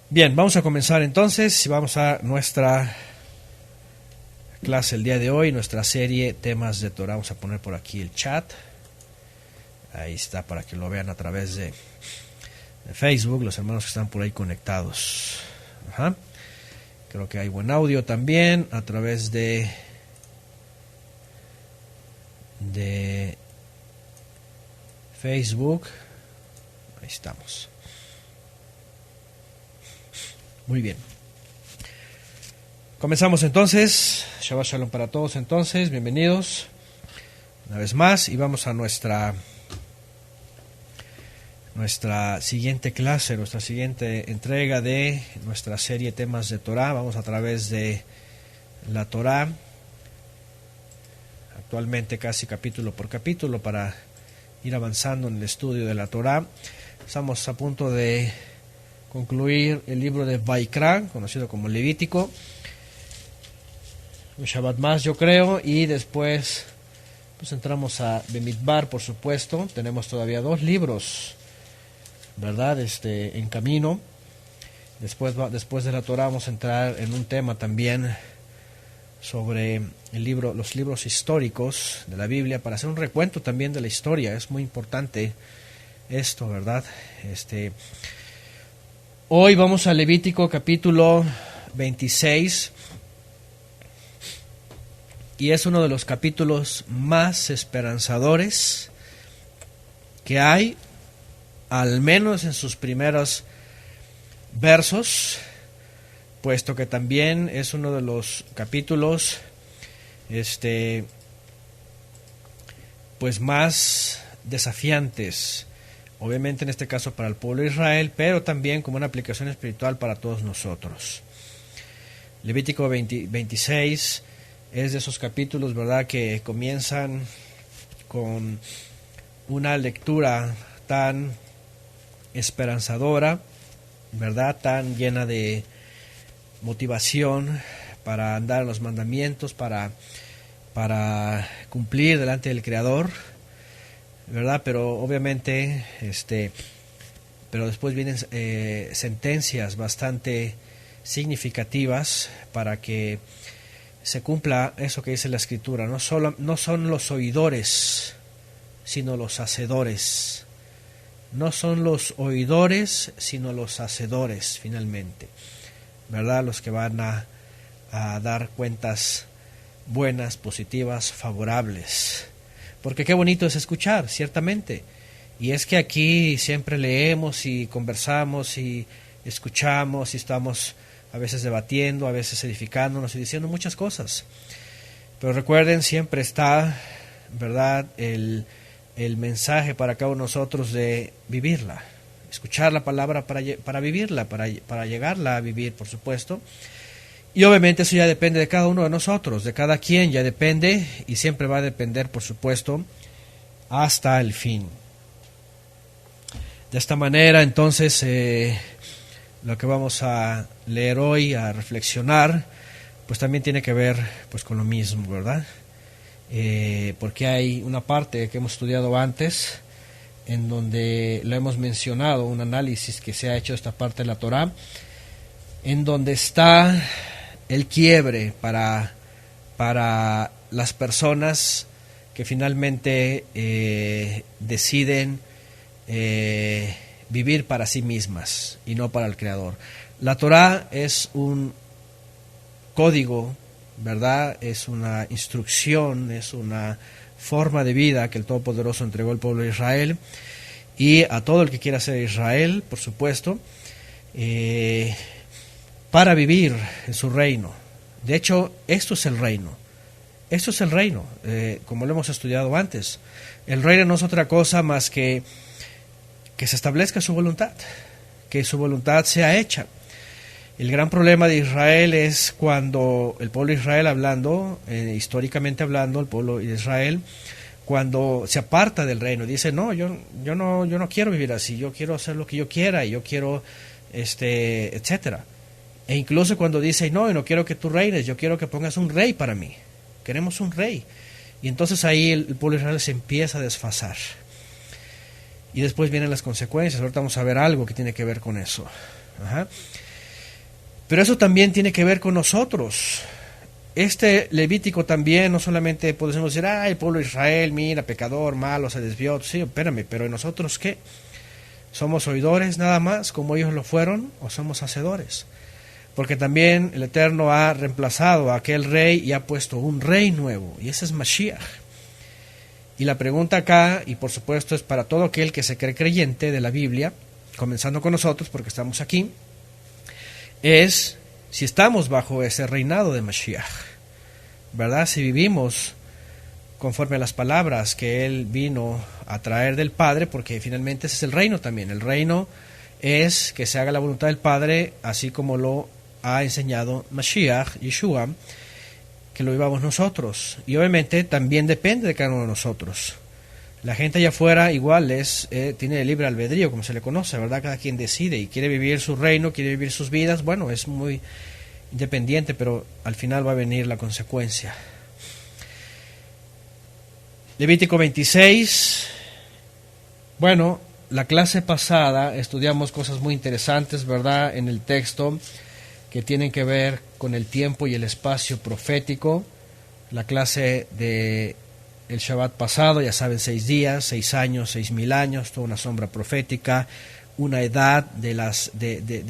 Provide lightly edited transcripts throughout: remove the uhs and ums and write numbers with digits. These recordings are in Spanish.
Bien, vamos a comenzar entonces y vamos a nuestra clase el día de hoy, nuestra serie temas de Torah. Vamos a poner por aquí el chat. Ahí está para que lo vean a través de Facebook, los hermanos que están por ahí conectados. Ajá. Creo que hay buen audio también a través de Facebook. Ahí estamos. Muy bien. Comenzamos entonces. Shabbat Shalom para todos entonces. Bienvenidos una vez más y vamos a nuestra siguiente clase, nuestra siguiente entrega de nuestra serie temas de Torah. Vamos a través de la Torah, actualmente casi capítulo por capítulo, para ir avanzando en el estudio de la Torah. Estamos a punto de concluir el libro de Vaikra, conocido como Levítico. Un Shabbat más, yo creo, y después pues entramos a Bemidbar, por supuesto. Tenemos todavía 2 libros, ¿verdad? En camino. Después de la Torah vamos a entrar en un tema también sobre los libros históricos de la Biblia, para hacer un recuento también de la historia. Es muy importante esto, ¿verdad? Hoy vamos a Levítico capítulo 26 y es uno de los capítulos más esperanzadores que hay, al menos en sus primeros versos, puesto que también es uno de los capítulos pues más desafiantes, obviamente en este caso para el pueblo de Israel, pero también como una aplicación espiritual para todos nosotros. Levítico 26 es de esos capítulos, ¿verdad?, que comienzan con una lectura tan esperanzadora, ¿verdad?, tan llena de motivación para andar en los mandamientos, para cumplir delante del Creador, ¿verdad? Pero obviamente, pero después vienen sentencias bastante significativas para que se cumpla eso que dice la Escritura. No son los oidores, sino los hacedores. No son los oidores, sino los hacedores, finalmente, ¿verdad? Los que van a dar cuentas buenas, positivas, favorables. Porque qué bonito es escuchar, ciertamente. Y es que aquí siempre leemos y conversamos y escuchamos y estamos a veces debatiendo, a veces edificándonos y diciendo muchas cosas. Pero recuerden, siempre está, ¿verdad?, el mensaje para cada uno de nosotros de vivirla. Escuchar la palabra para vivirla, para llegarla a vivir, por supuesto. Y obviamente eso ya depende de cada uno de nosotros, de cada quien ya depende, y siempre va a depender, por supuesto, hasta el fin. De esta manera, entonces, lo que vamos a leer hoy, a reflexionar, pues también tiene que ver pues con lo mismo, ¿verdad? Porque hay una parte que hemos estudiado antes, en donde lo hemos mencionado, un análisis que se ha hecho de esta parte de la Torah, en donde está el quiebre para las personas que finalmente deciden vivir para sí mismas y no para el Creador. La Torah es un código, ¿verdad? Es una instrucción, es una forma de vida que el Todopoderoso entregó al pueblo de Israel y a todo el que quiera ser Israel, por supuesto, para vivir en su reino. De hecho, esto es el reino. Esto es el reino, como lo hemos estudiado antes. El reino no es otra cosa más que se establezca su voluntad, que su voluntad sea hecha. El gran problema de Israel es cuando el pueblo de Israel, hablando, históricamente hablando, el pueblo de Israel, cuando se aparta del reino, dice, no, yo no quiero vivir así, yo quiero hacer lo que yo quiera, y yo quiero, etcétera. E incluso cuando dice, no, yo no quiero que tú reines, yo quiero que pongas un rey para mí, queremos un rey. Y entonces ahí el pueblo de Israel se empieza a desfasar. Y después vienen las consecuencias. Ahorita vamos a ver algo que tiene que ver con eso. Ajá. Pero eso también tiene que ver con nosotros. Este Levítico también, no solamente podemos decir, el pueblo de Israel, mira, pecador, malo, se desvió. Sí, espérame, pero ¿y nosotros qué? ¿Somos oidores nada más, como ellos lo fueron, o somos hacedores? Porque también el Eterno ha reemplazado a aquel rey y ha puesto un rey nuevo, y ese es Mashiach. Y la pregunta acá, y por supuesto es para todo aquel que se cree creyente de la Biblia, comenzando con nosotros porque estamos aquí, es si estamos bajo ese reinado de Mashiach, ¿verdad? Si vivimos conforme a las palabras que Él vino a traer del Padre, porque finalmente ese es el reino también. El reino es que se haga la voluntad del Padre, así como lo ha enseñado Mashiach, Yeshua, que lo vivamos nosotros. Y obviamente también depende de cada uno de nosotros. La gente allá afuera igual tiene libre albedrío, como se le conoce, ¿verdad? Cada quien decide y quiere vivir su reino, quiere vivir sus vidas. Bueno, es muy independiente, pero al final va a venir la consecuencia. Levítico 26. Bueno, la clase pasada estudiamos cosas muy interesantes, ¿verdad? En el texto que tienen que ver con el tiempo y el espacio profético. La clase de el Shabbat pasado, ya saben, 6 días, 6 años, 6,000 años, toda una sombra profética, una edad de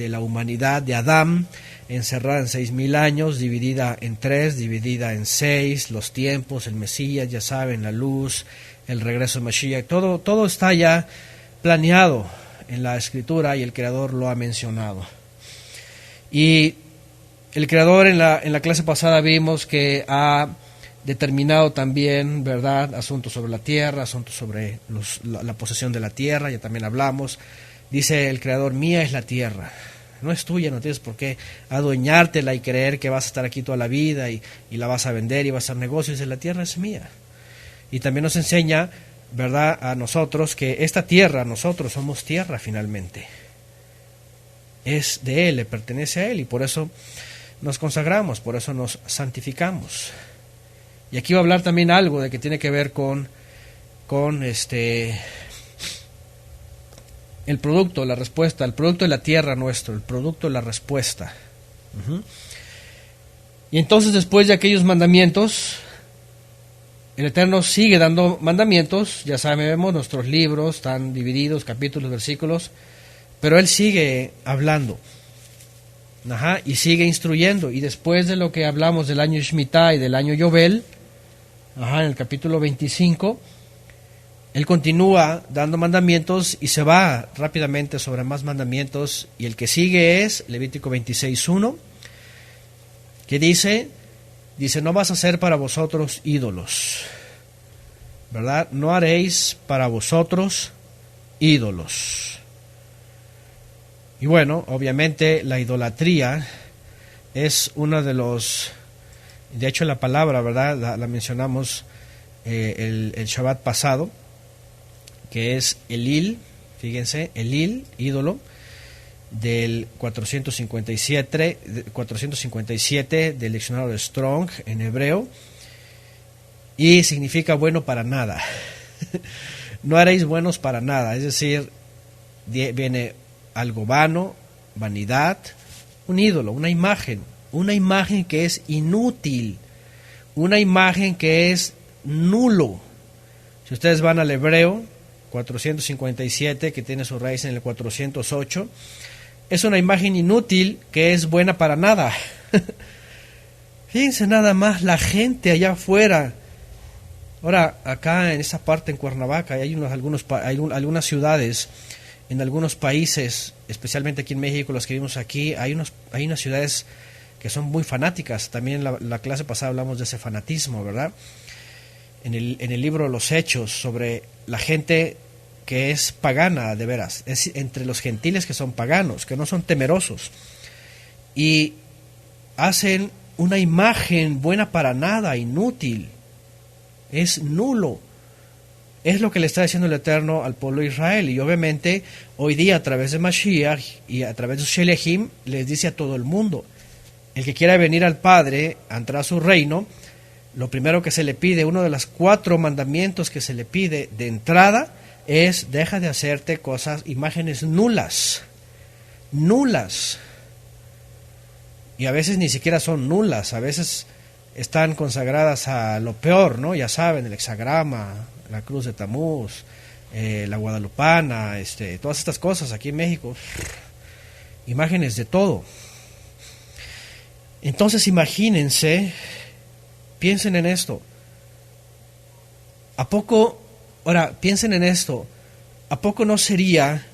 la humanidad de Adán, encerrada en 6,000 años, dividida en 3, dividida en 6, los tiempos, el Mesías, ya saben, la luz, el regreso de Mashiach, todo está ya planeado en la Escritura y el Creador lo ha mencionado. Y el Creador en la clase pasada vimos que ha determinado también, ¿verdad?, asuntos sobre la tierra, asuntos sobre la posesión de la tierra, ya también hablamos. Dice el Creador, mía es la tierra, no es tuya, no tienes por qué adueñártela y creer que vas a estar aquí toda la vida y la vas a vender y vas a hacer negocios. Dice, la tierra es mía. Y también nos enseña, ¿verdad?, a nosotros que esta tierra, nosotros somos tierra finalmente. Es de Él, le pertenece a Él y por eso nos consagramos, por eso nos santificamos. Y aquí va a hablar también algo de que tiene que ver con el producto, la respuesta, el producto de la tierra nuestro, el producto de la respuesta. Y entonces después de aquellos mandamientos, el Eterno sigue dando mandamientos, ya sabemos, nuestros libros están divididos, capítulos, versículos, pero Él sigue hablando. Y sigue instruyendo. Y después de lo que hablamos del año Shemitah y del año Yobel, en el capítulo 25, Él continúa dando mandamientos y se va rápidamente sobre más mandamientos. Y el que sigue es Levítico 26:1, que dice, no vas a hacer para vosotros ídolos, ¿verdad? No haréis para vosotros ídolos. Y bueno, obviamente la idolatría es uno de los, de hecho la palabra, ¿verdad?, la mencionamos el Shabbat pasado, que es Elil, fíjense, Elil, ídolo, del 457 del diccionario de Strong en hebreo, y significa bueno para nada. No haréis buenos para nada, es decir, viene algo vano, vanidad, un ídolo, una imagen que es inútil, una imagen que es nulo. Si ustedes van al hebreo 457, que tiene su raíz en el 408, es una imagen inútil que es buena para nada. Fíjense nada más la gente allá afuera. Ahora, acá en esa parte, en Cuernavaca, hay algunas ciudades, en algunos países, especialmente aquí en México, los que vivimos aquí, hay unas ciudades que son muy fanáticas. También en la clase pasada hablamos de ese fanatismo, ¿verdad? En el libro de los Hechos, sobre la gente que es pagana, de veras, es entre los gentiles que son paganos, que no son temerosos, y hacen una imagen buena para nada, inútil, es nulo. Es lo que le está diciendo el Eterno al pueblo de Israel. Y obviamente hoy día a través de Mashiach y a través de Shelehim les dice a todo el mundo, el que quiera venir al Padre, a entrar a su reino, lo primero que se le pide, uno de los 4 mandamientos que se le pide de entrada es: deja de hacerte imágenes nulas. y a veces ni siquiera son nulas, a veces están consagradas a lo peor, ¿no? Ya saben, el hexagrama, la cruz de Tamuz, la guadalupana, todas estas cosas aquí en México, imágenes de todo. Entonces imagínense, piensen en esto, piensen en esto, ¿a poco no sería,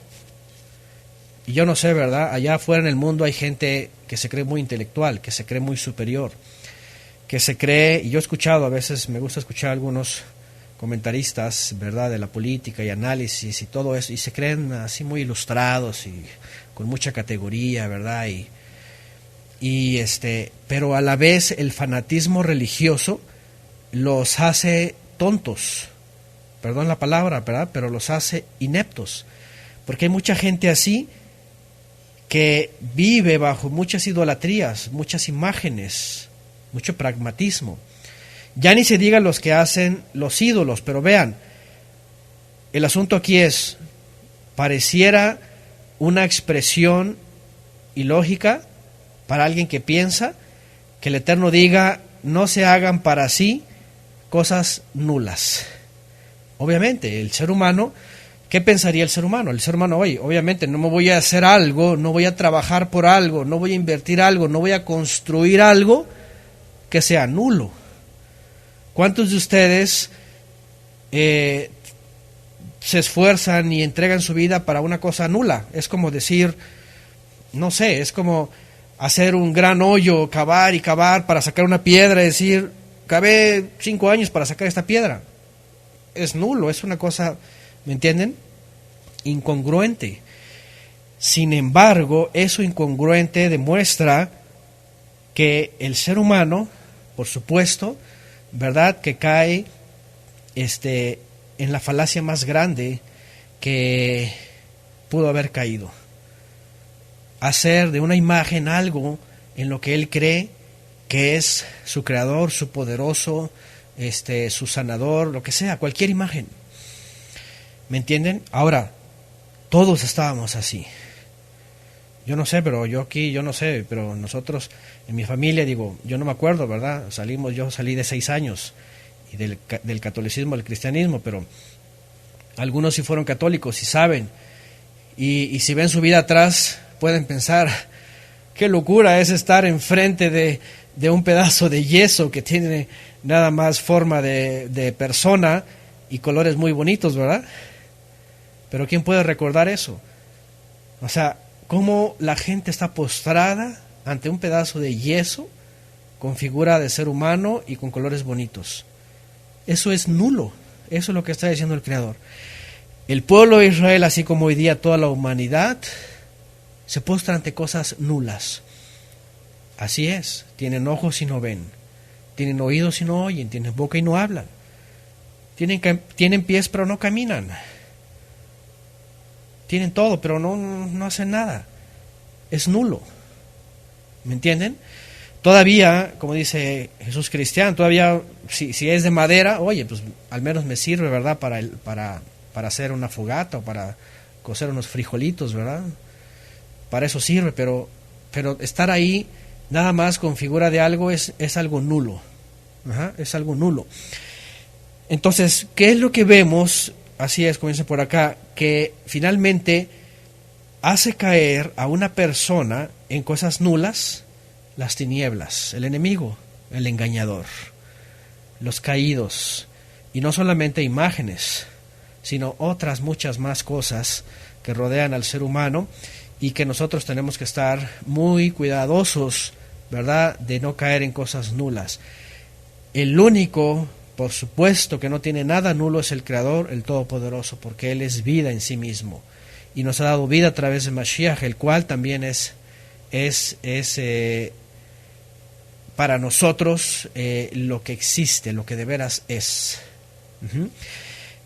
y yo no sé, ¿verdad? Allá afuera en el mundo hay gente que se cree muy intelectual, que se cree muy superior, que se cree, y yo he escuchado, a veces me gusta escuchar a algunos comentaristas, ¿verdad?, de la política y análisis y todo eso, y se creen así muy ilustrados y con mucha categoría, ¿verdad? Pero a la vez el fanatismo religioso los hace tontos, perdón la palabra, ¿verdad?, pero los hace ineptos, porque hay mucha gente así que vive bajo muchas idolatrías, muchas imágenes, mucho pragmatismo. Ya ni se diga los que hacen los ídolos, pero vean, el asunto aquí es, pareciera una expresión ilógica para alguien que piensa que el Eterno diga, no se hagan para sí cosas nulas. Obviamente, el ser humano, ¿qué pensaría el ser humano? El ser humano, oye, obviamente no me voy a hacer algo, no voy a trabajar por algo, no voy a invertir algo, no voy a construir algo que sea nulo. ¿Cuántos de ustedes se esfuerzan y entregan su vida para una cosa nula? Es como decir, no sé, es como hacer un gran hoyo, cavar y cavar para sacar una piedra y decir, cavé 5 años para sacar esta piedra. Es nulo, es una cosa, ¿me entienden?, incongruente. Sin embargo, eso incongruente demuestra que el ser humano, por supuesto, ¿verdad?, que cae en la falacia más grande que pudo haber caído. Hacer de una imagen algo en lo que él cree que es su creador, su poderoso, su sanador, lo que sea, cualquier imagen. ¿Me entienden? Ahora, todos estábamos así. Yo no sé, pero pero nosotros, en mi familia, digo, yo no me acuerdo, ¿verdad? Yo salí de 6 años y del catolicismo al cristianismo, pero algunos sí fueron católicos y saben, y si ven su vida atrás, pueden pensar, qué locura es estar enfrente de un pedazo de yeso que tiene nada más forma de persona y colores muy bonitos, ¿verdad? Pero ¿quién puede recordar eso? O sea, cómo la gente está postrada ante un pedazo de yeso con figura de ser humano y con colores bonitos. Eso es nulo, eso es lo que está diciendo el Creador. El pueblo de Israel, así como hoy día toda la humanidad, se postra ante cosas nulas. Así es, tienen ojos y no ven, tienen oídos y no oyen, tienen boca y no hablan, tienen pies pero no caminan, tienen todo pero no hacen nada. Es nulo, ¿me entienden? Todavía, como dice Jesús cristiano, todavía si es de madera, oye, pues al menos me sirve, ¿verdad?, para hacer una fogata o para cocer unos frijolitos, ¿verdad? Para eso sirve, pero estar ahí nada más con figura de algo es algo nulo. Es algo nulo. Entonces, ¿qué es lo que vemos? Así es, como dice por acá, que finalmente hace caer a una persona en cosas nulas, las tinieblas, el enemigo, el engañador, los caídos, y no solamente imágenes, sino otras muchas más cosas que rodean al ser humano y que nosotros tenemos que estar muy cuidadosos, ¿verdad?, de no caer en cosas nulas. El único, por supuesto, que no tiene nada nulo es el Creador, el Todopoderoso, porque Él es vida en sí mismo y nos ha dado vida a través de Mashiach, el cual también es para nosotros lo que existe, lo que de veras es.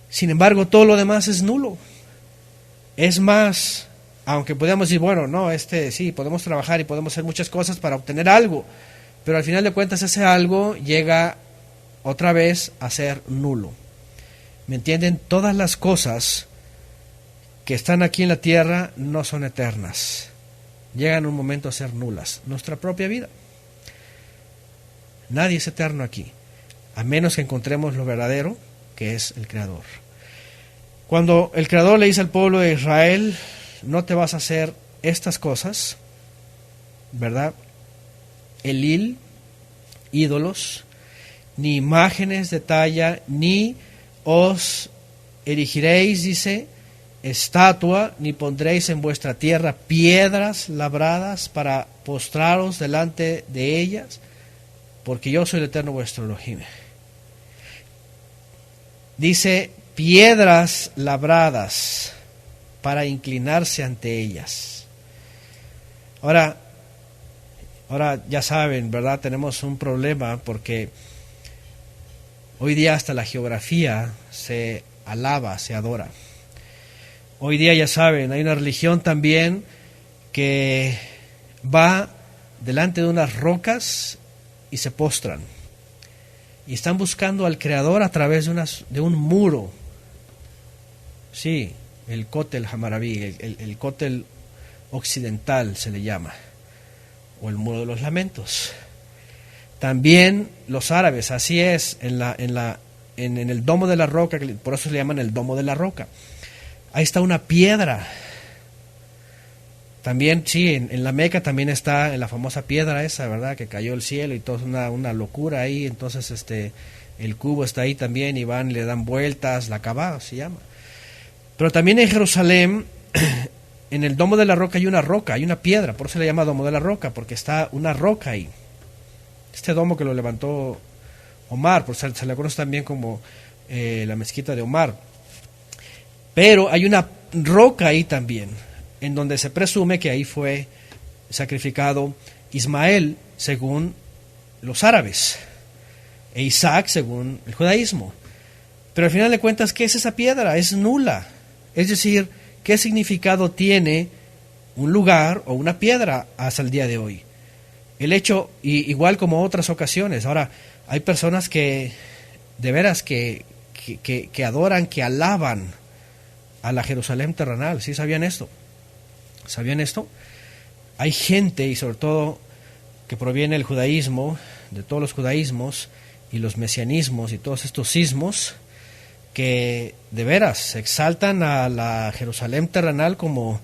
Sin embargo, todo lo demás es nulo. Es más, aunque podamos decir, bueno, no, sí, podemos trabajar y podemos hacer muchas cosas para obtener algo, pero al final de cuentas ese algo llega otra vez a ser nulo. ¿Me entienden? Todas las cosas que están aquí en la tierra no son eternas. llegan un momento a ser nulas. Nuestra propia vida. Nadie es eterno aquí, a menos que encontremos lo verdadero, que es el Creador. Cuando el Creador le dice al pueblo de Israel, no te vas a hacer estas cosas, ¿verdad? Elil, ídolos, ni imágenes de talla, ni os erigiréis, dice, estatua, ni pondréis en vuestra tierra piedras labradas para postraros delante de ellas, porque yo soy el eterno vuestro Elohim. Dice, piedras labradas para inclinarse ante ellas. Ahora ya saben, ¿verdad? Tenemos un problema porque hoy día hasta la geografía se alaba, se adora. Hoy día ya saben, hay una religión también que va delante de unas rocas y se postran. Y están buscando al Creador a través de un muro. Sí, el Kotel Hammurabi, el Kotel occidental se le llama, o el muro de los lamentos. También los árabes, así es, en el domo de la roca, por eso se le llaman el domo de la roca. Ahí está una piedra. También, sí, en la Meca también está en la famosa piedra esa, ¿verdad? Que cayó el cielo y todo es una locura ahí. Entonces el cubo está ahí también y van y le dan vueltas, la Kaaba se llama. Pero también en Jerusalén, en el domo de la roca hay una piedra, por eso se le llama domo de la roca, porque está una roca ahí. Este domo que lo levantó Omar, por se le conoce también como la mezquita de Omar. Pero hay una roca ahí también, en donde se presume que ahí fue sacrificado Ismael, según los árabes, e Isaac, según el judaísmo. Pero al final de cuentas, ¿qué es esa piedra? Es nula. Es decir, ¿qué significado tiene un lugar o una piedra hasta el día de hoy? El hecho, igual como otras ocasiones, ahora, hay personas que, de veras, que adoran, que alaban a la Jerusalén terrenal. ¿Sí sabían esto? ¿Sabían esto? Hay gente, y sobre todo que proviene del judaísmo, de todos los judaísmos y los mesianismos y todos estos sismos, que de veras exaltan a la Jerusalén terrenal como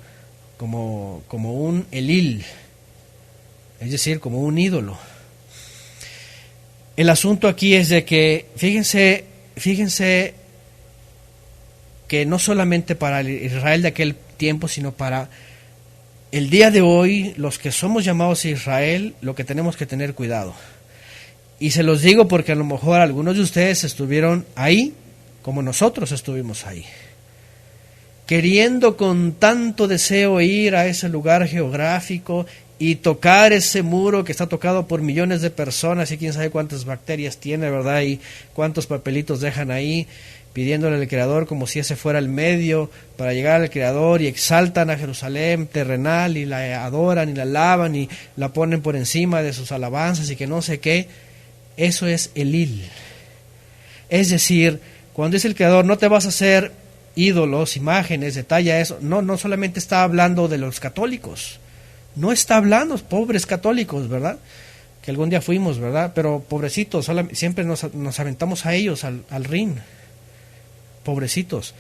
un elil, es decir, como un ídolo. El asunto aquí es de que, fíjense que no solamente para el Israel de aquel tiempo, sino para el día de hoy, los que somos llamados a Israel, lo que tenemos que tener cuidado. Y se los digo porque a lo mejor algunos de ustedes estuvieron ahí, como nosotros estuvimos ahí, queriendo con tanto deseo ir a ese lugar geográfico y tocar ese muro que está tocado por millones de personas y quién sabe cuántas bacterias tiene, ¿verdad? Y cuántos papelitos dejan ahí, pidiéndole al Creador como si ese fuera el medio para llegar al Creador, y exaltan a Jerusalén terrenal y la adoran y la alaban y la ponen por encima de sus alabanzas y que no sé qué. Eso es elil. Es decir, cuando dice el Creador, no te vas a hacer ídolos, imágenes, detalla eso, no solamente está hablando de los católicos, no está hablando, pobres católicos, ¿verdad? Que algún día fuimos, ¿verdad? Pero pobrecitos, siempre nos aventamos a ellos, al rin, pobrecitos.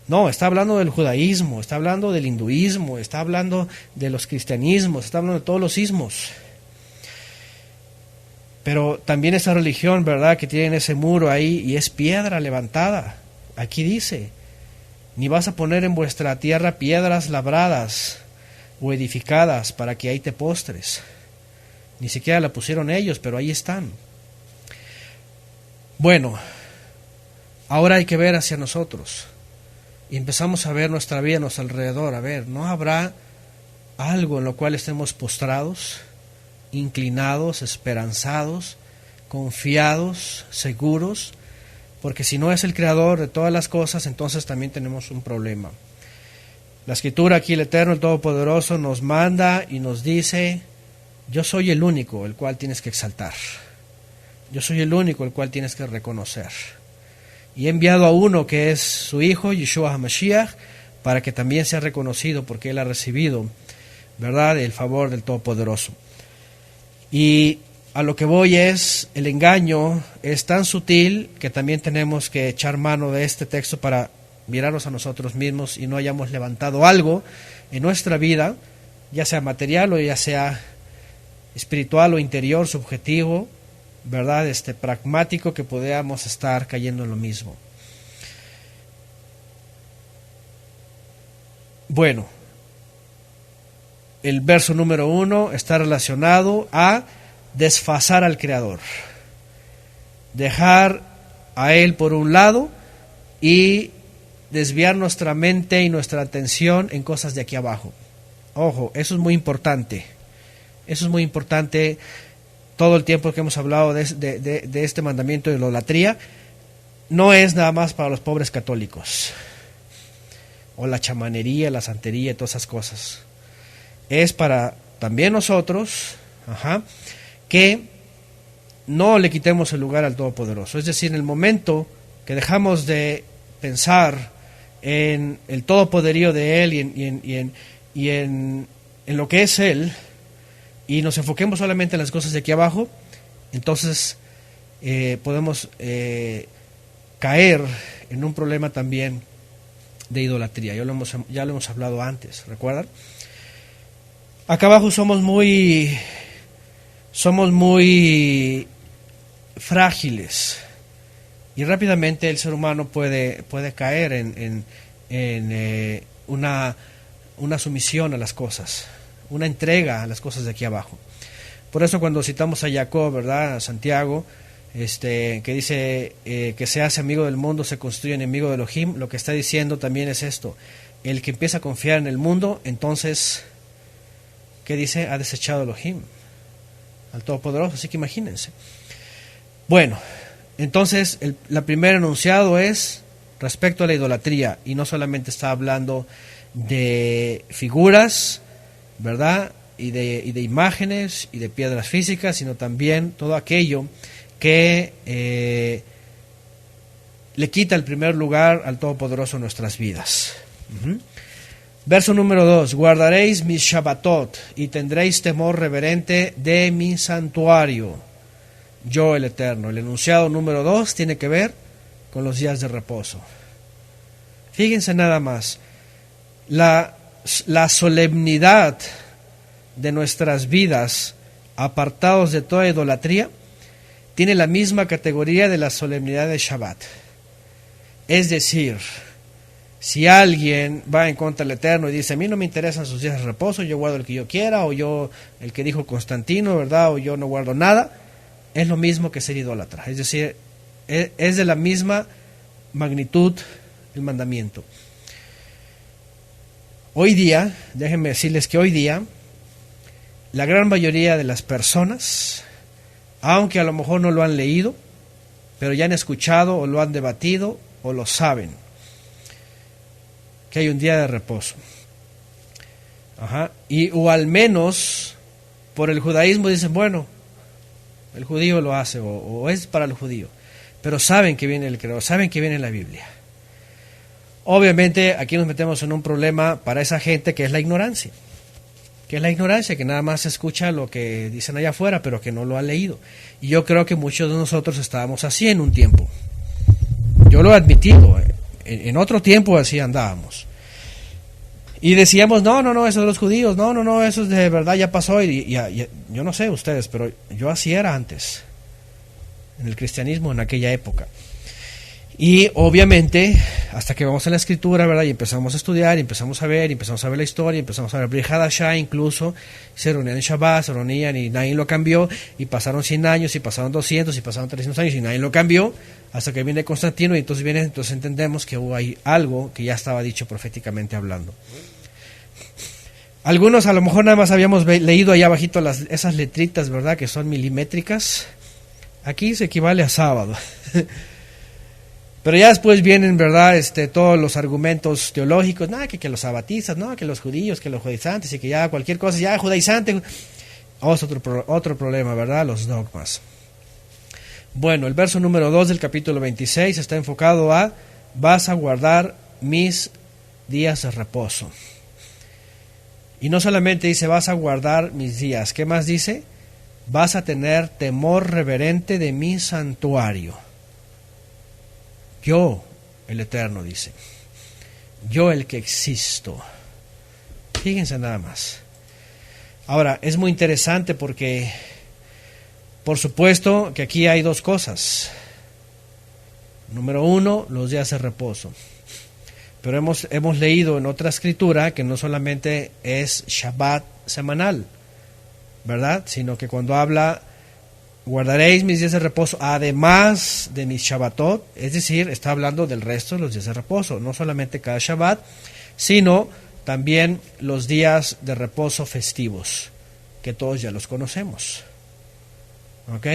No, está hablando del judaísmo, está hablando del hinduismo, está hablando de los cristianismos, está hablando de todos los ismos. Pero también esa religión, ¿verdad?, que tienen ese muro ahí y es piedra levantada. Aquí dice, ni vas a poner en vuestra tierra piedras labradas o edificadas para que ahí te postres. Ni siquiera la pusieron ellos, pero ahí están. Bueno, ahora hay que ver hacia nosotros. Y empezamos a ver nuestra vida a nuestro alrededor. A ver, ¿no habrá algo en lo cual estemos postrados, inclinados, esperanzados, confiados, seguros? Porque si no es el Creador de todas las cosas, entonces también tenemos un problema. La Escritura aquí, el Eterno, el Todopoderoso, nos manda y nos dice, yo soy el único el cual tienes que exaltar. Yo soy el único el cual tienes que reconocer. Y he enviado a uno que es su Hijo, Yeshua HaMashiach, para que también sea reconocido, porque él ha recibido ¿verdad?, el favor del Todopoderoso. Y a lo que voy es, el engaño es tan sutil que también tenemos que echar mano de este texto para mirarnos a nosotros mismos y no hayamos levantado algo en nuestra vida, ya sea material o ya sea espiritual o interior, subjetivo, ¿verdad?, pragmático, que podamos estar cayendo en lo mismo. Bueno, el verso número 1 está relacionado a desfasar al Creador, dejar a Él por un lado y desviar nuestra mente y nuestra atención en cosas de aquí abajo. Ojo, eso es muy importante. Eso es muy importante. Todo el tiempo que hemos hablado de este mandamiento de la idolatría, no es nada más para los pobres católicos, o la chamanería, la santería y todas esas cosas. Es para también nosotros, que no le quitemos el lugar al Todopoderoso. Es decir, en el momento que dejamos de pensar en el todopoderío de Él y en lo que es Él, y nos enfoquemos solamente en las cosas de aquí abajo, entonces podemos caer en un problema también de idolatría. Ya lo hemos hablado antes, ¿recuerdan? Acá abajo somos muy frágiles y rápidamente el ser humano puede caer en una sumisión a las cosas, una entrega a las cosas de aquí abajo. Por eso cuando citamos a Jacob, ¿verdad?, a Santiago, que dice que se hace amigo del mundo, se construye enemigo de Elohim, lo que está diciendo también es esto: el que empieza a confiar en el mundo, entonces, ¿qué dice? Ha desechado a Elohim, al Todopoderoso. Así que imagínense. Bueno, entonces la primera enunciado es respecto a la idolatría, y no solamente está hablando de figuras, ¿verdad?, y de imágenes y de piedras físicas, sino también todo aquello que le quita el primer lugar al Todopoderoso en nuestras vidas. Verso número 2: guardaréis mis Shabbatot y tendréis temor reverente de mi santuario, yo el Eterno. El enunciado número 2 tiene que ver con los días de reposo. Fíjense nada más, la solemnidad de nuestras vidas, apartados de toda idolatría, tiene la misma categoría de la solemnidad de Shabbat. Es decir, si alguien va en contra del Eterno y dice: a mí no me interesan sus días de reposo, yo guardo el que yo quiera, o yo el que dijo Constantino, ¿verdad?, o yo no guardo nada, es lo mismo que ser idólatra. Es decir, es de la misma magnitud el mandamiento. Hoy día, déjenme decirles que hoy día la gran mayoría de las personas, aunque a lo mejor no lo han leído, pero ya han escuchado o lo han debatido o lo saben, que hay un día de reposo. O al menos por el judaísmo dicen: bueno, el judío lo hace, o es para el judío, pero saben que viene el Creador, saben que viene la Biblia. Obviamente aquí nos metemos en un problema para esa gente, que es la ignorancia. Que nada más escucha lo que dicen allá afuera, pero que no lo ha leído. Y yo creo que muchos de nosotros estábamos así en un tiempo. Yo lo he admitido, en otro tiempo así andábamos. Y decíamos: no, eso de los judíos, no, eso de verdad ya pasó. Y yo no sé ustedes, pero yo así era antes, en el cristianismo, en aquella época. Y obviamente, hasta que vamos a la escritura, ¿verdad?, y empezamos a estudiar, y empezamos a ver la historia, empezamos a ver Brit Hadashah, incluso se reunían en Shabbat, se reunían y nadie lo cambió, y pasaron 100 años, y pasaron 200, y pasaron 300 años, y nadie lo cambió, hasta que viene Constantino, y entonces entendemos que hubo ahí algo que ya estaba dicho proféticamente hablando. Algunos a lo mejor nada más habíamos leído allá abajito esas letritas, ¿verdad?, que son milimétricas. Aquí se equivale a sábado. Pero ya después vienen, ¿verdad?, todos los argumentos teológicos: que los sabatistas, que los judíos, que los judaizantes, y que ya cualquier cosa, ya judaizante. Otro problema, ¿verdad?, los dogmas. Bueno, el verso número 2 del capítulo 26 está enfocado a: vas a guardar mis días de reposo. Y no solamente dice, vas a guardar mis días. ¿Qué más dice? Vas a tener temor reverente de mi santuario. Yo, el Eterno, dice. Yo, el que existo. Fíjense nada más. Ahora, es muy interesante porque, por supuesto, que aquí hay dos cosas. Número uno, los días de reposo. Pero hemos leído en otra escritura que no solamente es Shabbat semanal, ¿verdad? Sino que cuando habla, guardaréis mis días de reposo, además de mis Shabbatot, es decir, está hablando del resto de los días de reposo, no solamente cada Shabbat, sino también los días de reposo festivos, que todos ya los conocemos. ¿Ok?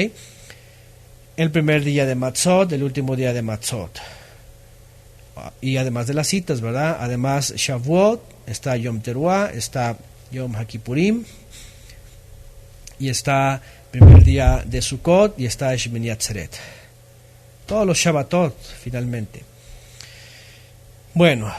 El primer día de Matzot, el último día de Matzot. Y además de las citas, ¿verdad? Además Shavuot, está Yom Teruah, está Yom HaKippurim, y está primer día de Sukkot, y está Shemini Atzeret. Todos los Shabbatot, finalmente. Bueno.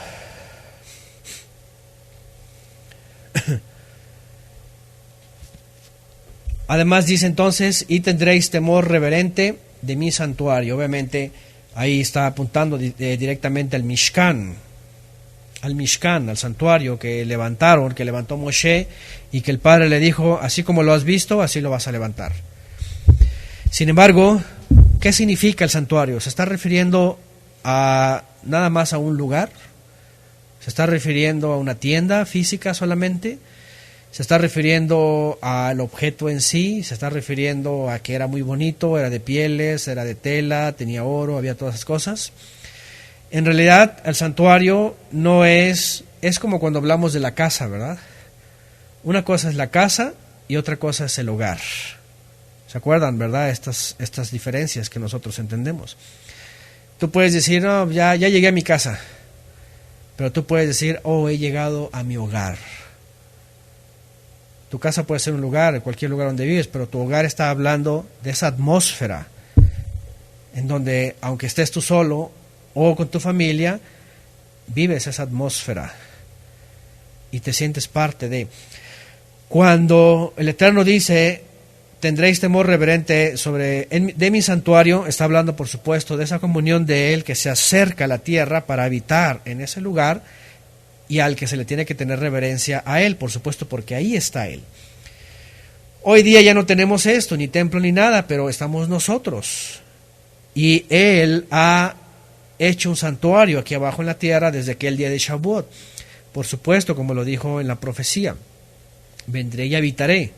Además dice entonces, y tendréis temor reverente de mi santuario. Obviamente ahí está apuntando directamente al Mishkan, al santuario que levantó Moshe, y que el Padre le dijo, así como lo has visto, así lo vas a levantar. Sin embargo, ¿qué significa el santuario? ¿Se está refiriendo a nada más a un lugar? ¿Se está refiriendo a una tienda física solamente? ¿Se está refiriendo al objeto en sí? ¿Se está refiriendo a que era muy bonito, era de pieles, era de tela, tenía oro, había todas esas cosas? En realidad, el santuario no es como cuando hablamos de la casa, ¿verdad? Una cosa es la casa y otra cosa es el hogar. ¿Se acuerdan, verdad? Estas diferencias que nosotros entendemos. Tú puedes decir, no, ya llegué a mi casa. Pero tú puedes decir, oh, he llegado a mi hogar. Tu casa puede ser un lugar, cualquier lugar donde vives, pero tu hogar está hablando de esa atmósfera en donde, aunque estés tú solo o con tu familia, vives esa atmósfera y te sientes parte de. Cuando el Eterno dice, tendréis temor reverente de mi santuario, está hablando, por supuesto, de esa comunión de Él que se acerca a la tierra para habitar en ese lugar, y al que se le tiene que tener reverencia a Él, por supuesto, porque ahí está Él. Hoy día ya no tenemos esto, ni templo ni nada, pero estamos nosotros. Y Él ha hecho un santuario aquí abajo en la tierra desde aquel día de Shavuot. Por supuesto, como lo dijo en la profecía, vendré y habitaré.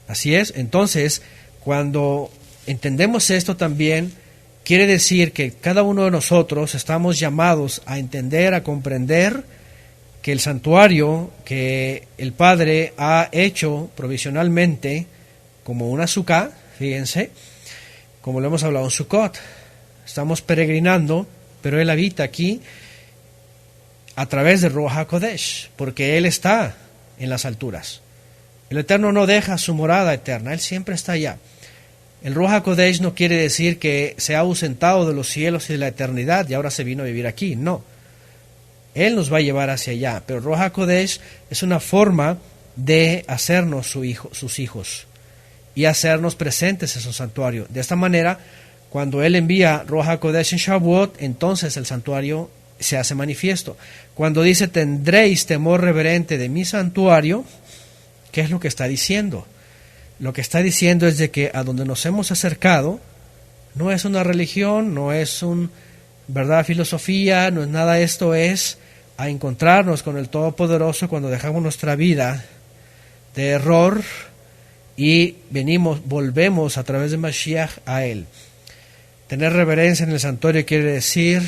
Así es. Entonces, cuando entendemos esto también, quiere decir que cada uno de nosotros estamos llamados a entender, a comprender que el santuario que el Padre ha hecho provisionalmente como una sukkah, fíjense, como lo hemos hablado en Sukkot, estamos peregrinando, pero Él habita aquí a través de Ruach HaKodesh, porque Él está en las alturas. El Eterno no deja su morada eterna, Él siempre está allá. El Ruach HaKodesh no quiere decir que se ha ausentado de los cielos y de la eternidad y ahora se vino a vivir aquí, no. Él nos va a llevar hacia allá, pero Ruach HaKodesh es una forma de hacernos sus hijos y hacernos presentes en su santuario. De esta manera, cuando Él envía Ruach HaKodesh en Shavuot, entonces el santuario se hace manifiesto. Cuando dice, tendréis temor reverente de mi santuario, ¿qué es lo que está diciendo? Lo que está diciendo es de que a donde nos hemos acercado no es una religión, no es filosofía, no es nada. Esto es a encontrarnos con el Todopoderoso cuando dejamos nuestra vida de error y volvemos a través de Mashiach a Él. Tener reverencia en el santuario quiere decir,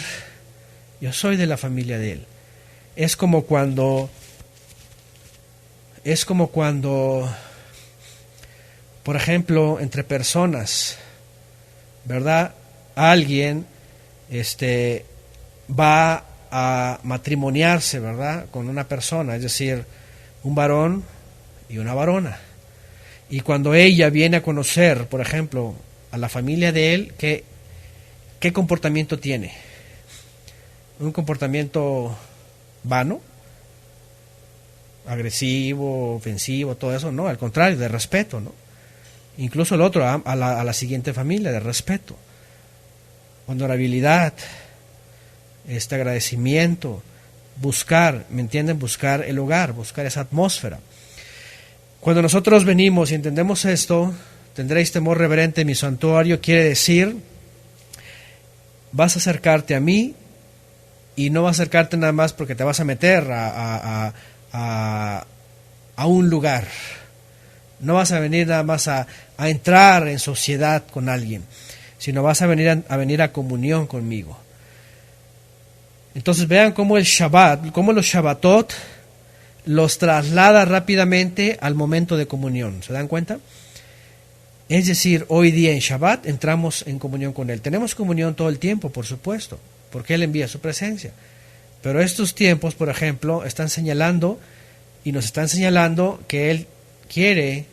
yo soy de la familia de Él. Es como cuando por ejemplo, entre personas, ¿verdad? Alguien va a matrimoniarse, ¿verdad? Con una persona, es decir, un varón y una varona. Y cuando ella viene a conocer, por ejemplo, a la familia de él, ¿qué comportamiento tiene? ¿Un comportamiento vano? ¿Un comportamiento, verdad, filosofal? ¿Un comportamiento, verdad, de religión? No. Él viene a conocer a la familia de él, ¿qué comportamiento tiene? Un comportamiento vano. Un comportamiento vano. Un comportamiento agresivo, ofensivo, todo eso, no, al contrario, de respeto, ¿no? Incluso el otro, a la siguiente familia, de respeto, honorabilidad, agradecimiento, buscar, ¿me entienden? Buscar el hogar, buscar esa atmósfera. Cuando nosotros venimos y entendemos esto, tendréis temor reverente en mi santuario, quiere decir, vas a acercarte a mí y no vas a acercarte nada más porque te vas a meter a un lugar. No vas a venir nada más a entrar en sociedad con alguien, sino vas a venir a comunión conmigo. Entonces vean cómo el Shabbat, cómo los Shabbatot los traslada rápidamente al momento de comunión. ¿Se dan cuenta? Es decir, hoy día en Shabbat entramos en comunión con Él. Tenemos comunión todo el tiempo, por supuesto, porque Él envía su presencia. Pero estos tiempos, por ejemplo, están señalando y nos están señalando que Él quiere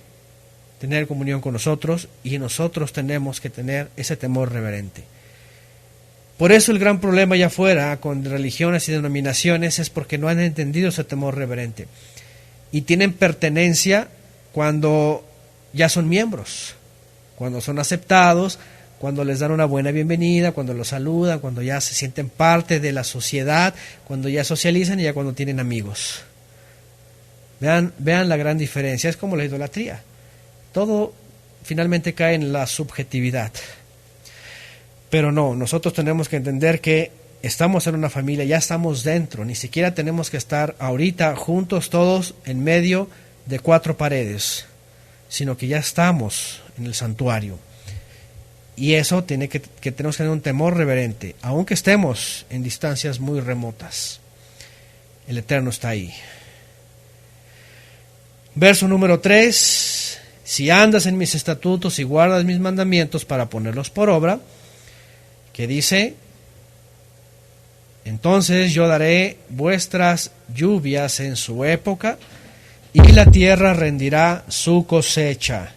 tener comunión con nosotros y nosotros tenemos que tener ese temor reverente. Por eso el gran problema allá afuera con religiones y denominaciones es porque no han entendido ese temor reverente y tienen pertenencia cuando ya son miembros, cuando son aceptados, cuando les dan una buena bienvenida, cuando los saludan, cuando ya se sienten parte de la sociedad, cuando ya socializan y ya cuando tienen amigos. Vean la gran diferencia, es como la idolatría. Todo finalmente cae en la subjetividad. Pero no, nosotros tenemos que entender que estamos en una familia, ya estamos dentro, ni siquiera tenemos que estar ahorita juntos todos en medio de 4 paredes, sino que ya estamos en el santuario. Y eso tiene que tenemos que tener un temor reverente, aunque estemos en distancias muy remotas. El Eterno está ahí. Verso número 3, si andas en mis estatutos y guardas mis mandamientos para ponerlos por obra, que dice, entonces yo daré vuestras lluvias en su época, y la tierra rendirá su cosecha,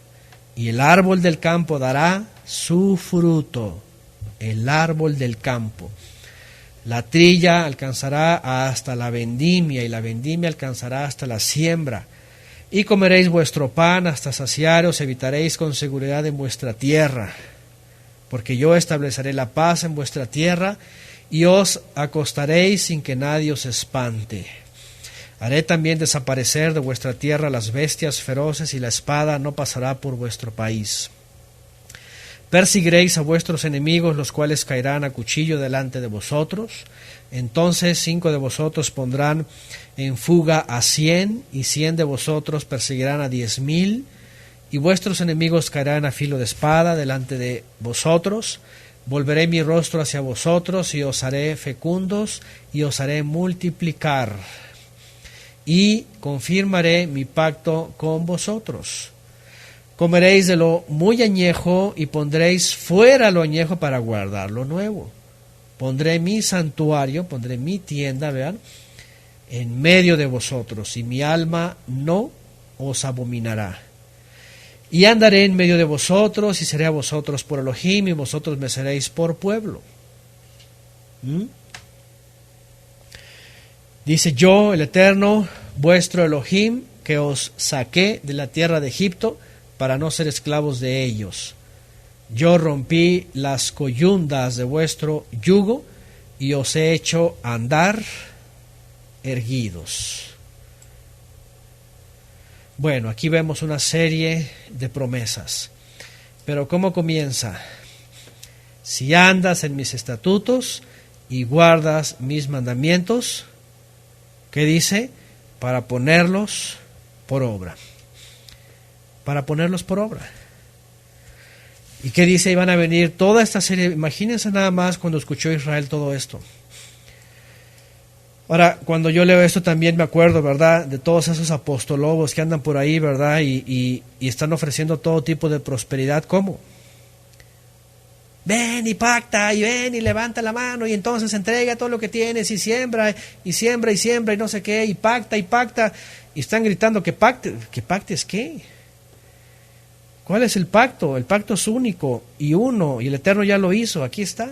y el árbol del campo dará su fruto. El árbol del campo. La trilla alcanzará hasta la vendimia, y la vendimia alcanzará hasta la siembra. Y comeréis vuestro pan hasta saciaros, habitaréis con seguridad en vuestra tierra. Porque yo estableceré la paz en vuestra tierra, y os acostaréis sin que nadie os espante. Haré también desaparecer de vuestra tierra las bestias feroces, y la espada no pasará por vuestro país. Perseguiréis a vuestros enemigos, los cuales caerán a cuchillo delante de vosotros. Entonces 5 de vosotros pondrán en fuga a 100, y 100 de vosotros perseguirán a 10,000. Y vuestros enemigos caerán a filo de espada delante de vosotros. Volveré mi rostro hacia vosotros, y os haré fecundos, y os haré multiplicar. Y confirmaré mi pacto con vosotros. Comeréis de lo muy añejo, y pondréis fuera lo añejo para guardar lo nuevo. Pondré mi santuario, pondré mi tienda, vean, en medio de vosotros, y mi alma no os abominará. Y andaré en medio de vosotros, y seré a vosotros por Elohim, y vosotros me seréis por pueblo. Dice yo, el Eterno, vuestro Elohim, que os saqué de la tierra de Egipto, para no ser esclavos de ellos. Yo rompí las coyundas de vuestro yugo, y os he hecho andar erguidos. Bueno, aquí vemos una serie de promesas. Pero ¿cómo comienza? Si andas en mis estatutos y guardas mis mandamientos, ¿qué dice? Para ponerlos por obra. Para ponerlos por obra. ¿Y qué dice? Y van a venir toda esta serie. Imagínense nada más cuando escuchó Israel todo esto. Ahora, cuando yo leo esto también me acuerdo, ¿verdad?, de todos esos apostolobos que andan por ahí, ¿verdad?, y están ofreciendo todo tipo de prosperidad. ¿Cómo? Ven y pacta, y ven y levanta la mano, y entonces entrega todo lo que tienes, y siembra, y siembra, y siembra, y no sé qué, y pacta, y están gritando que pactes ¿qué? ¿Cuál es el pacto? El pacto es único y uno, y el Eterno ya lo hizo, aquí está.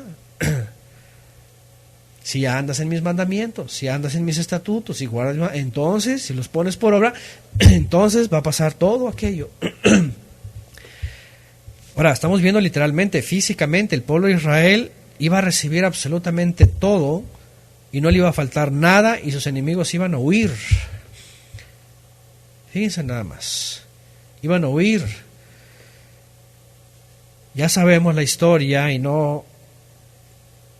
Si andas en mis mandamientos, si andas en mis estatutos, si guardas, entonces, si los pones por obra, entonces va a pasar todo aquello. Ahora, estamos viendo literalmente, físicamente, el pueblo de Israel iba a recibir absolutamente todo y no le iba a faltar nada y sus enemigos iban a huir. Fíjense nada más, iban a huir. Ya sabemos la historia y no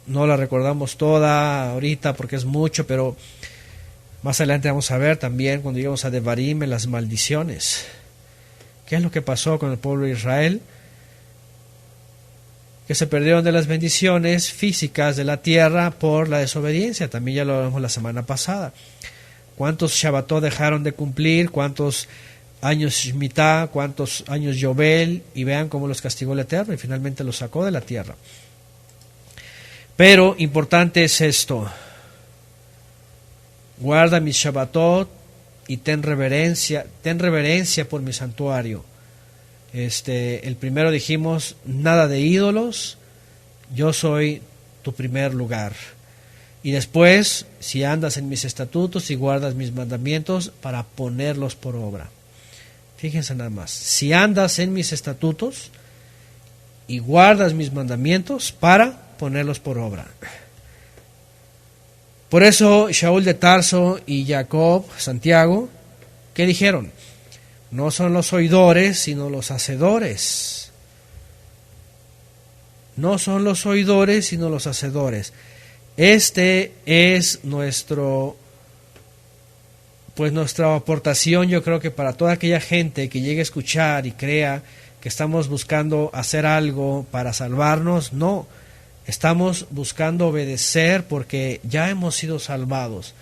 la recordamos toda ahorita porque es mucho, pero más adelante vamos a ver también cuando lleguemos a Devarim, las maldiciones. ¿Qué es lo que pasó con el pueblo de Israel? Que se perdieron de las bendiciones físicas de la tierra por la desobediencia. También ya lo vimos la semana pasada. ¿Cuántos Shabbatot dejaron de cumplir? ¿Cuántos años Shemitah? ¿Cuántos años Yobel? Y vean cómo los castigó el Eterno y finalmente los sacó de la tierra. Pero importante es esto: guarda mis Shabbatot y ten reverencia por mi santuario. El primero dijimos, nada de ídolos, yo soy tu primer lugar. Y después, si andas en mis estatutos y guardas mis mandamientos para ponerlos por obra. Fíjense nada más, si andas en mis estatutos y guardas mis mandamientos para ponerlos por obra. Por eso Shaul de Tarso y Jacob, Santiago, ¿qué dijeron? No son los oidores, sino los hacedores. No son los oidores, sino los hacedores. Este es nuestra aportación, yo creo que para toda aquella gente que llegue a escuchar y crea que estamos buscando hacer algo para salvarnos. No, estamos buscando obedecer porque ya hemos sido salvados.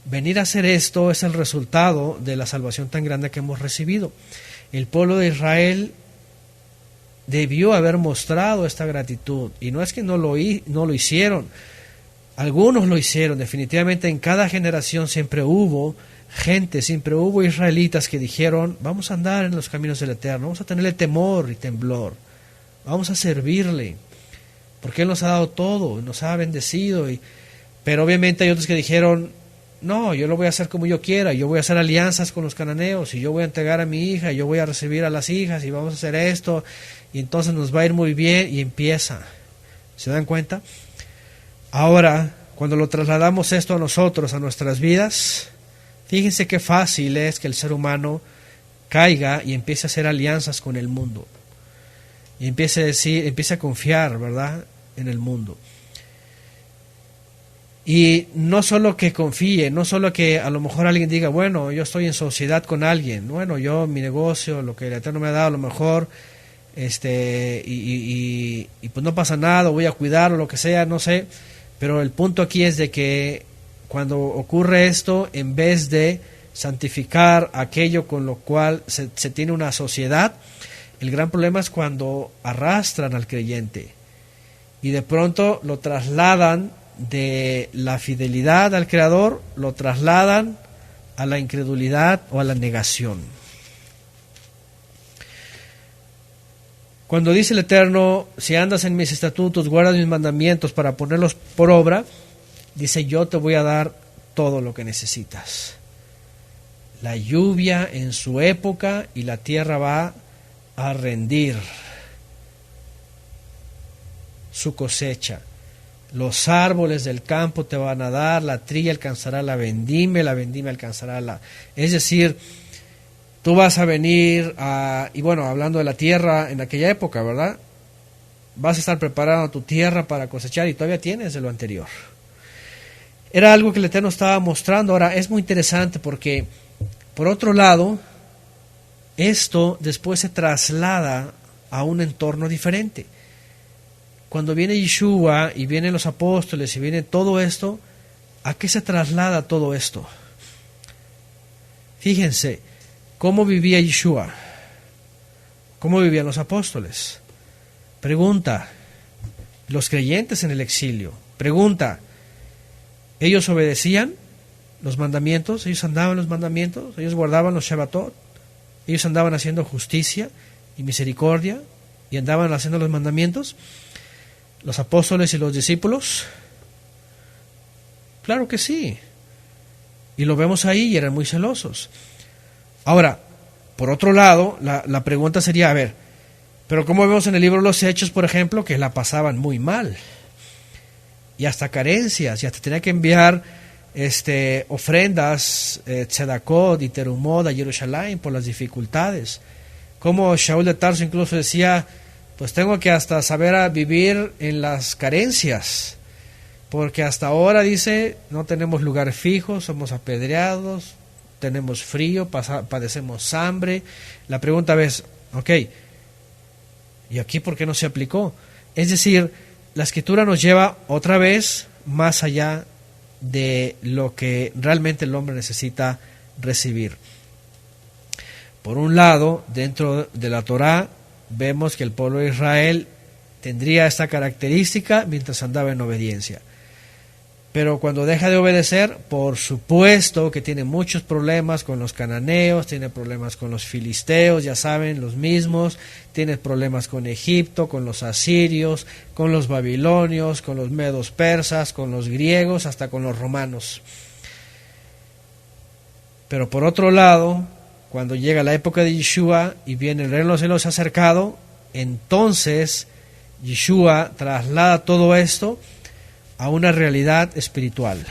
Venir a hacer esto es el resultado de la salvación tan grande que hemos recibido. El pueblo de Israel debió haber mostrado esta gratitud, y no es que no lo hicieron. Algunos lo hicieron, definitivamente en cada generación siempre hubo gente, siempre hubo israelitas que dijeron, vamos a andar en los caminos del Eterno, vamos a tenerle temor y temblor, vamos a servirle, porque Él nos ha dado todo, nos ha bendecido. Pero obviamente hay otros que dijeron, no, yo lo voy a hacer como yo quiera, yo voy a hacer alianzas con los cananeos, y yo voy a entregar a mi hija, y yo voy a recibir a las hijas, y vamos a hacer esto, y entonces nos va a ir muy bien, y empieza. ¿Se dan cuenta? Ahora, cuando lo trasladamos esto a nosotros, a nuestras vidas, fíjense qué fácil es que el ser humano caiga y empiece a hacer alianzas con el mundo. Y empiece a confiar, ¿verdad?, en el mundo. Y no solo que confíe, no solo que a lo mejor alguien diga, bueno, yo estoy en sociedad con alguien, bueno, yo, mi negocio, lo que el Eterno me ha dado, a lo mejor, y pues no pasa nada, voy a cuidarlo, lo que sea, no sé. Pero el punto aquí es de que cuando ocurre esto, en vez de santificar aquello con lo cual se tiene una sociedad, el gran problema es cuando arrastran al creyente y de pronto lo trasladan de la fidelidad al Creador, lo trasladan a la incredulidad o a la negación. Cuando dice el Eterno, si andas en mis estatutos, guardas mis mandamientos para ponerlos por obra, dice, yo te voy a dar todo lo que necesitas. La lluvia en su época y la tierra va a rendir su cosecha. Los árboles del campo te van a dar, la trilla alcanzará la vendimia alcanzará la... Es decir, tú vas a venir y bueno, hablando de la tierra en aquella época, ¿verdad? Vas a estar preparando tu tierra para cosechar y todavía tienes de lo anterior. Era algo que el Eterno estaba mostrando. Ahora, es muy interesante porque, por otro lado, esto después se traslada a un entorno diferente. Cuando viene Yeshua y vienen los apóstoles y viene todo esto, ¿a qué se traslada todo esto? Fíjense, ¿cómo vivía Yeshua? ¿Cómo vivían los apóstoles? Pregunta, los creyentes en el exilio. Pregunta, ¿ellos obedecían los mandamientos? ¿Ellos andaban en los mandamientos? ¿Ellos guardaban los Shabbatot? ¿Ellos andaban haciendo justicia y misericordia y andaban haciendo los mandamientos? ¿Los apóstoles y los discípulos? Claro que sí. Y lo vemos ahí y eran muy celosos. Ahora, por otro lado, la pregunta sería, a ver, pero como vemos en el libro de los Hechos, por ejemplo, que la pasaban muy mal. Y hasta carencias, y hasta tenía que enviar ofrendas, tzedakot y terumot a Jerusalén por las dificultades. Como Shaul de Tarso incluso decía, pues tengo que hasta saber a vivir en las carencias, porque hasta ahora, dice, no tenemos lugar fijo, somos apedreados, tenemos frío, padecemos hambre. La pregunta es, ok, ¿y aquí por qué no se aplicó? Es decir, la Escritura nos lleva otra vez más allá de lo que realmente el hombre necesita recibir. Por un lado, dentro de la Torá, vemos que el pueblo de Israel tendría esta característica mientras andaba en obediencia. Pero cuando deja de obedecer, por supuesto que tiene muchos problemas con los cananeos, tiene problemas con los filisteos, ya saben, los mismos, tiene problemas con Egipto, con los asirios, con los babilonios, con los medos persas, con los griegos, hasta con los romanos. Pero por otro lado, cuando llega la época de Yeshua y viene el reino de los cielos acercado, entonces Yeshua traslada todo esto a una realidad espiritual.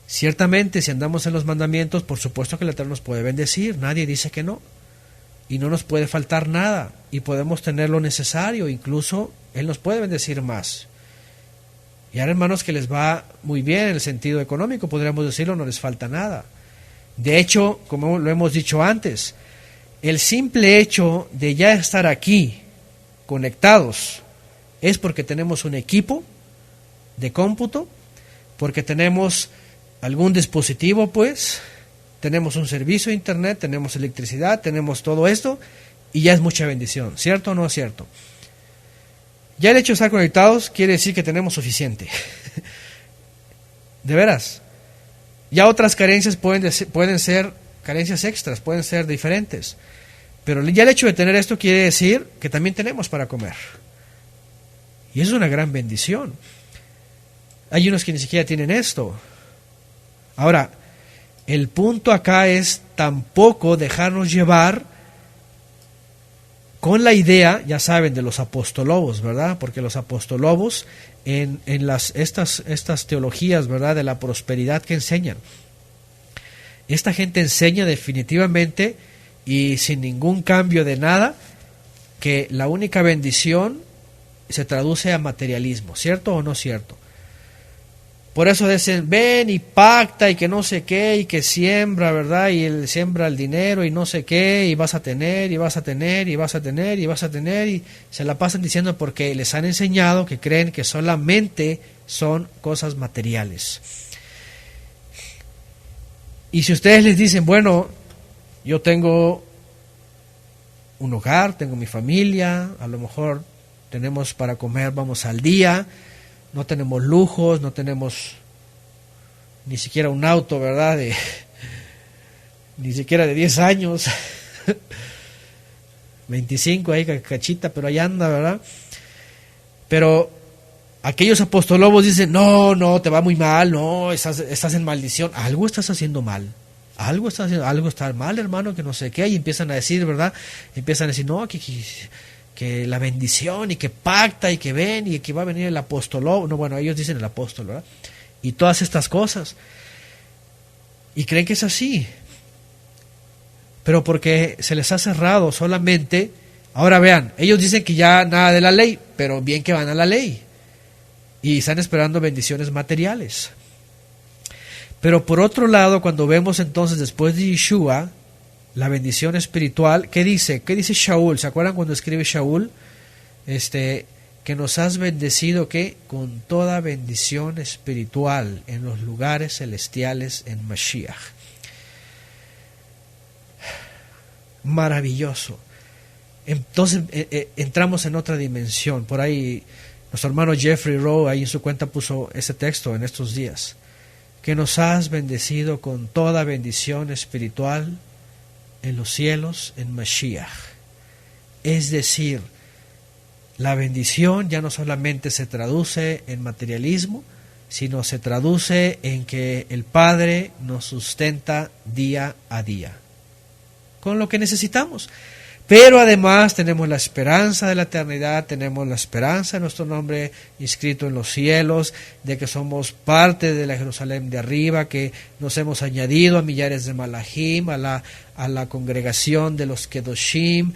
Ciertamente, si andamos en los mandamientos, por supuesto que el Eterno nos puede bendecir, nadie dice que no, y no nos puede faltar nada, y podemos tener lo necesario, incluso Él nos puede bendecir más. Y ahora, hermanos, que les va muy bien en el sentido económico, podríamos decirlo, no les falta nada. De hecho, como lo hemos dicho antes, el simple hecho de ya estar aquí, conectados, es porque tenemos un equipo de cómputo, porque tenemos algún dispositivo, pues, tenemos un servicio de internet, tenemos electricidad, tenemos todo esto, y ya es mucha bendición, ¿cierto o no es cierto? Ya el hecho de estar conectados quiere decir que tenemos suficiente. De veras. Ya otras carencias pueden ser carencias extras, pueden ser diferentes, pero ya el hecho de tener esto quiere decir que también tenemos para comer. Y es una gran bendición. Hay unos que ni siquiera tienen esto. Ahora, el punto acá es tampoco dejarnos llevar con la idea, ya saben, de los apostolobos, ¿verdad? Porque los apostolobos en estas teologías, ¿verdad?, de la prosperidad que enseñan. Esta gente enseña definitivamente y sin ningún cambio de nada que la única bendición se traduce a materialismo, ¿cierto o no cierto? Por eso dicen, ven y pacta y que no sé qué, y que siembra, ¿verdad? Y él siembra el dinero y no sé qué, y vas a tener, y vas a tener, y vas a tener, y vas a tener, y se la pasan diciendo porque les han enseñado que creen que solamente son cosas materiales. Y si ustedes les dicen, bueno, yo tengo un hogar, tengo mi familia, a lo mejor tenemos para comer, vamos al día, no tenemos lujos, no tenemos ni siquiera un auto, ¿verdad? Ni siquiera de 10 años, 25 ahí, cachita, pero ahí anda, ¿verdad? Pero aquellos apostolobos dicen, no, te va muy mal, no, estás en maldición, algo estás haciendo mal. Algo está mal, hermano, que no sé qué, y empiezan a decir, ¿verdad? Empiezan a decir, no, que la bendición, y que pacta, y que ven, y que va a venir el apostolado. No, bueno, ellos dicen el apóstol, ¿verdad? Y todas estas cosas. Y creen que es así. Pero porque se les ha cerrado solamente. Ahora vean, ellos dicen que ya nada de la ley, pero bien que van a la ley. Y están esperando bendiciones materiales. Pero por otro lado, cuando vemos entonces después de Yeshua, la bendición espiritual, ¿qué dice? ¿Qué dice Shaul? ¿Se acuerdan cuando escribe Shaul? Que nos has bendecido, ¿qué? Con toda bendición espiritual en los lugares celestiales en Mashiach. Maravilloso. Entonces entramos en otra dimensión. Por ahí nuestro hermano Jeffrey Rowe ahí en su cuenta puso ese texto en estos días. Que nos has bendecido con toda bendición espiritual en los cielos en Mashiach. Es decir, la bendición ya no solamente se traduce en materialismo, sino se traduce en que el Padre nos sustenta día a día, con lo que necesitamos. Pero además tenemos la esperanza de la eternidad, tenemos la esperanza de nuestro nombre inscrito en los cielos, de que somos parte de la Jerusalén de arriba, que nos hemos añadido a millares de Malahim, a la congregación de los Kedoshim,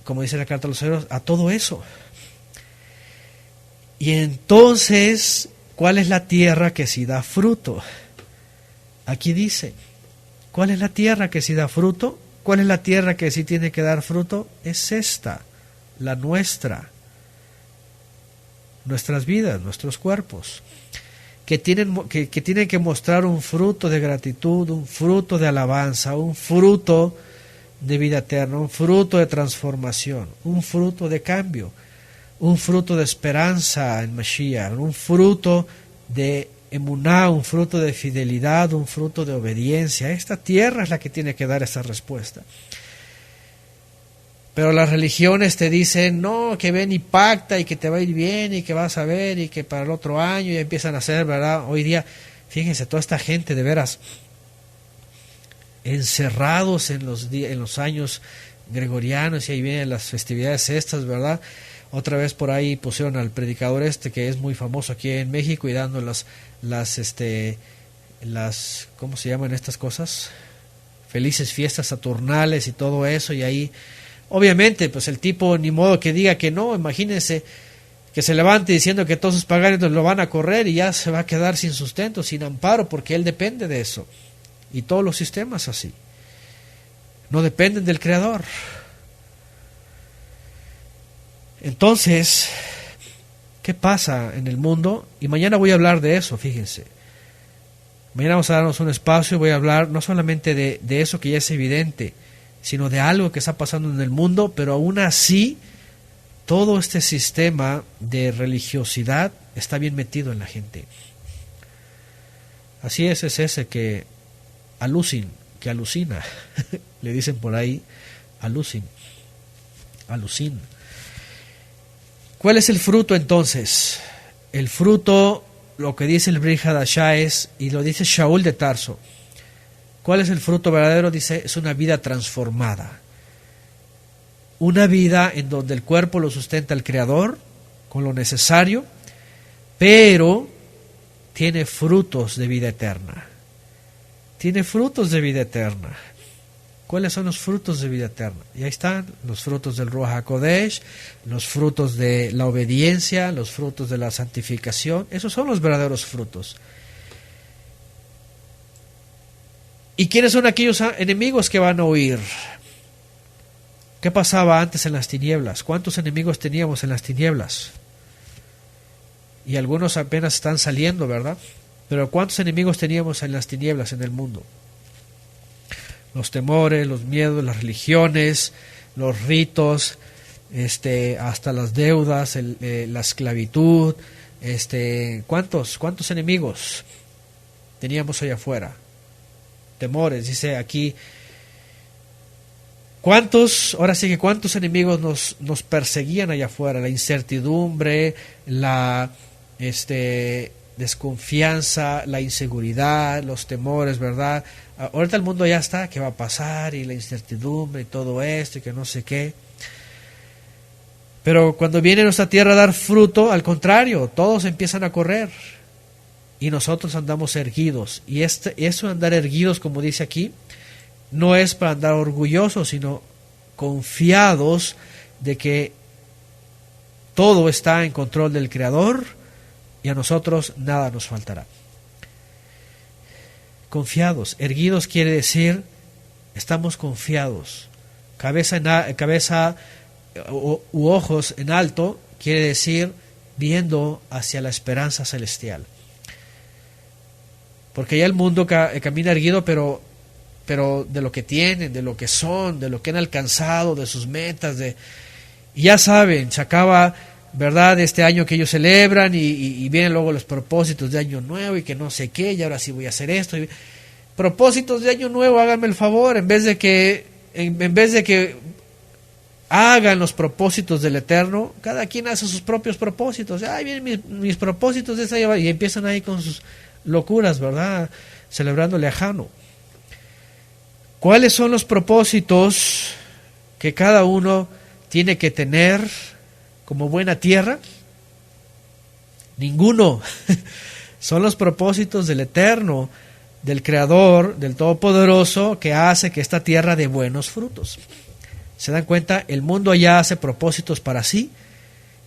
como dice la carta a los hebreos, a todo eso. Y entonces, ¿cuál es la tierra que sí da fruto? Aquí dice, ¿cuál es la tierra que sí da fruto? ¿Cuál es la tierra que sí tiene que dar fruto? Es esta, la nuestra. Nuestras vidas, nuestros cuerpos, que tienen que mostrar un fruto de gratitud, un fruto de alabanza, un fruto de vida eterna, un fruto de transformación, un fruto de cambio, un fruto de esperanza en Mashiach, un fruto de emuná, un fruto de fidelidad, un fruto de obediencia. Esta tierra es la que tiene que dar esa respuesta. Pero las religiones te dicen, no, que ven y pacta y que te va a ir bien y que vas a ver y que para el otro año ya empiezan a hacer, ¿verdad? Hoy día, fíjense, toda esta gente de veras encerrados en los años gregorianos, y ahí vienen las festividades estas, ¿verdad? Otra vez por ahí pusieron al predicador que es muy famoso aquí en México y dando las ¿cómo se llaman estas cosas? Felices fiestas saturnales y todo eso, y ahí obviamente pues el tipo ni modo que diga que no. Imagínense que se levante diciendo que todos sus paganos lo van a correr y ya se va a quedar sin sustento, sin amparo, porque él depende de eso. Y todos los sistemas así no dependen del Creador. Entonces, ¿qué pasa en el mundo? Y mañana voy a hablar de eso, fíjense. Mañana vamos a darnos un espacio y voy a hablar no solamente de eso que ya es evidente, sino de algo que está pasando en el mundo, pero aún así todo este sistema de religiosidad está bien metido en la gente. Así es ese que alucina, le dicen por ahí, alucina. ¿Cuál es el fruto entonces? El fruto, lo que dice el Brit Hadashah es, y lo dice Shaul de Tarso, ¿cuál es el fruto verdadero? Dice, es una vida transformada. Una vida en donde el cuerpo lo sustenta el Creador, con lo necesario, pero tiene frutos de vida eterna. Tiene frutos de vida eterna. ¿Cuáles son los frutos de vida eterna? Y ahí están los frutos del Ruach HaKodesh, los frutos de la obediencia, los frutos de la santificación. Esos son los verdaderos frutos. ¿Y quiénes son aquellos enemigos que van a huir? ¿Qué pasaba antes en las tinieblas? ¿Cuántos enemigos teníamos en las tinieblas? Y algunos apenas están saliendo, ¿verdad? Pero ¿cuántos enemigos teníamos en las tinieblas en el mundo? Los temores, los miedos, las religiones, los ritos, hasta las deudas, la esclavitud. ¿Cuántos enemigos teníamos allá afuera? Temores, dice aquí. ¿Cuántos enemigos nos perseguían allá afuera? La incertidumbre, la desconfianza, la inseguridad, los temores, ¿verdad? Ahorita el mundo ya está, ¿qué va a pasar? Y la incertidumbre y todo esto y que no sé qué. Pero cuando viene nuestra tierra a dar fruto, al contrario, todos empiezan a correr y nosotros andamos erguidos. Y eso de andar erguidos, como dice aquí, no es para andar orgullosos, sino confiados de que todo está en control del Creador y a nosotros nada nos faltará. Confiados, erguidos quiere decir estamos confiados. Cabeza u ojos en alto quiere decir viendo hacia la esperanza celestial. Porque ya el mundo camina erguido, pero de lo que tienen, de lo que son, de lo que han alcanzado, de sus metas, y ya saben, se acaba, ¿verdad?, este año que ellos celebran y vienen luego los propósitos de año nuevo y que no sé qué, y ahora sí voy a hacer esto. Propósitos de año nuevo, háganme el favor, en vez de que hagan los propósitos del Eterno. Cada quien hace sus propios propósitos. Ay, vienen mis propósitos de esa, y empiezan ahí con sus locuras, ¿verdad? Celebrando lejano. ¿Cuáles son los propósitos que cada uno tiene que tener como buena tierra? Ninguno. Son los propósitos del Eterno, del Creador, del Todopoderoso, que hace que esta tierra dé buenos frutos. ¿Se dan cuenta? El mundo ya hace propósitos para sí,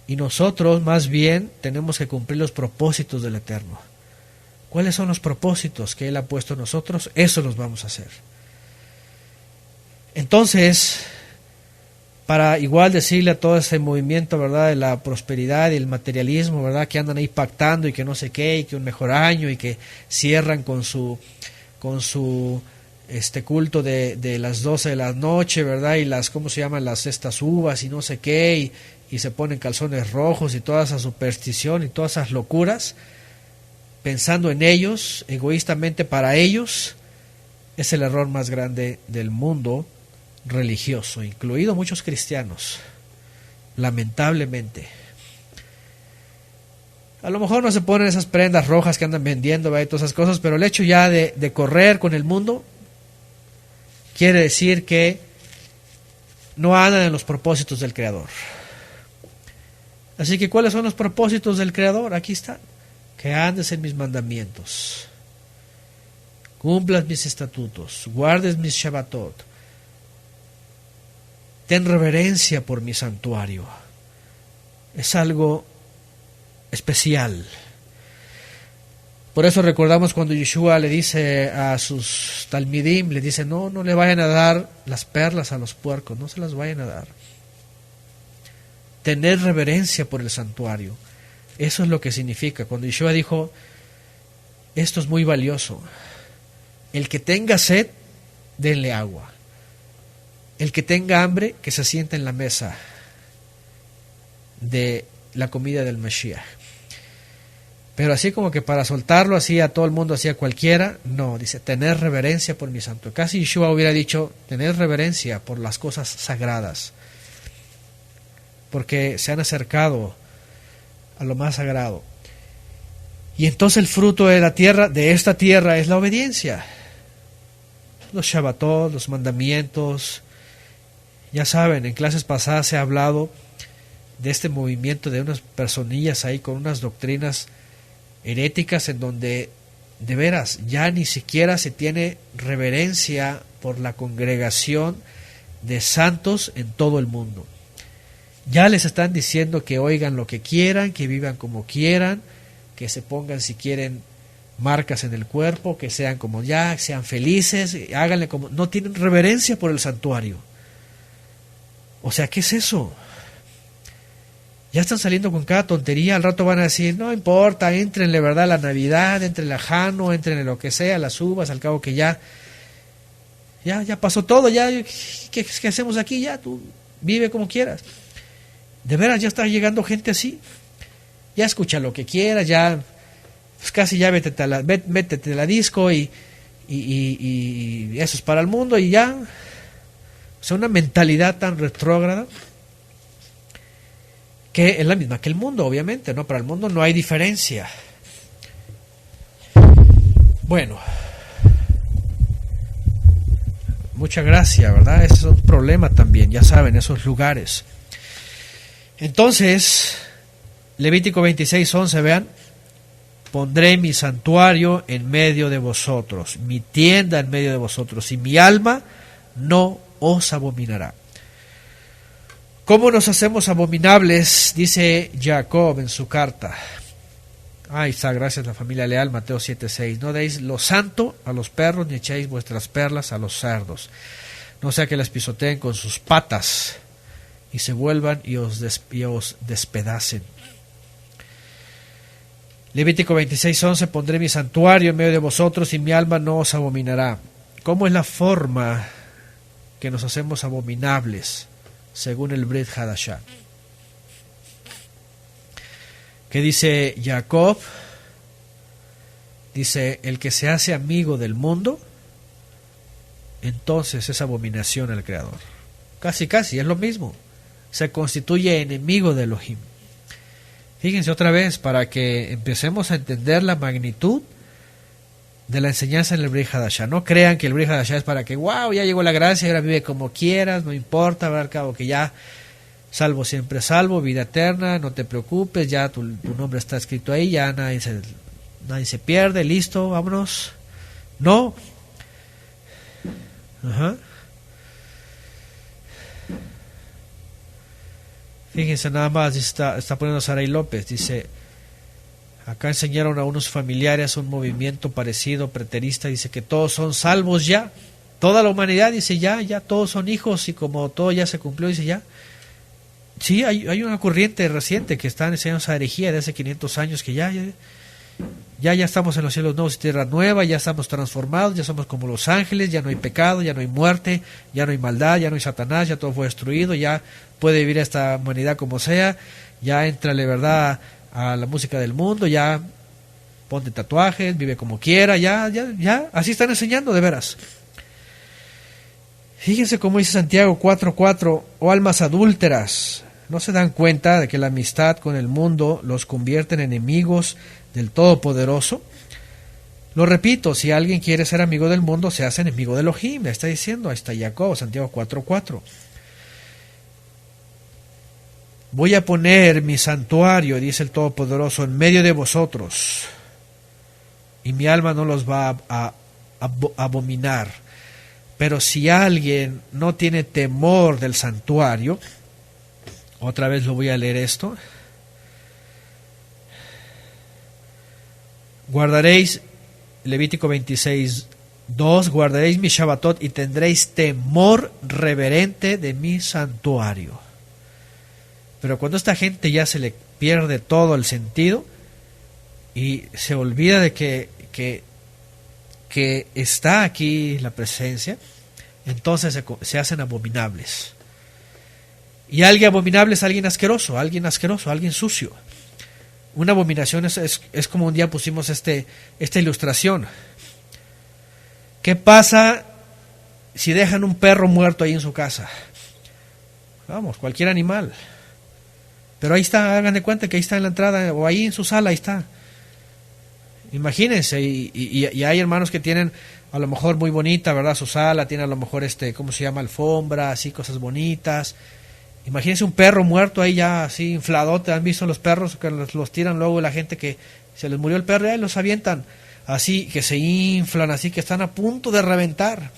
y nosotros más bien tenemos que cumplir los propósitos del Eterno. ¿Cuáles son los propósitos que Él ha puesto en nosotros? Eso los vamos a hacer. Entonces, para igual decirle a todo ese movimiento, ¿verdad?, de la prosperidad y el materialismo, ¿verdad?, que andan ahí pactando y que no sé qué, y que un mejor año, y que cierran con su culto de las 12 de la noche, ¿verdad?, y las, ¿cómo se llaman?, estas uvas y no sé qué, y se ponen calzones rojos y toda esa superstición y todas esas locuras, pensando en ellos, egoístamente para ellos, es el error más grande del mundo religioso, incluido muchos cristianos, lamentablemente. A lo mejor no se ponen esas prendas rojas que andan vendiendo, ¿verdad?, y todas esas cosas, pero el hecho ya de correr con el mundo quiere decir que no andan en los propósitos del Creador. Así que, ¿cuáles son los propósitos del Creador? Aquí están: que andes en mis mandamientos, cumplas mis estatutos, guardes mis Shabbatot, ten reverencia por mi santuario. Es algo especial. Por eso recordamos cuando Yeshua le dice a sus talmidim, le dice, no le vayan a dar las perlas a los puercos, no se las vayan a dar. Tener reverencia por el santuario. Eso es lo que significa. Cuando Yeshua dijo, esto es muy valioso. El que tenga sed, denle agua. El que tenga hambre, que se siente en la mesa de la comida del Mashiach. Pero así como que para soltarlo así a todo el mundo, así a cualquiera, no, dice, tener reverencia por mi santo. Casi Yeshua hubiera dicho, tener reverencia por las cosas sagradas, porque se han acercado a lo más sagrado. Y entonces el fruto de la tierra, de esta tierra, es la obediencia. Los Shabbatot, los mandamientos. Ya saben, en clases pasadas se ha hablado de este movimiento de unas personillas ahí con unas doctrinas heréticas en donde de veras ya ni siquiera se tiene reverencia por la congregación de santos en todo el mundo. Ya les están diciendo que oigan lo que quieran, que vivan como quieran, que se pongan si quieren marcas en el cuerpo, que sean como ya, sean felices, háganle como... No tienen reverencia por el santuario. O sea, ¿qué es eso? Ya están saliendo con cada tontería, al rato van a decir, no importa, entrenle, ¿verdad?, la Navidad, entrenle a Jano, entrenle lo que sea, las uvas, al cabo que ya pasó todo, ya, ¿qué hacemos aquí? Ya, tú vive como quieras. De veras, ya está llegando gente así. Ya escucha lo que quieras, ya, pues casi ya métete a la disco y eso es para el mundo y ya. O sea, una mentalidad tan retrógrada que es la misma que el mundo, obviamente, ¿no? Para el mundo no hay diferencia. Bueno, mucha gracia, ¿verdad? Ese es un problema también, ya saben, esos lugares. Entonces, Levítico 26:11, vean, pondré mi santuario en medio de vosotros, mi tienda en medio de vosotros, y mi alma no os abominará. ¿Cómo nos hacemos abominables? Dice Jacob en su carta. Ahí está, gracias a la familia leal, Mateo 7:6. No deis lo santo a los perros, ni echéis vuestras perlas a los cerdos, no sea que las pisoteen con sus patas y se vuelvan y os despedacen. Levítico 26:11, pondré mi santuario en medio de vosotros y mi alma no os abominará. ¿Cómo es la forma que nos hacemos abominables según el Brit Hadashah? ¿Qué dice Jacob? Dice, el que se hace amigo del mundo, entonces es abominación al Creador. Casi, es lo mismo. se constituye enemigo de Elohim. Fíjense otra vez, para que empecemos a entender la magnitud de la enseñanza en el Brit Hadashah. No crean que el Brit Hadashah es para que, wow, ya llegó la gracia, ahora vive como quieras, no importa, al cabo que ya salvo siempre salvo, vida eterna, no te preocupes, ya tu nombre está escrito ahí, ya nadie se pierde, listo, vámonos. No. Ajá. Fíjense nada más, está poniendo Saray López, dice, acá enseñaron a unos familiares un movimiento parecido, preterista, dice que todos son salvos ya, toda la humanidad dice ya todos son hijos y como todo ya se cumplió, dice ya. Sí, hay una corriente reciente que está enseñando esa herejía de hace 500 años que ya estamos en los cielos nuevos y tierra nueva, ya estamos transformados, ya somos como los ángeles, ya no hay pecado, ya no hay muerte, ya no hay maldad, ya no hay Satanás, ya todo fue destruido, ya puede vivir esta humanidad como sea, ya entra la verdad a la música del mundo, ya ponte tatuajes, vive como quiera, ya, así están enseñando de veras. Fíjense cómo dice Santiago 4:4, oh almas adúlteras, ¿no se dan cuenta de que la amistad con el mundo los convierte en enemigos del Todopoderoso? Lo repito, si alguien quiere ser amigo del mundo, se hace enemigo de Elohim, está diciendo, ahí está Jacob, Santiago 4:4. Voy a poner mi santuario, dice el Todopoderoso, en medio de vosotros, y mi alma no los va a abominar. Pero si alguien no tiene temor del santuario, otra vez lo voy a leer esto, guardaréis, Levítico 26:2, guardaréis mi Shabbatot y tendréis temor reverente de mi santuario. Pero cuando esta gente ya se le pierde todo el sentido y se olvida de que está aquí la presencia, entonces se hacen abominables. Y alguien abominable es alguien asqueroso, alguien sucio. Una abominación es como un día pusimos esta ilustración. ¿Qué pasa si dejan un perro muerto ahí en su casa? Vamos, cualquier animal. Pero ahí está, hagan de cuenta que ahí está en la entrada, o ahí en su sala, ahí está. Imagínense, y hay hermanos que tienen a lo mejor muy bonita, ¿verdad? Su sala, tiene a lo mejor ¿cómo se llama? Alfombra, así, cosas bonitas. Imagínense un perro muerto ahí ya así infladote. ¿Han visto los perros que los tiran luego la gente que se les murió el perro y ahí los avientan? Así, que se inflan, así que están a punto de reventar.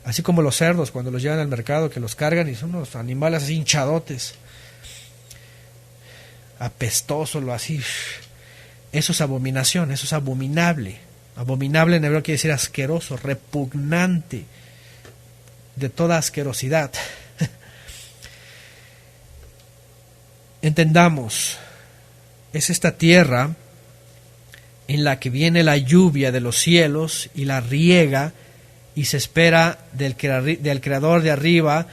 Así como los cerdos cuando los llevan al mercado, que los cargan y son unos animales así hinchadotes. Apestoso, lo así. Eso es abominación, eso es abominable. Abominable en hebreo quiere decir asqueroso, repugnante, de toda asquerosidad. Entendamos, es esta tierra en la que viene la lluvia de los cielos y la riega y se espera del Creador de arriba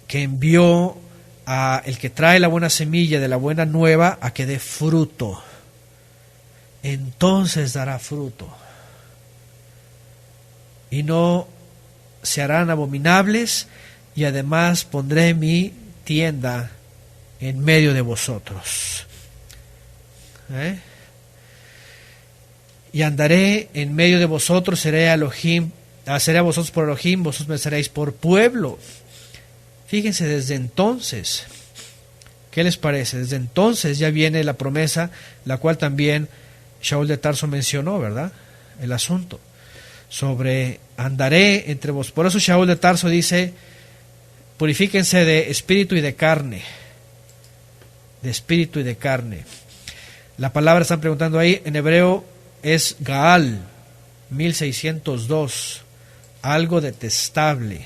que envió a el que trae la buena semilla de la buena nueva a que dé fruto. Entonces dará fruto. Y no se harán abominables, y además pondré mi tienda en medio de vosotros. Y andaré en medio de vosotros, seré a vosotros por Elohim, vosotros me seréis por pueblo. Fíjense, desde entonces, ¿qué les parece? Desde entonces ya viene la promesa, la cual también Shaul de Tarso mencionó, ¿verdad? El asunto sobre andaré entre vos. Por eso Shaul de Tarso dice, purifíquense de espíritu y de carne. De espíritu y de carne. La palabra, están preguntando ahí, en hebreo es Gaal, 1602. Algo detestable,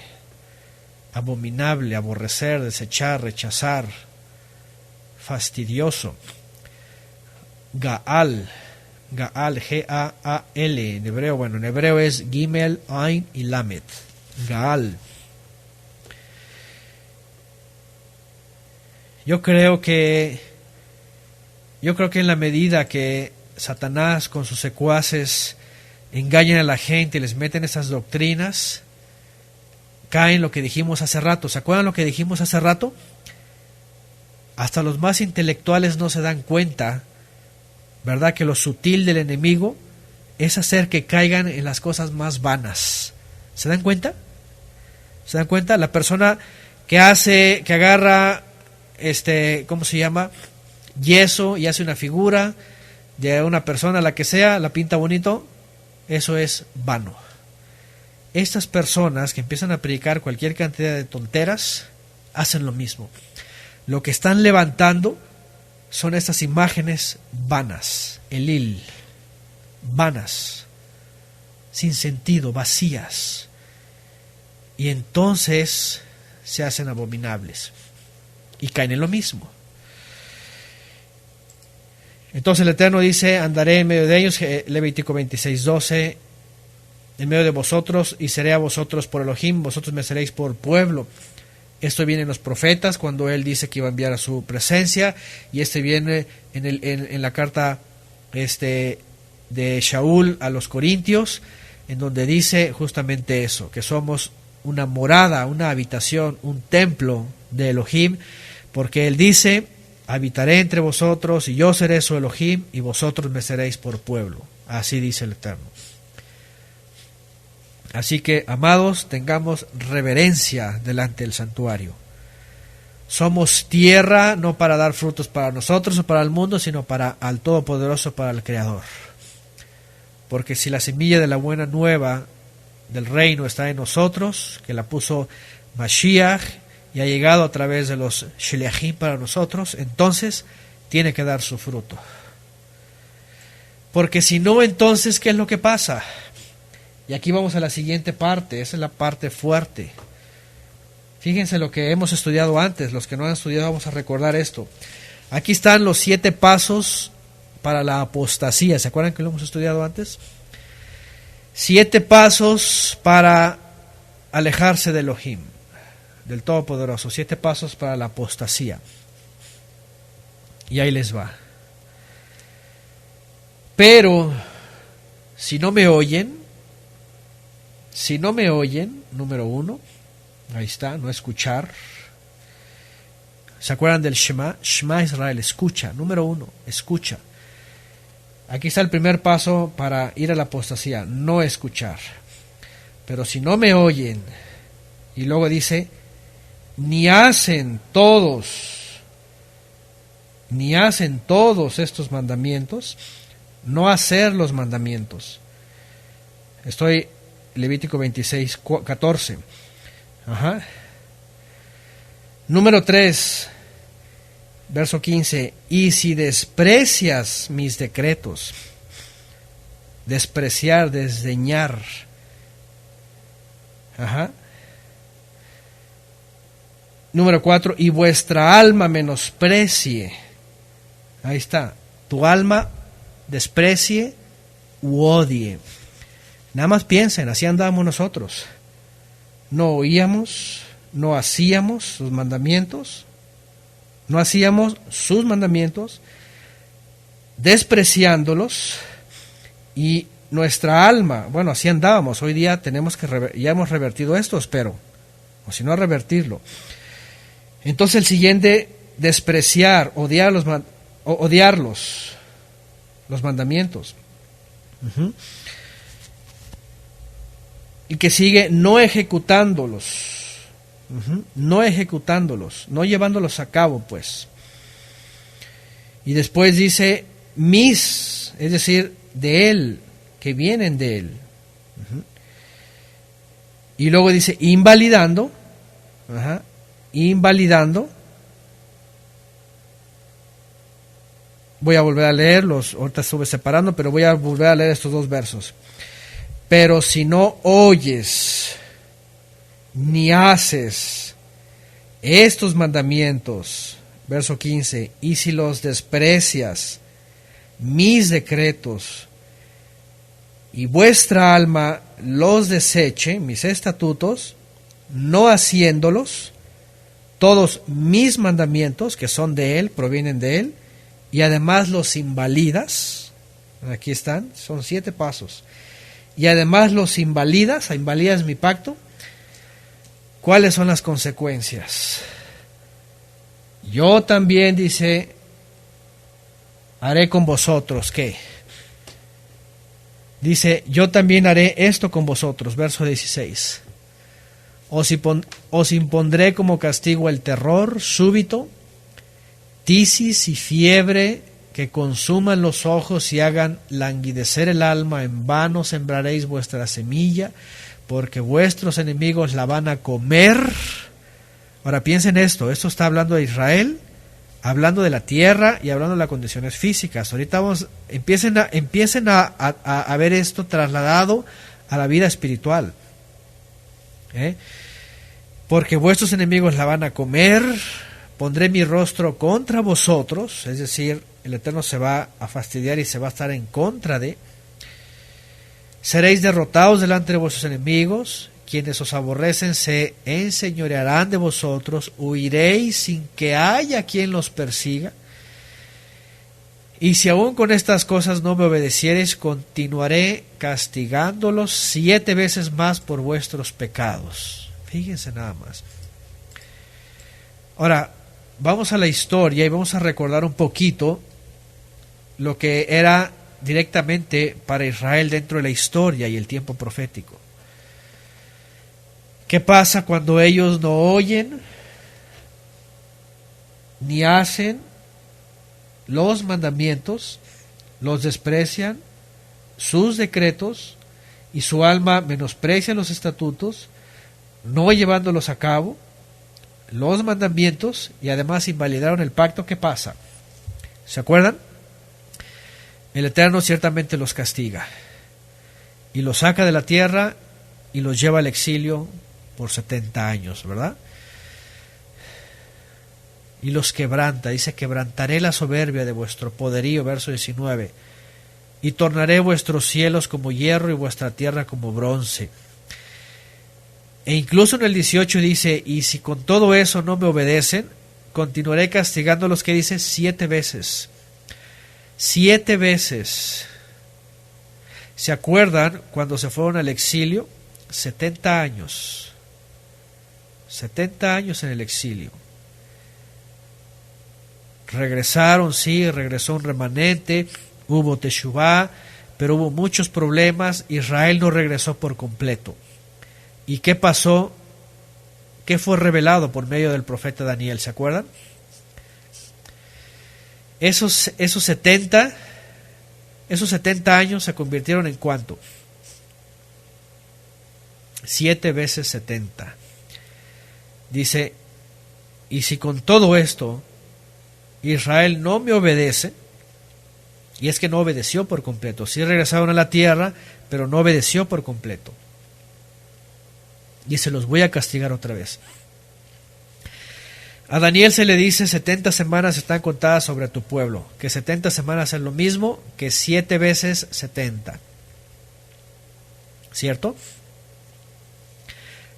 abominable, aborrecer, desechar, rechazar, fastidioso. Gaal, G-A-A-L, en hebreo, bueno, en hebreo es Gimel, Ain y Lamet. Gaal. Yo creo que en la medida que Satanás con sus secuaces engañan a la gente y les meten esas doctrinas, caen lo que dijimos hace rato. ¿Se acuerdan lo que dijimos hace rato? hasta los más intelectuales no se dan cuenta, ¿verdad?, que lo sutil del enemigo es hacer que caigan en las cosas más vanas. ¿Se dan cuenta? ¿Se dan cuenta? La persona que agarra, ¿cómo se llama?, yeso y hace una figura de una persona, la que sea, la pinta bonito, eso es vano. Estas personas que empiezan a predicar cualquier cantidad de tonteras, hacen lo mismo. Lo que están levantando son estas imágenes vanas, elil, vanas, sin sentido, vacías. Y entonces se hacen abominables y caen en lo mismo. Entonces el Eterno dice: andaré en medio de ellos, Levítico 26:12, en medio de vosotros, y seré a vosotros por Elohim, vosotros me seréis por pueblo. Esto viene en los profetas, cuando él dice que iba a enviar a su presencia, y viene en la carta de Shaul a los Corintios, en donde dice justamente eso, que somos una morada, una habitación, un templo de Elohim, porque él dice: habitaré entre vosotros, y yo seré su Elohim, y vosotros me seréis por pueblo. Así dice el Eterno. Así que, amados, tengamos reverencia delante del santuario. Somos tierra no para dar frutos para nosotros o para el mundo, sino para al Todopoderoso, para el Creador. Porque si la semilla de la buena nueva del reino está en nosotros, que la puso Mashiach y ha llegado a través de los Sheliachim para nosotros, entonces tiene que dar su fruto. Porque si no, entonces, ¿qué es lo que pasa? Y aquí vamos a la siguiente parte, esa es la parte fuerte. Fíjense lo que hemos estudiado antes, los que no han estudiado vamos a recordar esto. Aquí están los 7 pasos para la apostasía, ¿se acuerdan que lo hemos estudiado antes? 7 pasos para alejarse de Elohim, del Todopoderoso, 7 pasos para la apostasía. Y ahí les va. Pero, si no me oyen, número 1, ahí está, no escuchar. ¿Se acuerdan del Shema? Shema Israel, escucha. Número 1, escucha. Aquí está el primer paso para ir a la apostasía, no escuchar. Pero si no me oyen, y luego dice, ni hacen todos estos mandamientos, no hacer los mandamientos. Estoy Levítico 26:14. Número 3, verso 15. Y si desprecias mis decretos, despreciar, desdeñar. Número 4. Y vuestra alma menosprecie. Ahí está. Tu alma desprecie u odie. Nada más piensen, así andábamos nosotros. No oíamos, no hacíamos sus mandamientos, despreciándolos, y nuestra alma, bueno, así andábamos. Hoy día ya hemos revertido esto, espero, o si no, revertirlo. Entonces el siguiente, despreciar, odiar los mandamientos. Y que sigue, no ejecutándolos, no llevándolos a cabo, pues. Y después dice, es decir, de él, que vienen de él. Y luego dice, invalidando. Voy a volver a leerlos, ahorita estuve separando, pero voy a volver a leer estos 2 versos. Pero si no oyes ni haces estos mandamientos, verso 15, y si los desprecias, mis decretos, y vuestra alma los deseche, mis estatutos, no haciéndolos, todos mis mandamientos, que son de él, provienen de él, y además los invalidas, aquí están, son 7 pasos, y además los invalidas mi pacto, ¿cuáles son las consecuencias? yo también, dice, haré con vosotros, ¿qué? Dice, yo también haré esto con vosotros, verso 16. Os impondré como castigo el terror súbito, tisis y fiebre que consuman los ojos y hagan languidecer el alma. En vano sembraréis vuestra semilla, porque vuestros enemigos la van a comer. Ahora piensen esto está hablando de Israel, hablando de la tierra y hablando de las condiciones físicas. Ahorita empiecen a ver esto trasladado a la vida espiritual. Porque vuestros enemigos la van a comer, pondré mi rostro contra vosotros, es decir, el Eterno se va a fastidiar y se va a estar en contra de. Seréis derrotados delante de vuestros enemigos, quienes os aborrecen se enseñorearán de vosotros, huiréis sin que haya quien los persiga. Y si aún con estas cosas no me obedeciereis, continuaré castigándolos 7 veces más por vuestros pecados. Fíjense nada más. Ahora, vamos a la historia y vamos a recordar un poquito lo que era directamente para Israel dentro de la historia y el tiempo profético. ¿Qué pasa cuando ellos no oyen ni hacen los mandamientos, los desprecian, sus decretos, y su alma menosprecia los estatutos, no llevándolos a cabo, los mandamientos, y además invalidaron el pacto? ¿Qué pasa? ¿Se acuerdan? El Eterno ciertamente los castiga y los saca de la tierra y los lleva al exilio por 70 años, ¿verdad? Y los quebranta, dice, quebrantaré la soberbia de vuestro poderío, verso 19, y tornaré vuestros cielos como hierro y vuestra tierra como bronce. E incluso en el 18 dice, y si con todo eso no me obedecen, continuaré castigándolos, que dice 7 veces. 7 veces. ¿Se acuerdan cuando se fueron al exilio? 70 años. 70 años en el exilio. Regresaron, sí, regresó un remanente, hubo teshuvá, pero hubo muchos problemas. Israel no regresó por completo. ¿Y qué pasó? ¿Qué fue revelado por medio del profeta Daniel? ¿Se acuerdan? Esos 70 años se convirtieron en ¿cuánto? 7 veces 70. Dice, y si con todo esto Israel no me obedece, y es que no obedeció por completo, sí regresaron a la tierra, pero no obedeció por completo, y se los voy a castigar otra vez. A Daniel se le dice 70 semanas están contadas sobre tu pueblo, que 70 semanas es lo mismo que 7 veces 70. ¿Cierto?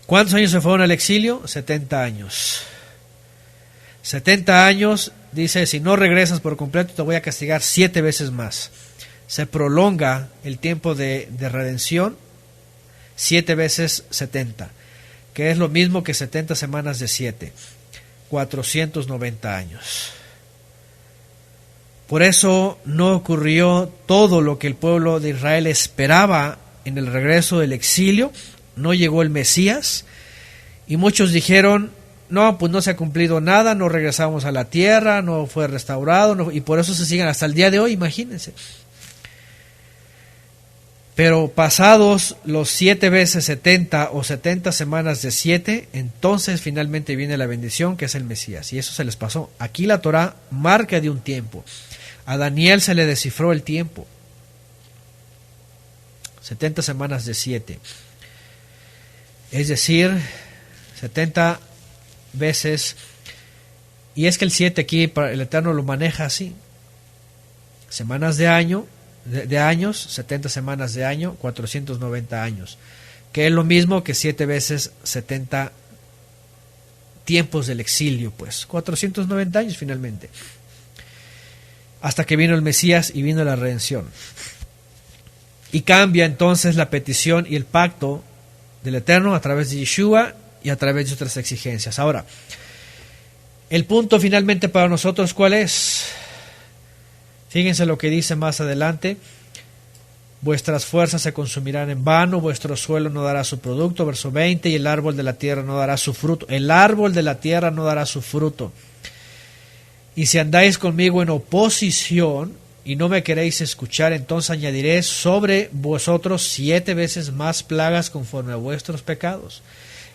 ¿Cuántos años se fueron al exilio? 70 años. 70 años, dice, si no regresas por completo te voy a castigar 7 veces más. Se prolonga el tiempo de redención 7 veces 70, que es lo mismo que 70 semanas de 7. 490 años. Por eso no ocurrió todo lo que el pueblo de Israel esperaba en el regreso del exilio. No llegó el Mesías y muchos dijeron, no, pues no se ha cumplido nada, no regresamos a la tierra, no fue restaurado, y por eso se siguen hasta el día de hoy, imagínense. Pero pasados los 7 veces 70 o 70 semanas de 7, entonces finalmente viene la bendición, que es el Mesías. Y eso se les pasó. Aquí la Torá marca de un tiempo. A Daniel se le descifró el tiempo. 70 semanas de 7. Es decir, 70 veces. Y es que el 7 aquí, el Eterno lo maneja así. Semanas de año. De años, 70 semanas de año, 490 años, que es lo mismo que 7 veces 70 tiempos del exilio, pues 490 años finalmente, hasta que vino el Mesías y vino la redención. Y cambia entonces la petición y el pacto del Eterno a través de Yeshua y a través de otras exigencias. Ahora, El punto finalmente para nosotros, ¿cuál es? Fíjense lo que dice más adelante. Vuestras fuerzas se consumirán en vano, vuestro suelo no dará su producto, verso 20, y el árbol de la tierra no dará su fruto. El árbol de la tierra no dará su fruto. Y si andáis conmigo en oposición y no me queréis escuchar, entonces añadiré sobre vosotros 7 veces más plagas conforme a vuestros pecados.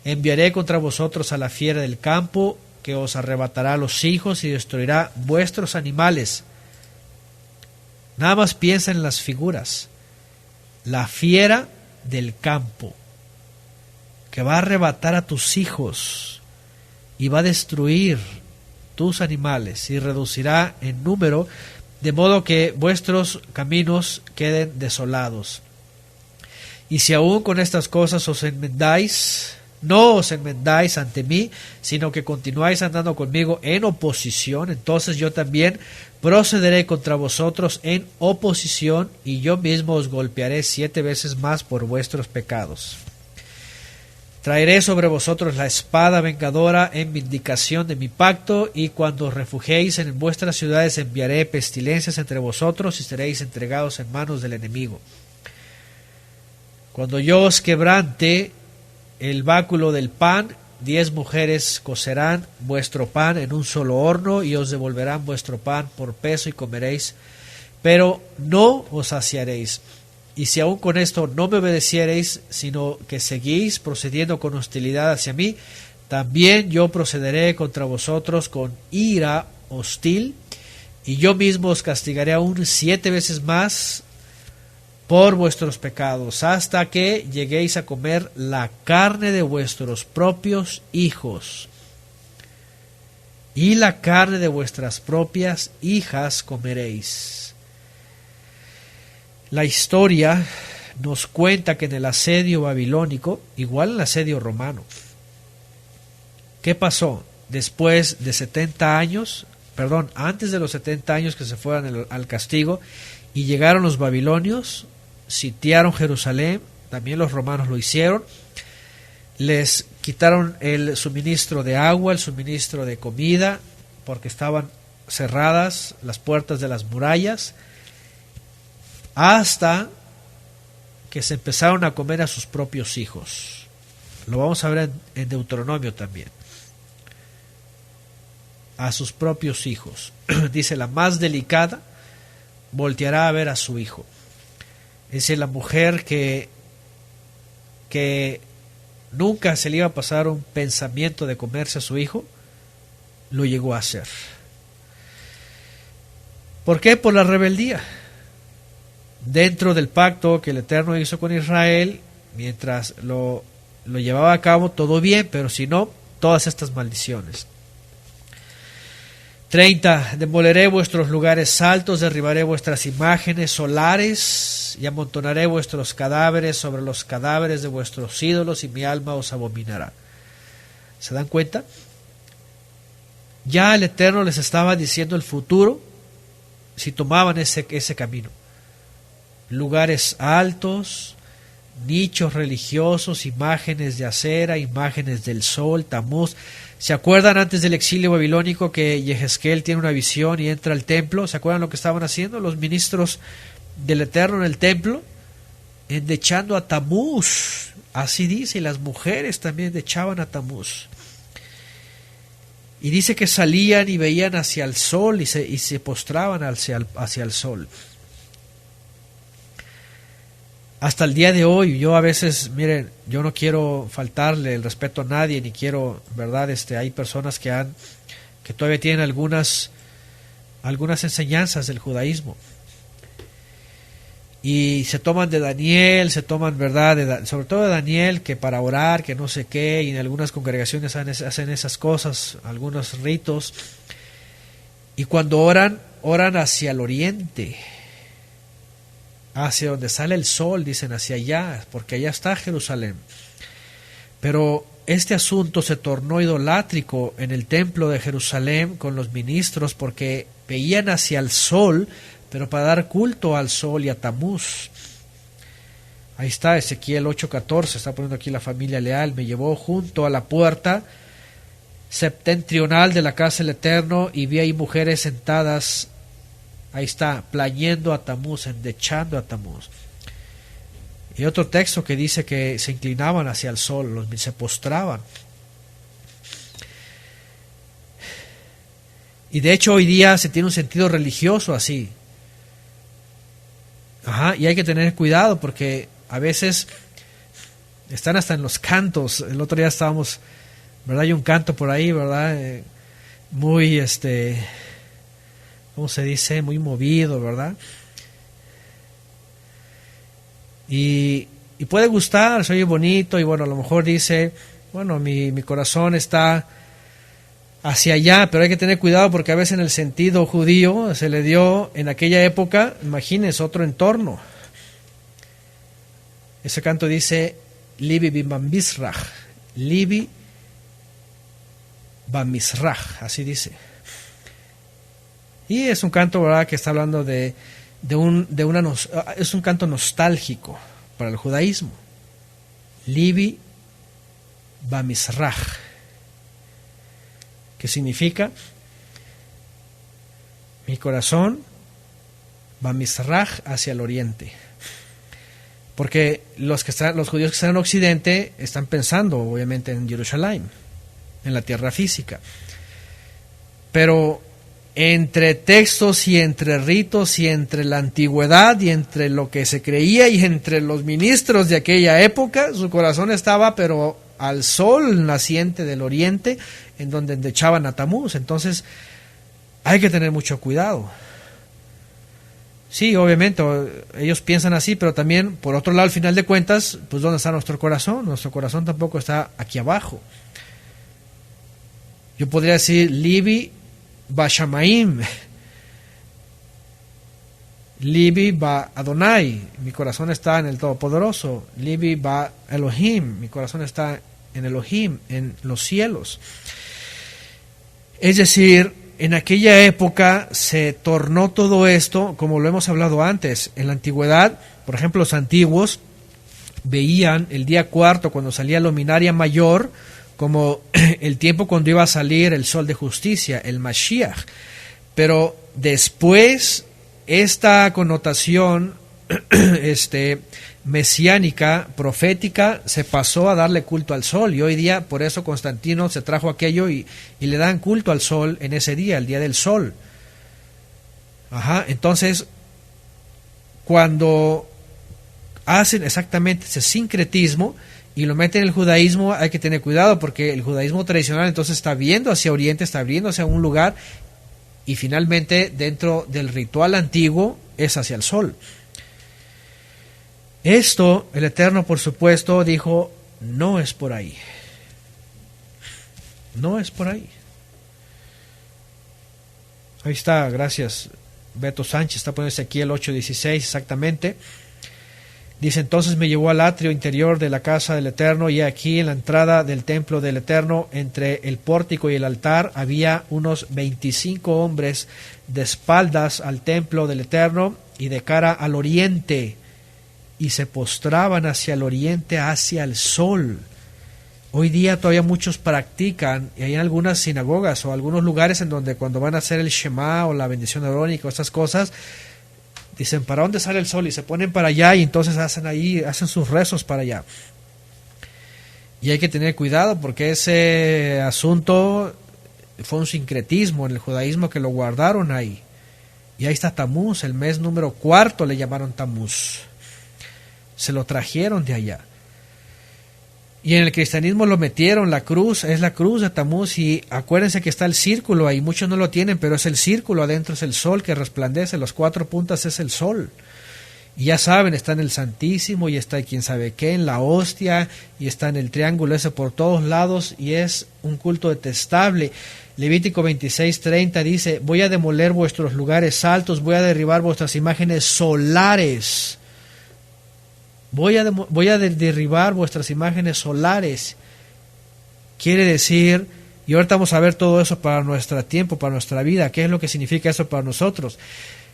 Enviaré contra vosotros a la fiera del campo, que os arrebatará los hijos y destruirá vuestros animales. Nada más piensa en las figuras. La fiera del campo, que va a arrebatar a tus hijos y va a destruir tus animales y reducirá en número, de modo que vuestros caminos queden desolados. Y si aún con estas cosas os enmendáis, no os enmendáis ante mí, sino que continuáis andando conmigo en oposición, entonces yo también procederé contra vosotros en oposición, y yo mismo os golpearé 7 veces más por vuestros pecados. Traeré sobre vosotros la espada vengadora en vindicación de mi pacto, y cuando os refugiéis en vuestras ciudades enviaré pestilencias entre vosotros y seréis entregados en manos del enemigo. Cuando yo os quebrante el báculo del pan, 10 mujeres cocerán vuestro pan en un solo horno y os devolverán vuestro pan por peso y comeréis, pero no os saciaréis. Y si aún con esto no me obedeciereis, sino que seguís procediendo con hostilidad hacia mí, también yo procederé contra vosotros con ira hostil, y yo mismo os castigaré aún 7 veces más por vuestros pecados, hasta que lleguéis a comer la carne de vuestros propios hijos, y la carne de vuestras propias hijas comeréis. La historia nos cuenta que en el asedio babilónico, igual en el asedio romano, ¿qué pasó? Después de 70 años, antes de los 70 años que se fueron al castigo, y llegaron los babilonios, sitiaron Jerusalén, también los romanos lo hicieron, les quitaron el suministro de agua, el suministro de comida, porque estaban cerradas las puertas de las murallas, hasta que se empezaron a comer a sus propios hijos. Lo vamos a ver en Deuteronomio también. A sus propios hijos. Dice, la más delicada volteará a ver a su hijo. Es decir, la mujer que nunca se le iba a pasar un pensamiento de comerse a su hijo, lo llegó a hacer. ¿Por qué? Por la rebeldía. Dentro del pacto que el Eterno hizo con Israel, mientras lo llevaba a cabo, todo bien, pero si no, todas estas maldiciones. 30. Demoleré vuestros lugares altos, derribaré vuestras imágenes solares y amontonaré vuestros cadáveres sobre los cadáveres de vuestros ídolos, y mi alma os abominará. ¿Se dan cuenta? Ya el Eterno les estaba diciendo el futuro si tomaban ese camino. Lugares altos, nichos religiosos, imágenes de acera, imágenes del sol, Tamuz. ¿Se acuerdan antes del exilio babilónico que Yehezkel tiene una visión y entra al templo? ¿Se acuerdan lo que estaban haciendo los ministros del Eterno en el templo? Endechando a Tamuz, así dice, y las mujeres también endechaban a Tamuz. Y dice que salían y veían hacia el sol y se postraban hacia el sol. Hasta el día de hoy, yo a veces, miren, yo no quiero faltarle el respeto a nadie, ni quiero, ¿verdad? Hay personas que todavía tienen algunas enseñanzas del judaísmo. Y se toman de Daniel, ¿verdad? Sobre todo de Daniel, que para orar, que no sé qué, y en algunas congregaciones hacen esas cosas, algunos ritos. Y cuando oran hacia el oriente, hacia donde sale el sol, dicen hacia allá, porque allá está Jerusalén. Pero este asunto se tornó idolátrico en el templo de Jerusalén con los ministros, porque veían hacia el sol, pero para dar culto al sol y a Tamuz. Ahí está Ezequiel 8:14, está poniendo aquí la familia leal. Me llevó junto a la puerta, septentrional de la casa del Eterno y vi ahí mujeres sentadas, ahí está, plañendo a Tamuz, endechando a Tamuz. Y otro texto que dice que se inclinaban hacia el sol, se postraban. Y de hecho hoy día se tiene un sentido religioso así. Y hay que tener cuidado porque a veces están hasta en los cantos. El otro día estábamos, ¿verdad? Hay un canto por ahí, ¿verdad? Muy, ¿cómo se dice? Muy movido, ¿verdad? Y puede gustar, se oye bonito y bueno, a lo mejor dice, bueno, mi corazón está hacia allá, pero hay que tener cuidado porque a veces en el sentido judío se le dio en aquella época, imagínense, otro entorno. Ese canto dice, Libi bimamisrach, Libi bamisrach, así dice. Y es un canto, ¿verdad?, que está hablando es un canto nostálgico para el judaísmo. Libi bamisrach, que significa mi corazón va misraj hacia el oriente, porque los judíos que están en Occidente están pensando obviamente en Jerusalén, en la tierra física, pero entre textos y entre ritos y entre la antigüedad y entre lo que se creía y entre los ministros de aquella época, su corazón estaba pero al sol naciente del oriente, en donde endechaban a Tamuz. Entonces hay que tener mucho cuidado. Sí, obviamente ellos piensan así, pero también por otro lado, al final de cuentas, pues ¿dónde está nuestro corazón? Nuestro corazón tampoco está aquí abajo. Yo podría decir Libi Bashamaim, Libi ba Adonai, mi corazón está en el Todopoderoso. Libi ba Elohim, mi corazón está en Elohim, en los cielos. Es decir, en aquella época se tornó todo esto, como lo hemos hablado antes. En la antigüedad, por ejemplo, los antiguos veían el día cuarto, cuando salía la luminaria mayor, como el tiempo cuando iba a salir el sol de justicia, el Mashiach. Pero después esta connotación mesiánica, profética, se pasó a darle culto al sol, y hoy día por eso Constantino se trajo aquello y le dan culto al sol en ese día, el día del sol. Entonces, cuando hacen exactamente ese sincretismo y lo meten en el judaísmo, hay que tener cuidado porque el judaísmo tradicional entonces está viendo hacia oriente, está viendo hacia un lugar, y finalmente dentro del ritual antiguo es hacia el sol. Esto, el Eterno, por supuesto, dijo, no es por ahí. No es por ahí. Ahí está, gracias. Beto Sánchez está poniendo aquí el 8:16 exactamente. Dice, entonces me llevó al atrio interior de la casa del Eterno, y aquí en la entrada del templo del Eterno, entre el pórtico y el altar, había unos 25 hombres de espaldas al templo del Eterno y de cara al oriente, y se postraban hacia el oriente, hacia el sol. Hoy día todavía muchos practican, y hay algunas sinagogas o algunos lugares en donde cuando van a hacer el Shema o la bendición arónica o estas cosas, dicen, ¿para dónde sale el sol? Y se ponen para allá, y entonces hacen sus rezos para allá. Y hay que tener cuidado porque ese asunto fue un sincretismo en el judaísmo que lo guardaron ahí. Y ahí está Tamuz, el mes número 4 le llamaron Tamuz. Se lo trajeron de allá. Y en el cristianismo lo metieron, la cruz, es la cruz de Tamuz, y acuérdense que está el círculo ahí, muchos no lo tienen, pero es el círculo, adentro es el sol que resplandece, los 4 puntas es el sol. Y ya saben, está en el Santísimo, y está quién sabe qué, en la hostia, y está en el triángulo ese por todos lados, y es un culto detestable. Levítico 26:30 dice, voy a demoler vuestros lugares altos, voy a derribar vuestras imágenes solares. Voy a derribar vuestras imágenes solares. Quiere decir, y ahorita vamos a ver todo eso para nuestro tiempo, para nuestra vida, qué es lo que significa eso para nosotros.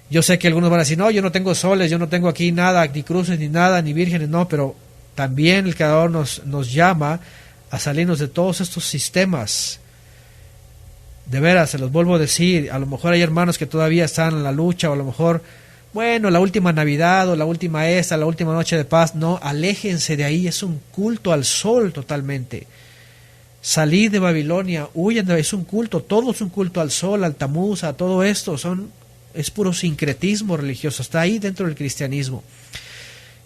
Yo sé que algunos van a decir, no, yo no tengo soles, yo no tengo aquí nada, ni cruces, ni nada, ni vírgenes, no, pero también el Creador nos llama a salirnos de todos estos sistemas De veras, se los vuelvo a decir, a lo mejor hay hermanos que todavía están en la lucha, o a lo mejor, bueno, la última Navidad, o la última la última noche de paz. No, aléjense de ahí, es un culto al sol totalmente. Salid de Babilonia, huyan es un culto, todo es un culto al sol, al Tamuz, a todo esto, es puro sincretismo religioso, está ahí dentro del cristianismo.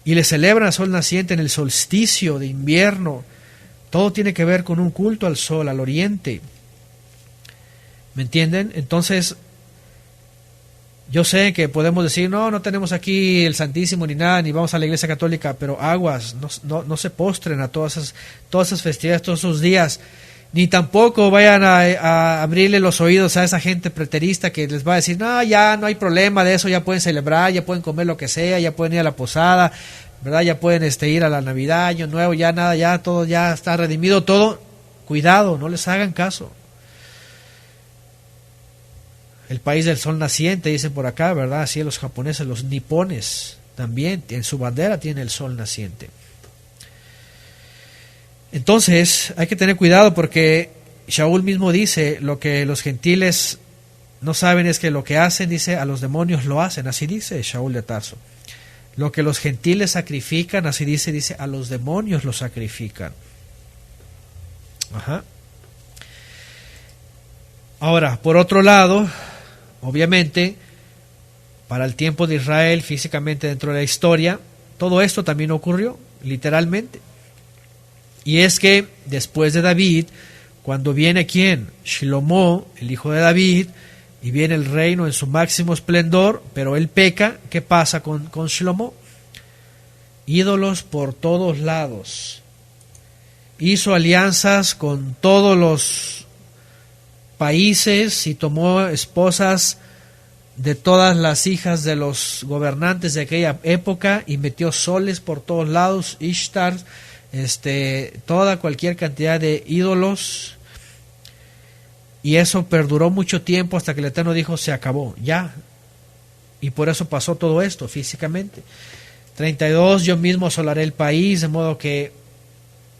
Y le celebran al sol naciente en el solsticio de invierno. Todo tiene que ver con un culto al sol, al oriente. ¿Me entienden? Entonces, yo sé que podemos decir, no tenemos aquí el Santísimo ni nada, ni vamos a la Iglesia Católica, pero aguas, no se postren a todas esas festividades, todos esos días, ni tampoco vayan a abrirle los oídos a esa gente preterista que les va a decir, no, ya no hay problema de eso, ya pueden celebrar, ya pueden comer lo que sea, ya pueden ir a la posada, ¿verdad? Ya pueden ir a la Navidad, Año Nuevo, ya nada, ya todo ya está redimido, todo. Cuidado, no les hagan caso. El país del sol naciente, dicen por acá, ¿verdad? Así los japoneses, los nipones, también en su bandera tiene el sol naciente. Entonces, hay que tener cuidado porque Shaul mismo dice, lo que los gentiles no saben es que lo que hacen, dice, a los demonios lo hacen, así dice Shaul de Tarso. Lo que los gentiles sacrifican, así dice, a los demonios lo sacrifican. Ajá. Ahora, por otro lado, obviamente, para el tiempo de Israel, físicamente dentro de la historia, todo esto también ocurrió, literalmente. Y es que después de David, cuando viene ¿quién? Shlomo, el hijo de David, y viene el reino en su máximo esplendor, pero él peca. ¿Qué pasa con Shlomo? Ídolos por todos lados. Hizo alianzas con todos los países y tomó esposas de todas las hijas de los gobernantes de aquella época y metió soles por todos lados, Ishtar, cualquier cantidad de ídolos, y eso perduró mucho tiempo hasta que el Eterno dijo se acabó, ya, y por eso pasó todo esto físicamente. 32, yo mismo asolaré el país, de modo que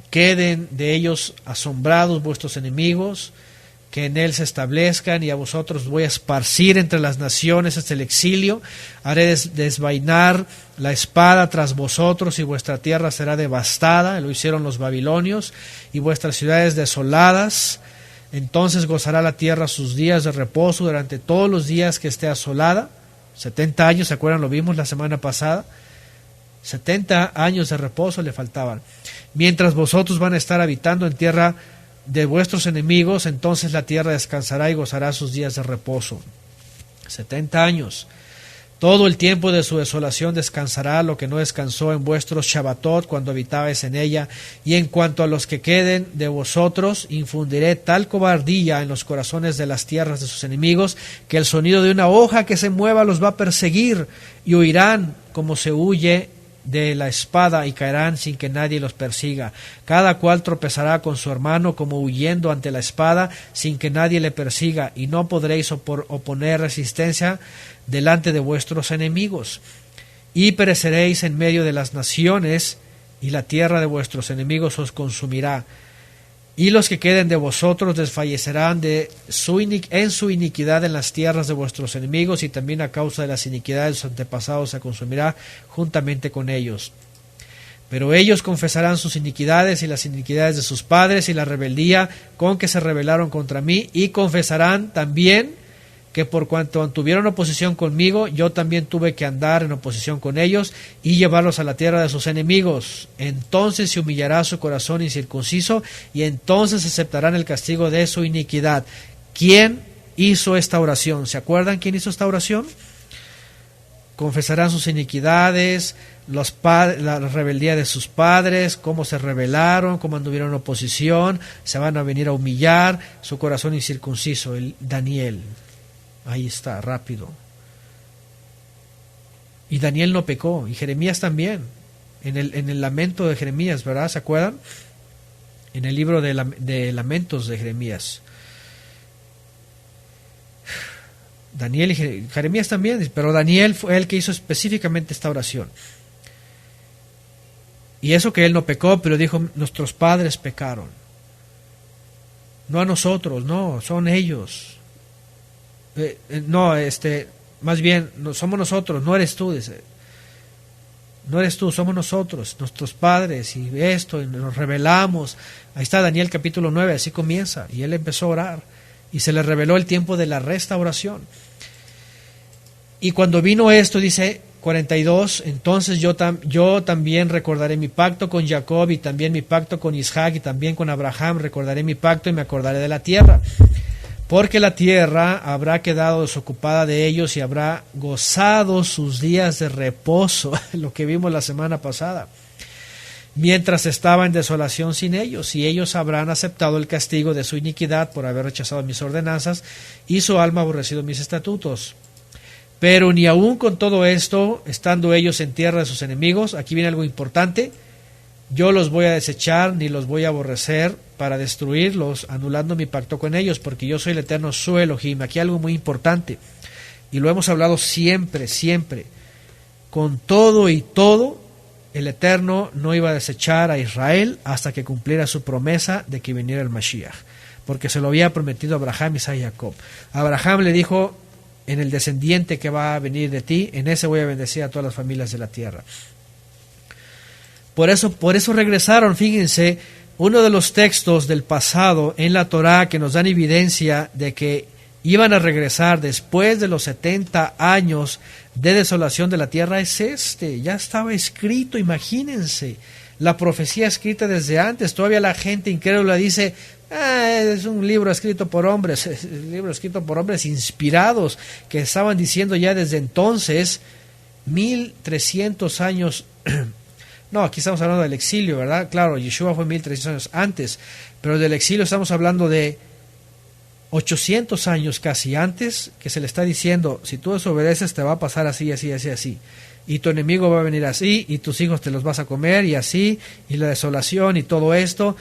queden de ellos asombrados vuestros enemigos, que en él se establezcan, y a vosotros voy a esparcir entre las naciones hasta el exilio, haré desvainar la espada tras vosotros, y vuestra tierra será devastada, lo hicieron los babilonios, y vuestras ciudades desoladas. Entonces gozará la tierra sus días de reposo durante todos los días que esté asolada. 70 años, ¿se acuerdan? Lo vimos la semana pasada. 70 años de reposo le faltaban. Mientras vosotros van a estar habitando en tierra de vuestros enemigos, entonces la tierra descansará y gozará sus días de reposo. 70 años. Todo el tiempo de su desolación descansará lo que no descansó en vuestros Shabbatot cuando habitabais en ella. Y en cuanto a los que queden de vosotros, infundiré tal cobardía en los corazones de las tierras de sus enemigos, que el sonido de una hoja que se mueva los va a perseguir, y huirán como se huye de la espada, y caerán sin que nadie los persiga. Cada cual tropezará con su hermano como huyendo ante la espada, sin que nadie le persiga, y no podréis oponer resistencia delante de vuestros enemigos. Y pereceréis en medio de las naciones, y la tierra de vuestros enemigos os consumirá. Y los que queden de vosotros desfallecerán en su iniquidad en las tierras de vuestros enemigos, y también a causa de las iniquidades de sus antepasados se consumirá juntamente con ellos. Pero ellos confesarán sus iniquidades y las iniquidades de sus padres y la rebeldía con que se rebelaron contra mí, y confesarán también que por cuanto tuvieron oposición conmigo, yo también tuve que andar en oposición con ellos y llevarlos a la tierra de sus enemigos. Entonces se humillará su corazón incircunciso, y entonces aceptarán el castigo de su iniquidad. ¿Quién hizo esta oración? ¿Se acuerdan quién hizo esta oración? Confesarán sus iniquidades, la rebeldía de sus padres, cómo se rebelaron, cómo anduvieron en oposición, se van a venir a humillar, su corazón incircunciso, el Daniel. Ahí está, rápido. Y Daniel no pecó, y Jeremías también, en el lamento de Jeremías, ¿verdad? ¿Se acuerdan? En el libro de lamentos de Jeremías. Daniel y Jeremías también, pero Daniel fue el que hizo específicamente esta oración. Y eso que él no pecó, pero dijo, nuestros padres pecaron. no a nosotros, no, son ellos. No, más bien, no, somos nosotros, no eres tú, dice. No eres tú, somos nosotros, nuestros padres, y esto, y nos rebelamos. Ahí está Daniel capítulo 9, así comienza, y él empezó a orar, y se le reveló el tiempo de la restauración. Y cuando vino esto, dice 42, entonces yo también recordaré mi pacto con Jacob, y también mi pacto con Isaac, y también con Abraham, recordaré mi pacto y me acordaré de la tierra. Porque la tierra habrá quedado desocupada de ellos y habrá gozado sus días de reposo, lo que vimos la semana pasada, mientras estaba en desolación sin ellos, y ellos habrán aceptado el castigo de su iniquidad por haber rechazado mis ordenanzas, y su alma aborrecido mis estatutos. Pero ni aun con todo esto, estando ellos en tierra de sus enemigos, aquí viene algo importante, yo los voy a desechar, ni los voy a aborrecer para destruirlos, anulando mi pacto con ellos, porque yo soy el eterno su Elohim. Aquí algo muy importante, y lo hemos hablado siempre, siempre. Con todo y todo, el Eterno no iba a desechar a Israel hasta que cumpliera su promesa de que viniera el Mashiach, porque se lo había prometido a Abraham, Isaac y Jacob. Abraham le dijo, en el descendiente que va a venir de ti, en ese voy a bendecir a todas las familias de la tierra. Por eso regresaron, fíjense, uno de los textos del pasado en la Torá que nos dan evidencia de que iban a regresar después de los 70 años de desolación de la tierra es ya estaba escrito, imagínense, la profecía escrita desde antes. Todavía la gente incrédula dice, es un libro escrito por hombres, es un libro escrito por hombres inspirados, que estaban diciendo ya desde entonces, 1300 años. No, aquí estamos hablando del exilio, ¿verdad? Claro, Yeshua fue 1300 años antes, pero del exilio estamos hablando de 800 años casi antes, que se le está diciendo, si tú desobedeces te va a pasar así, así, así, así, y tu enemigo va a venir así, y tus hijos te los vas a comer, y así, y la desolación, y todo esto,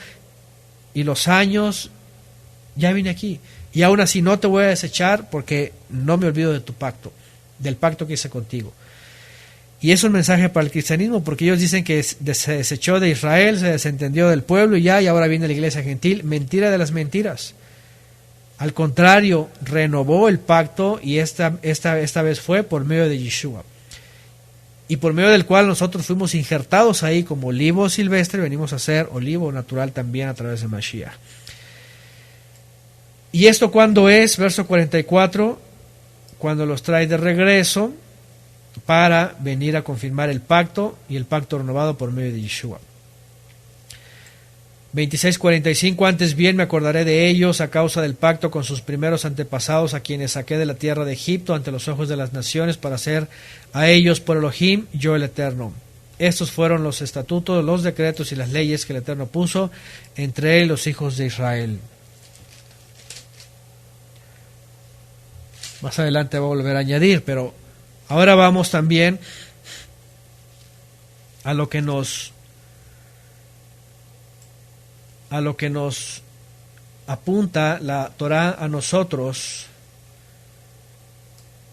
y los años, ya vine aquí, y aún así no te voy a desechar, porque no me olvido de tu pacto, del pacto que hice contigo. Y es un mensaje para el cristianismo, porque ellos dicen que se desechó de Israel, se desentendió del pueblo y ahora viene la iglesia gentil. Mentira de las mentiras. Al contrario, renovó el pacto, y esta vez fue por medio de Yeshua. Y por medio del cual nosotros fuimos injertados ahí como olivo silvestre, venimos a ser olivo natural también a través de Mashiach. ¿Y esto cuándo es? Verso 44, cuando los trae de regreso, para venir a confirmar el pacto, y el pacto renovado por medio de Yeshua. 26:45, antes bien me acordaré de ellos a causa del pacto con sus primeros antepasados, a quienes saqué de la tierra de Egipto ante los ojos de las naciones, para hacer a ellos por Elohim, yo el Eterno. Estos fueron los estatutos, los decretos y las leyes que el Eterno puso entre él y los hijos de Israel. Más adelante voy a volver a añadir, pero ahora vamos también a lo que nos apunta la Torá a nosotros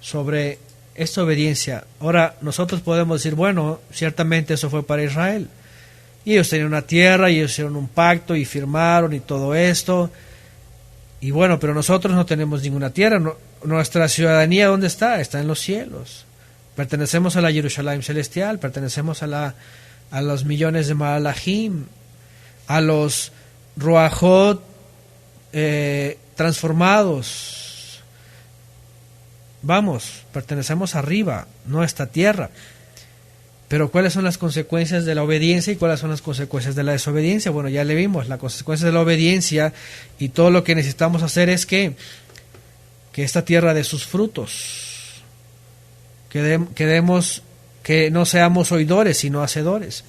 sobre esta obediencia. Ahora nosotros podemos decir, bueno, ciertamente eso fue para Israel, y ellos tenían una tierra, y ellos hicieron un pacto y firmaron y todo esto, y bueno, pero nosotros no tenemos ninguna tierra. Nuestra ciudadanía, ¿dónde está? Está en los cielos. Pertenecemos a la Jerusalén celestial, pertenecemos a los millones de Malachim, a los Ruajot transformados. Vamos, pertenecemos arriba, no a esta tierra. Pero ¿cuáles son las consecuencias de la obediencia y cuáles son las consecuencias de la desobediencia? Bueno, ya le vimos, las consecuencias de la obediencia, y todo lo que necesitamos hacer es que esta tierra dé sus frutos, que no seamos oidores, sino hacedores.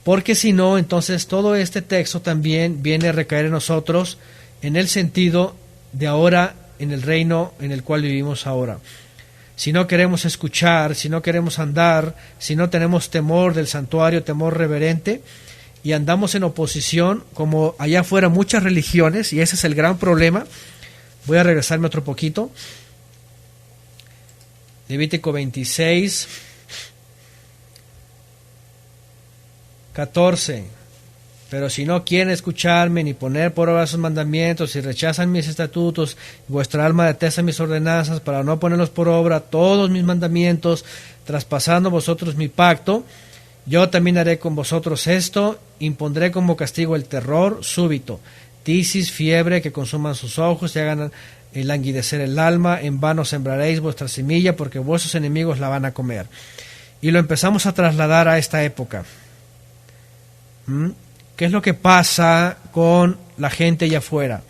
Porque si no, entonces todo este texto también viene a recaer en nosotros en el sentido de ahora, en el reino en el cual vivimos ahora. Si no queremos escuchar, si no queremos andar, si no tenemos temor del santuario, temor reverente, y andamos en oposición, como allá afuera muchas religiones, y ese es el gran problema. Voy a regresarme otro poquito. Levítico 26, 14. Pero si no quieren escucharme ni poner por obra sus mandamientos, si rechazan mis estatutos, vuestra alma detesta mis ordenanzas para no ponerlos por obra todos mis mandamientos, traspasando vosotros mi pacto, yo también haré con vosotros esto, impondré como castigo el terror súbito, tisis, fiebre, que consuman sus ojos y hagan languidecer el alma, en vano sembraréis vuestra semilla, porque vuestros enemigos la van a comer. Y lo empezamos a trasladar a esta época. ¿Qué es lo que pasa con la gente allá afuera?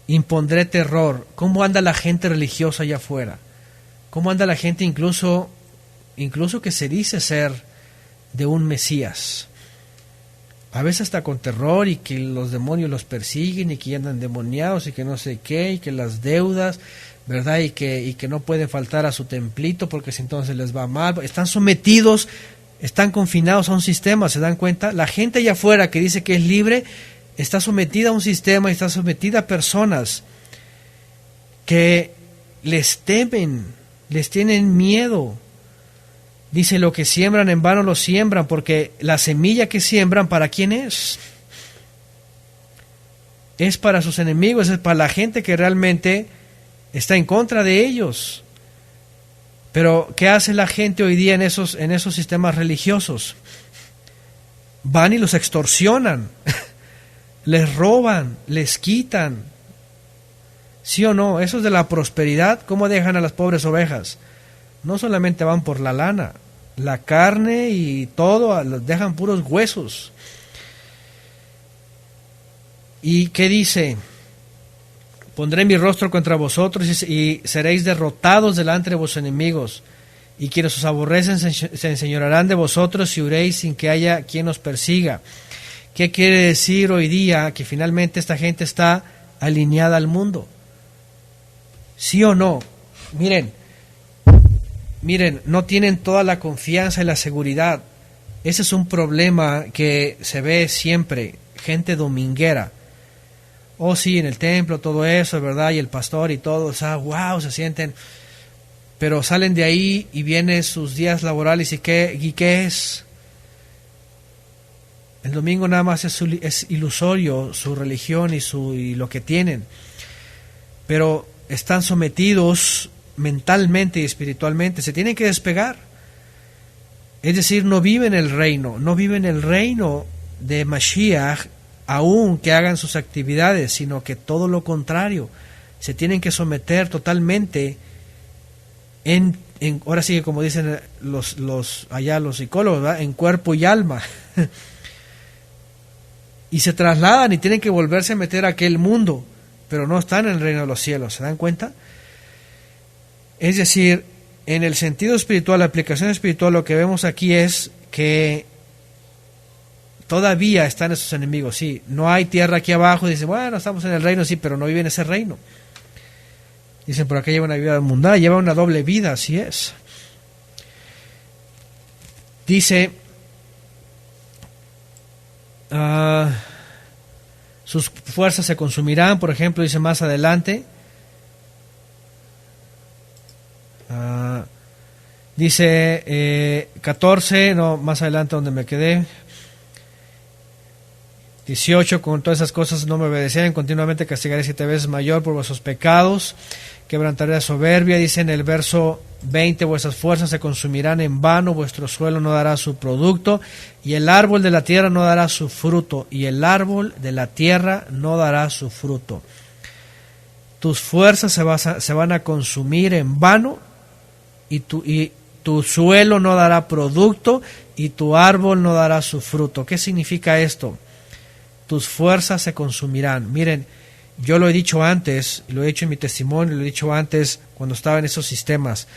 Impondré terror. ¿Cómo anda la gente religiosa allá afuera? ¿Cómo anda la gente incluso que se dice ser de un Mesías? A veces hasta con terror, y que los demonios los persiguen y que andan endemoniados y que no sé qué, y que las deudas, ¿verdad? Y que no pueden faltar a su templito porque si entonces les va mal. Están sometidos, están confinados a un sistema, ¿se dan cuenta? La gente allá afuera que dice que es libre está sometida a un sistema y está sometida a personas que les temen, les tienen miedo. Dice, lo que siembran en vano lo siembran, porque la semilla que siembran, ¿para quién es? Es para sus enemigos, es para la gente que realmente está en contra de ellos. Pero, ¿qué hace la gente hoy día en esos sistemas religiosos? Van y los extorsionan, les roban, les quitan. ¿Sí o no? Eso es de la prosperidad. ¿Cómo dejan a las pobres ovejas? No solamente van por la lana, la carne y todo, los dejan puros huesos. ¿Y qué dice? Pondré mi rostro contra vosotros y seréis derrotados delante de vuestros enemigos, y quienes os aborrecen se enseñorearán de vosotros y huiréis sin que haya quien os persiga. ¿Qué quiere decir hoy día? Que finalmente esta gente está alineada al mundo. ¿Sí o no? Miren, no tienen toda la confianza y la seguridad. Ese es un problema que se ve siempre, gente dominguera. Oh, sí, en el templo, todo eso, ¿verdad? Y el pastor y todo, o sea, wow, se sienten. Pero salen de ahí y vienen sus días laborales, ¿y qué es? El domingo nada más es ilusorio su religión y lo que tienen. Pero están sometidos mentalmente y espiritualmente, se tienen que despegar. Es decir, no viven el reino de Mashiach, aun que hagan sus actividades, sino que todo lo contrario, se tienen que someter totalmente ahora sí que como dicen los psicólogos, ¿verdad? En cuerpo y alma. Y se trasladan y tienen que volverse a meter a aquel mundo, pero no están en el reino de los cielos, ¿se dan cuenta? Es decir, en el sentido espiritual, la aplicación espiritual, lo que vemos aquí es que todavía están esos enemigos, sí, no hay tierra aquí abajo, dicen, bueno, estamos en el reino, sí, pero no viven ese reino. Dicen, por acá lleva una vida mundana, lleva una doble vida, así es. Dice, sus fuerzas se consumirán, por ejemplo, dice más adelante. Dice 14, no, más adelante donde me quedé. 18, con todas esas cosas no me obedecieran, continuamente castigaré 7 veces mayor por vuestros pecados, quebrantaré la soberbia. Dice en el verso 20, vuestras fuerzas se consumirán en vano, vuestro suelo no dará su producto, y el árbol de la tierra no dará su fruto, y el árbol de la tierra no dará su fruto. Tus fuerzas se van a consumir en vano, y tu suelo no dará producto, y tu árbol no dará su fruto. ¿Qué significa esto? Tus fuerzas se consumirán. Miren, yo lo he dicho antes, lo he dicho en mi testimonio, lo he dicho antes cuando estaba en esos sistemas,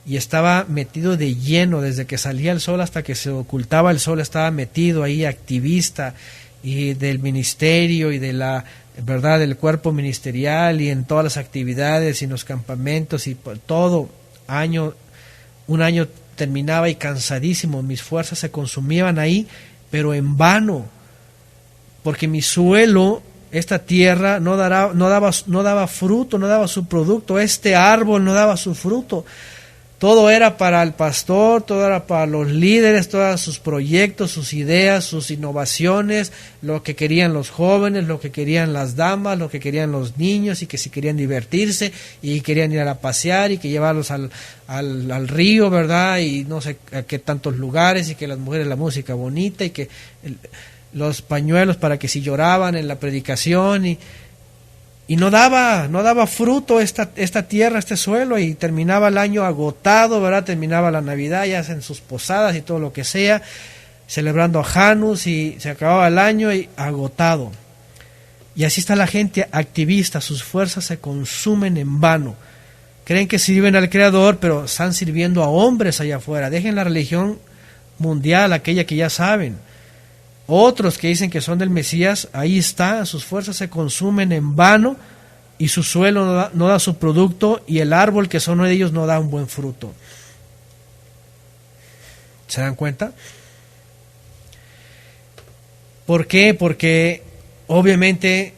y estaba metido de lleno, desde que salía el sol hasta que se ocultaba el sol, estaba metido ahí, activista, y del ministerio y de la verdad del cuerpo ministerial, y en todas las actividades y en los campamentos, y todo un año terminaba y cansadísimo, mis fuerzas se consumían ahí, pero en vano, porque mi suelo, esta tierra, no daba fruto, no daba su producto, este árbol no daba su fruto. Todo era para el pastor, todo era para los líderes, todos sus proyectos, sus ideas, sus innovaciones, lo que querían los jóvenes, lo que querían las damas, lo que querían los niños, y que si querían divertirse y querían ir a pasear y que llevarlos al río, ¿verdad? Y no sé a qué tantos lugares, y que las mujeres la música bonita, y que los pañuelos para que si lloraban en la predicación, y no daba fruto esta tierra, este suelo, y terminaba el año agotado, ¿verdad? Terminaba la Navidad, ya en sus posadas y todo lo que sea, celebrando a Janus, y se acababa el año y agotado. Y así está la gente activista, sus fuerzas se consumen en vano. Creen que sirven al Creador, pero están sirviendo a hombres allá afuera. Dejen la religión mundial, aquella que ya saben. Otros que dicen que son del Mesías, ahí está, sus fuerzas se consumen en vano, y su suelo no da su producto, y el árbol que son de ellos no da un buen fruto. ¿Se dan cuenta? ¿Por qué? Porque obviamente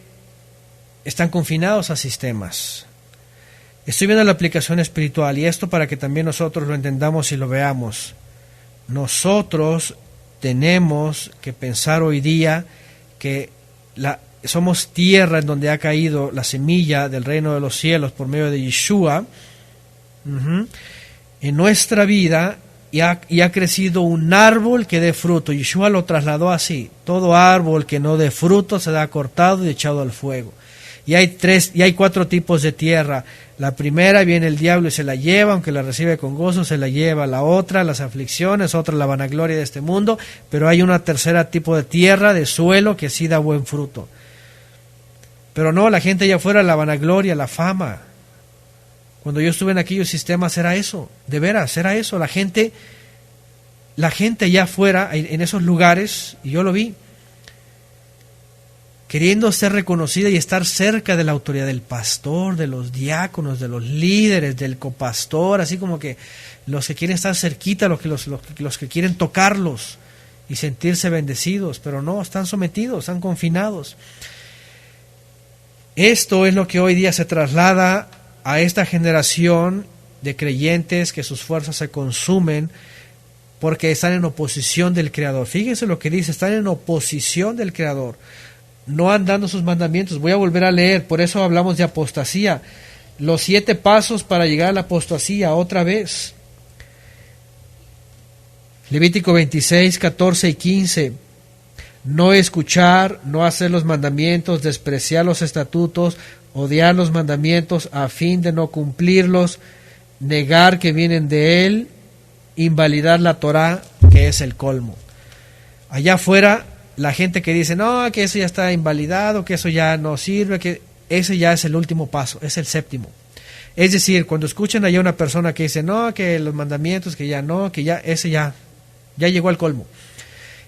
están confinados a sistemas. Estoy viendo la aplicación espiritual, y esto para que también nosotros lo entendamos y lo veamos. Nosotros tenemos que pensar hoy día que somos tierra en donde ha caído la semilla del reino de los cielos por medio de Yeshua en nuestra vida, y ha crecido un árbol que dé fruto. Yeshua lo trasladó así: todo árbol que no dé fruto será cortado y echado al fuego. Y hay 4 tipos de tierra. La primera, viene el diablo y se la lleva, aunque la recibe con gozo, se la lleva. La otra, las aflicciones, otra, la vanagloria de este mundo. Pero hay una tercera tipo de tierra, de suelo, que sí da buen fruto. Pero no, la gente allá afuera, la vanagloria, la fama. Cuando yo estuve en aquellos sistemas era eso, de veras, era eso. La gente allá afuera, en esos lugares, y yo lo vi, queriendo ser reconocida y estar cerca de la autoridad del pastor, de los diáconos, de los líderes, del copastor, así como que los que quieren estar cerquita, los que quieren tocarlos y sentirse bendecidos, pero no, están sometidos, están confinados. Esto es lo que hoy día se traslada a esta generación de creyentes, que sus fuerzas se consumen porque están en oposición del Creador. Fíjense lo que dice: están en oposición del Creador, no andando sus mandamientos. Voy a volver a leer, por eso hablamos de apostasía. Los 7 pasos para llegar a la apostasía, otra vez. Levítico 26, 14 y 15. No escuchar, no hacer los mandamientos, despreciar los estatutos, odiar los mandamientos a fin de no cumplirlos, negar que vienen de él, invalidar la Torá, que es el colmo. Allá afuera, la gente que dice, no, que eso ya está invalidado, que eso ya no sirve, que ese ya es el último paso, es el 7º. Es decir, cuando escuchan allá una persona que dice, no, que los mandamientos, que ya no, que ya, ese ya llegó al colmo.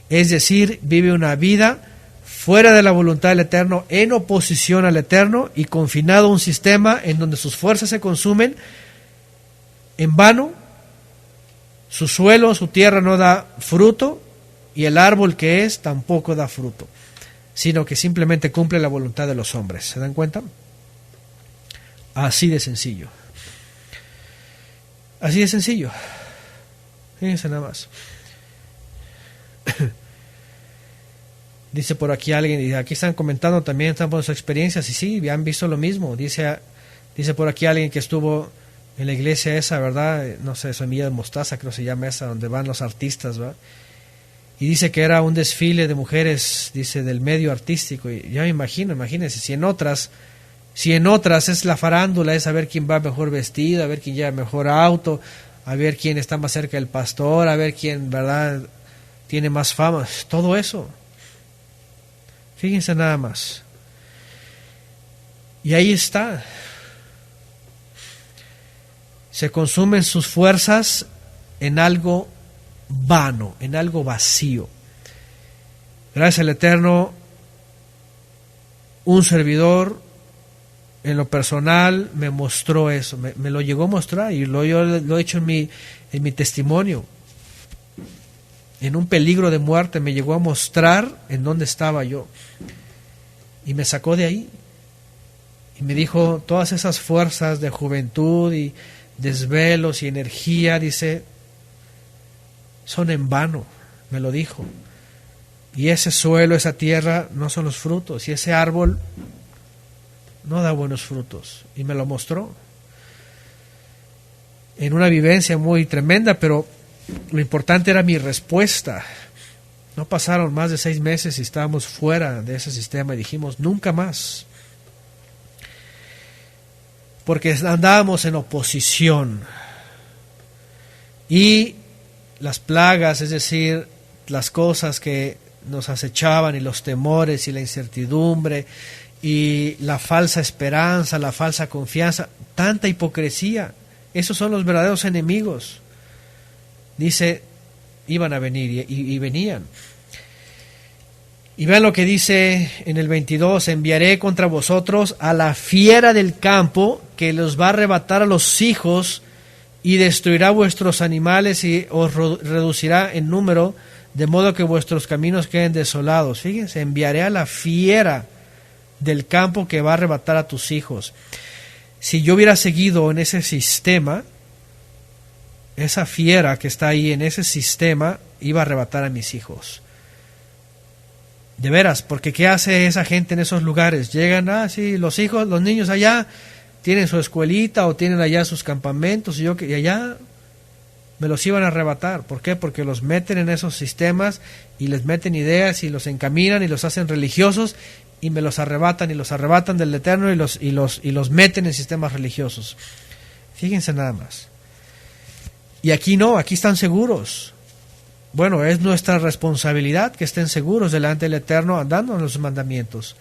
Es decir, vive una vida fuera de la voluntad del Eterno, en oposición al Eterno, y confinado a un sistema en donde sus fuerzas se consumen en vano, su suelo, su tierra no da fruto, y el árbol que es tampoco da fruto, sino que simplemente cumple la voluntad de los hombres. ¿Se dan cuenta? Así de sencillo. Así de sencillo. Fíjense nada más. Dice por aquí alguien, y aquí están comentando también, están por sus experiencias, y sí, han visto lo mismo. Dice por aquí alguien que estuvo en la iglesia esa, ¿verdad? No sé, Semilla de Mostaza creo que se llama esa, donde van los artistas, ¿verdad? Y dice que era un desfile de mujeres, dice, del medio artístico. Y ya me imagínense, si en otras es la farándula, es a ver quién va mejor vestido, a ver quién lleva mejor auto, a ver quién está más cerca del pastor, a ver quién, ¿verdad?, tiene más fama, todo eso. Fíjense nada más. Y ahí está. Se consumen sus fuerzas en algo vano, en algo vacío. Gracias al Eterno, un servidor en lo personal me mostró eso, me lo llegó a mostrar, y yo lo he hecho en mi testimonio. En un peligro de muerte me llegó a mostrar en dónde estaba yo, y me sacó de ahí y me dijo, todas esas fuerzas de juventud y desvelos y energía, dice, son en vano, me lo dijo. Y ese suelo, esa tierra, no son los frutos, y ese árbol no da buenos frutos. Y me lo mostró en una vivencia muy tremenda, pero lo importante era mi respuesta. No pasaron más de 6 meses y estábamos fuera de ese sistema y dijimos, nunca más. Porque andábamos en oposición. Y las plagas, es decir, las cosas que nos acechaban y los temores y la incertidumbre y la falsa esperanza, la falsa confianza, tanta hipocresía, esos son los verdaderos enemigos. Dice, iban a venir y venían. Y vean lo que dice en el 22, enviaré contra vosotros a la fiera del campo que los va a arrebatar a los hijos y destruirá vuestros animales y os reducirá en número, de modo que vuestros caminos queden desolados. Fíjense, enviaré a la fiera del campo que va a arrebatar a tus hijos. Si yo hubiera seguido en ese sistema, esa fiera que está ahí en ese sistema iba a arrebatar a mis hijos. De veras, porque ¿qué hace esa gente en esos lugares? Llegan, sí, los hijos, los niños allá tienen su escuelita o tienen allá sus campamentos y allá me los iban a arrebatar. ¿Por qué? Porque los meten en esos sistemas y les meten ideas y los encaminan y los hacen religiosos y me los arrebatan y los arrebatan del Eterno y los meten en sistemas religiosos. Fíjense nada más. Y aquí no, aquí están seguros. Bueno, es nuestra responsabilidad que estén seguros delante del Eterno andando en los mandamientos.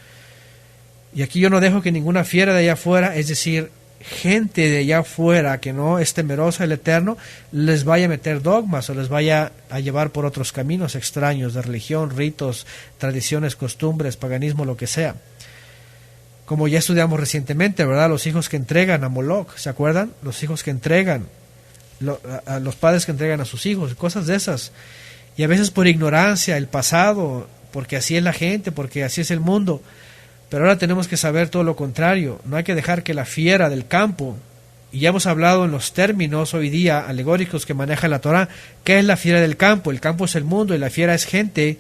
Y aquí yo no dejo que ninguna fiera de allá afuera, es decir, gente de allá afuera que no es temerosa del Eterno, les vaya a meter dogmas o les vaya a llevar por otros caminos extraños de religión, ritos, tradiciones, costumbres, paganismo, lo que sea. Como ya estudiamos recientemente, ¿verdad? Los hijos que entregan a Moloch, ¿se acuerdan? Los hijos que entregan, a los padres que entregan a sus hijos, cosas de esas. Y a veces por ignorancia, el pasado, porque así es la gente, porque así es el mundo. Pero ahora tenemos que saber todo lo contrario. No hay que dejar que la fiera del campo, y ya hemos hablado en los términos hoy día alegóricos que maneja la Torah, ¿qué es la fiera del campo? El campo es el mundo y la fiera es gente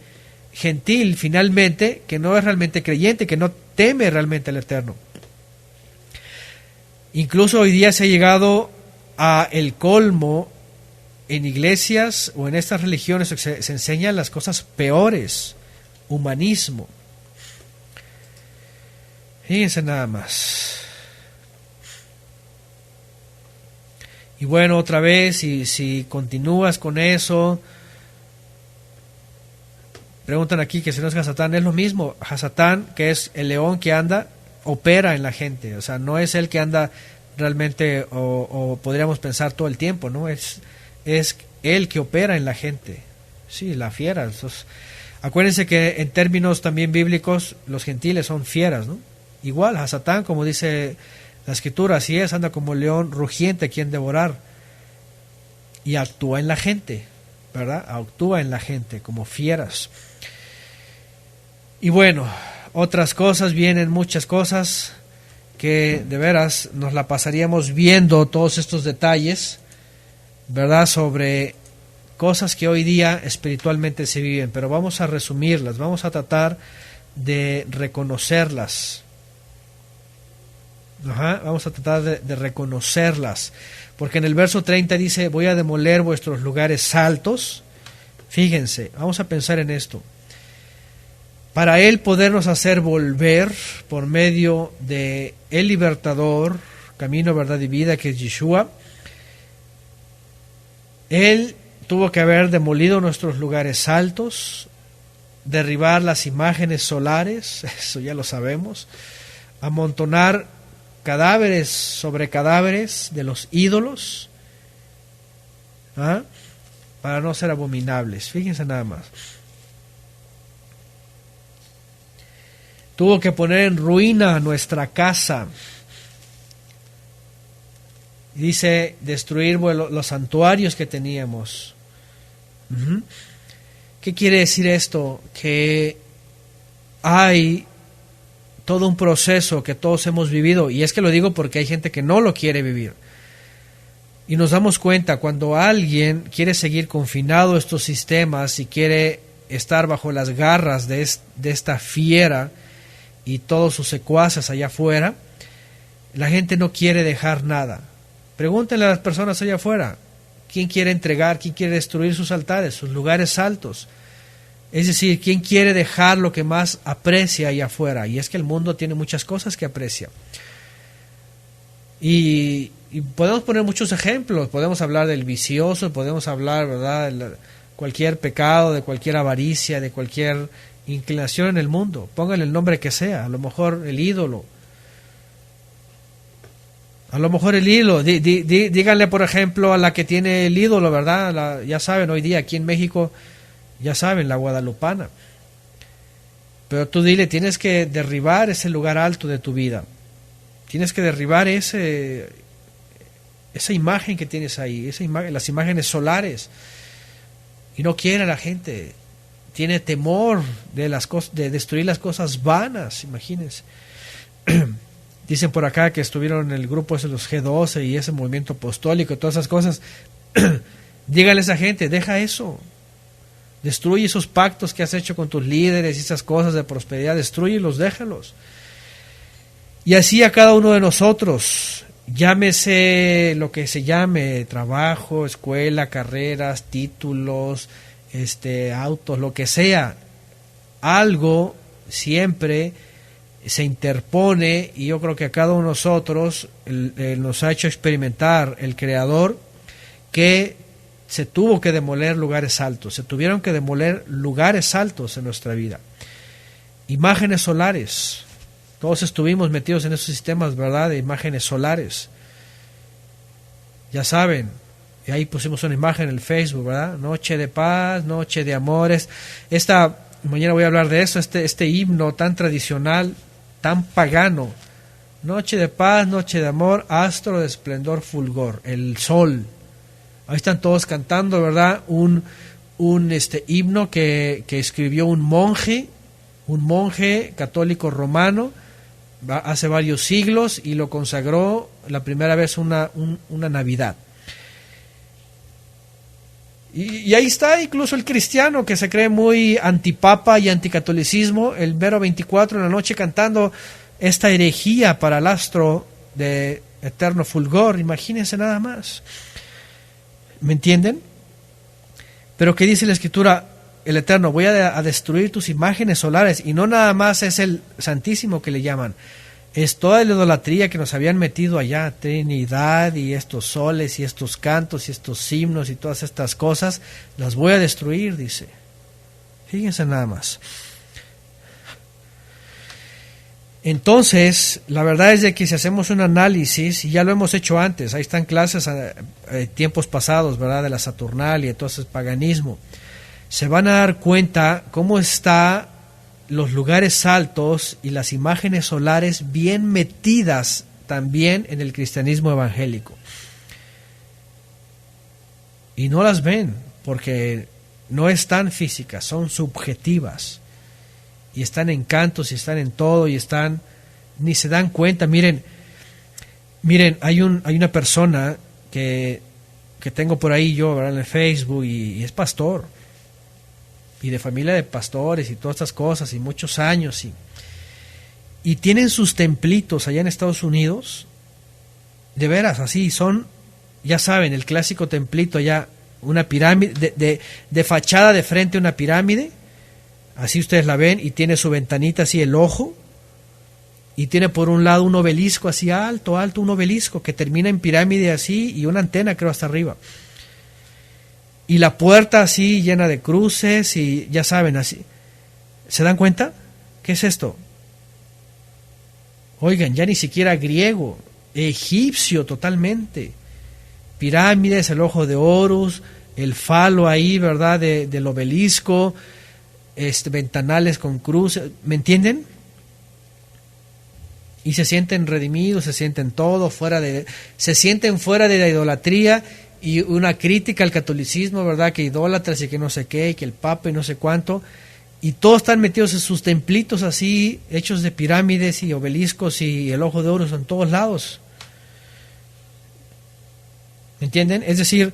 gentil, finalmente, que no es realmente creyente, que no teme realmente al Eterno. Incluso hoy día se ha llegado a el colmo en iglesias o en estas religiones se enseñan las cosas peores, humanismo. Fíjense nada más. Y bueno, otra vez, si continúas con eso, preguntan aquí que si no es Hasatán, es lo mismo. Hasatán, que es el león que anda, opera en la gente, o sea, no es el que anda realmente, o podríamos pensar todo el tiempo, ¿no? Es el que opera en la gente. Sí, la fiera. Entonces, acuérdense que en términos también bíblicos, los gentiles son fieras, ¿no? Igual, Hasatán, como dice la Escritura, así es, anda como león rugiente quien devorar. Y actúa en la gente, ¿verdad? Actúa en la gente como fieras. Y bueno, otras cosas, vienen muchas cosas que de veras nos la pasaríamos viendo todos estos detalles, ¿verdad? Sobre cosas que hoy día espiritualmente se viven, pero vamos a resumirlas, vamos a tratar de reconocerlas. Vamos a tratar de reconocerlas, porque en el verso 30 dice, voy a demoler vuestros lugares altos. Fíjense, vamos a pensar en esto. Para Él podernos hacer volver por medio de el libertador, camino, verdad y vida, que es Yeshua, Él tuvo que haber demolido nuestros lugares altos, derribar las imágenes solares, eso ya lo sabemos, amontonar cadáveres sobre cadáveres de los ídolos, para no ser abominables. Fíjense nada más. Tuvo que poner en ruina nuestra casa. Dice, destruir los santuarios que teníamos. ¿Qué quiere decir esto? Que hay todo un proceso que todos hemos vivido, y es que lo digo porque hay gente que no lo quiere vivir. Y nos damos cuenta cuando alguien quiere seguir confinado a estos sistemas y quiere estar bajo las garras de esta fiera y todos sus secuaces allá afuera, la gente no quiere dejar nada. Pregúntenle a las personas allá afuera, ¿quién quiere entregar, quién quiere destruir sus altares, sus lugares altos? Es decir, ¿quién quiere dejar lo que más aprecia allá afuera? Y es que el mundo tiene muchas cosas que aprecia. Y podemos poner muchos ejemplos, podemos hablar del vicioso, podemos hablar, ¿verdad?, de cualquier pecado, de cualquier avaricia, de cualquier inclinación en el mundo. Pónganle el nombre que sea, a lo mejor el ídolo. A lo mejor el ídolo, díganle por ejemplo a la que tiene el ídolo, ¿verdad? Ya saben, hoy día aquí en México, ya saben, la guadalupana. Pero tú dile, tienes que derribar ese lugar alto de tu vida. Tienes que derribar esa imagen que tienes ahí, las imágenes solares. Y no quiere la gente. Tiene temor de destruir las cosas vanas, imagínense. Dicen por acá que estuvieron en el grupo ese de los G12 y ese movimiento apostólico y todas esas cosas. Dígale a esa gente, deja eso. Destruye esos pactos que has hecho con tus líderes y esas cosas de prosperidad, destruyelos, déjalos. Y así a cada uno de nosotros, llámese lo que se llame, trabajo, escuela, carreras, títulos, autos, lo que sea, algo siempre se interpone, y yo creo que a cada uno de nosotros nos ha hecho experimentar el Creador que se tuvo que demoler lugares altos, se tuvieron que demoler lugares altos en nuestra vida. Imágenes solares, todos estuvimos metidos en esos sistemas, ¿verdad?, de imágenes solares. Ya saben, y ahí pusimos una imagen en el Facebook, ¿verdad? Noche de paz, noche de amores. Mañana voy a hablar de eso, este himno tan tradicional, tan pagano. Noche de paz, noche de amor, astro de esplendor fulgor, el sol. Ahí están todos cantando, ¿verdad? Un himno que escribió un monje católico romano hace varios siglos y lo consagró la primera vez una Navidad. Y ahí está incluso el cristiano que se cree muy antipapa y anticatolicismo, el mero 24 en la noche cantando esta herejía para el astro de eterno fulgor. Imagínense nada más. ¿Me entienden? Pero ¿qué dice la Escritura? El Eterno, voy a destruir tus imágenes solares, y no nada más es el Santísimo que le llaman, es toda la idolatría que nos habían metido allá, Trinidad y estos soles y estos cantos y estos himnos y todas estas cosas, las voy a destruir, dice. Fíjense nada más. Entonces, la verdad es de que si hacemos un análisis, y ya lo hemos hecho antes, ahí están clases tiempos pasados, ¿verdad?, de la Saturnalia y todo ese paganismo, se van a dar cuenta cómo está los lugares altos y las imágenes solares bien metidas también en el cristianismo evangélico. Y no las ven porque no están físicas, son subjetivas. Y están en cantos y están en todo y están, ni se dan cuenta. Miren, hay una persona que tengo por ahí yo, ¿verdad?, en el Facebook, y es pastor. Y de familia de pastores y todas estas cosas, y muchos años, y tienen sus templitos allá en Estados Unidos, de veras, así son, ya saben, el clásico templito allá, una pirámide, de fachada de frente a una pirámide, así ustedes la ven, y tiene su ventanita así, el ojo, y tiene por un lado un obelisco así alto, un obelisco que termina en pirámide así, y una antena creo hasta arriba. Y la puerta así llena de cruces y ya saben, así. ¿Se dan cuenta? ¿Qué es esto? Oigan, ya ni siquiera griego, egipcio totalmente. Pirámides, el ojo de Horus, el falo ahí, ¿verdad?, del obelisco, ventanales con cruces, ¿me entienden? Y se sienten redimidos, se sienten todo, se sienten fuera de la idolatría. Y una crítica al catolicismo, ¿verdad?, que idólatras y que no sé qué, y que el Papa y no sé cuánto, y todos están metidos en sus templitos así, hechos de pirámides y obeliscos y el ojo de oro en todos lados. ¿Entienden? Es decir,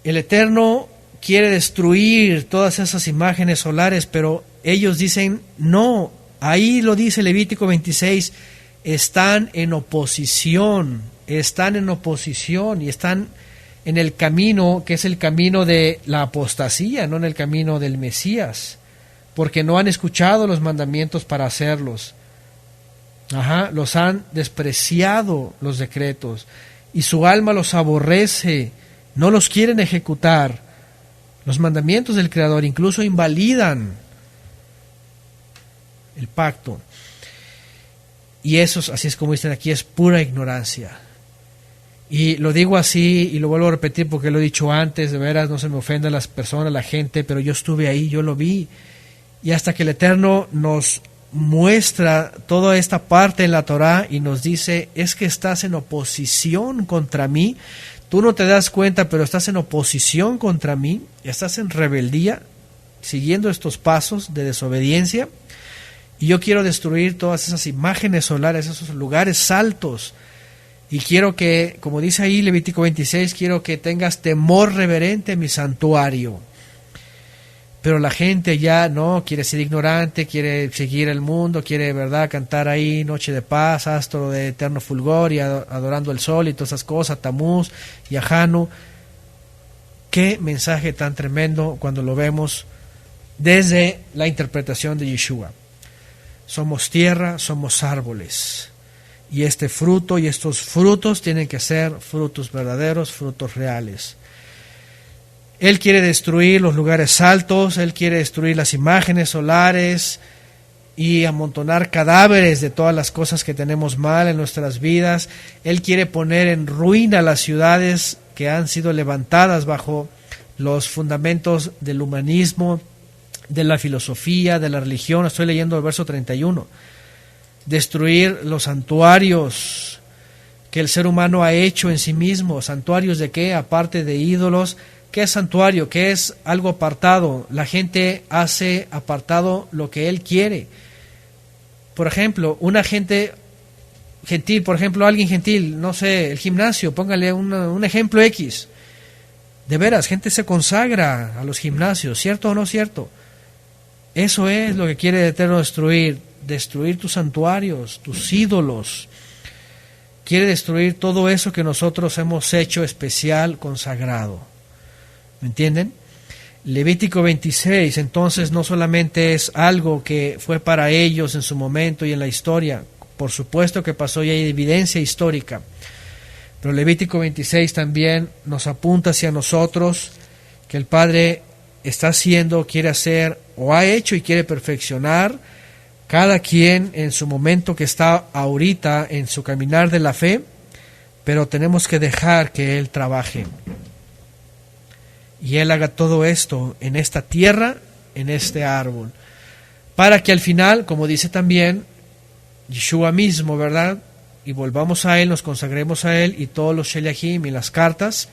el Eterno quiere destruir todas esas imágenes solares, pero ellos dicen, no, ahí lo dice Levítico 26, están en oposición y están en el camino que es el camino de la apostasía, no en el camino del Mesías, porque no han escuchado los mandamientos para hacerlos. Los han despreciado los decretos y su alma los aborrece, no los quieren ejecutar. Los mandamientos del Creador incluso invalidan el pacto. Y eso, así es como dicen aquí, es pura ignorancia. Y lo digo así y lo vuelvo a repetir porque lo he dicho antes, de veras no se me ofendan las personas, la gente, pero yo estuve ahí, yo lo vi. Y hasta que el Eterno nos muestra toda esta parte en la Torá y nos dice, es que estás en oposición contra mí, tú no te das cuenta, pero estás en oposición contra mí, estás en rebeldía, siguiendo estos pasos de desobediencia, y yo quiero destruir todas esas imágenes solares, esos lugares altos, y quiero que, como dice ahí Levítico 26, quiero que tengas temor reverente a mi santuario. Pero la gente ya no quiere ser ignorante, quiere seguir el mundo, quiere, ¿verdad?, cantar ahí Noche de Paz, Astro de Eterno Fulgor y adorando el sol y todas esas cosas, Tamuz y Ajanu. Qué mensaje tan tremendo cuando lo vemos desde la interpretación de Yeshua. Somos tierra, somos árboles. Y este fruto y estos frutos tienen que ser frutos verdaderos, frutos reales. Él quiere destruir los lugares altos, Él quiere destruir las imágenes solares y amontonar cadáveres de todas las cosas que tenemos mal en nuestras vidas. Él quiere poner en ruina las ciudades que han sido levantadas bajo los fundamentos del humanismo, de la filosofía, de la religión. Estoy leyendo el verso 31. Destruir los santuarios que el ser humano ha hecho en sí mismo. ¿Santuarios de qué? Aparte de ídolos. ¿Qué es santuario? ¿Qué es algo apartado? La gente hace apartado lo que él quiere. Por ejemplo, una gente gentil, por ejemplo, alguien gentil, no sé, el gimnasio, póngale un ejemplo X. De veras, gente se consagra a los gimnasios, ¿cierto o no cierto? Eso es lo que quiere el Eterno destruir tus santuarios, tus ídolos. Quiere destruir todo eso que nosotros hemos hecho especial, consagrado. ¿Me entienden? Levítico 26, entonces, no solamente es algo que fue para ellos en su momento y en la historia, por supuesto que pasó y hay evidencia histórica, pero Levítico 26 también nos apunta hacia nosotros que el Padre está haciendo, quiere hacer o ha hecho y quiere perfeccionar cada quien en su momento que está ahorita en su caminar de la fe, pero tenemos que dejar que Él trabaje. Y Él haga todo esto en esta tierra, en este árbol, para que al final, como dice también Yeshua mismo, ¿verdad?, y volvamos a Él, nos consagremos a Él y todos los Sheliachim y las cartas,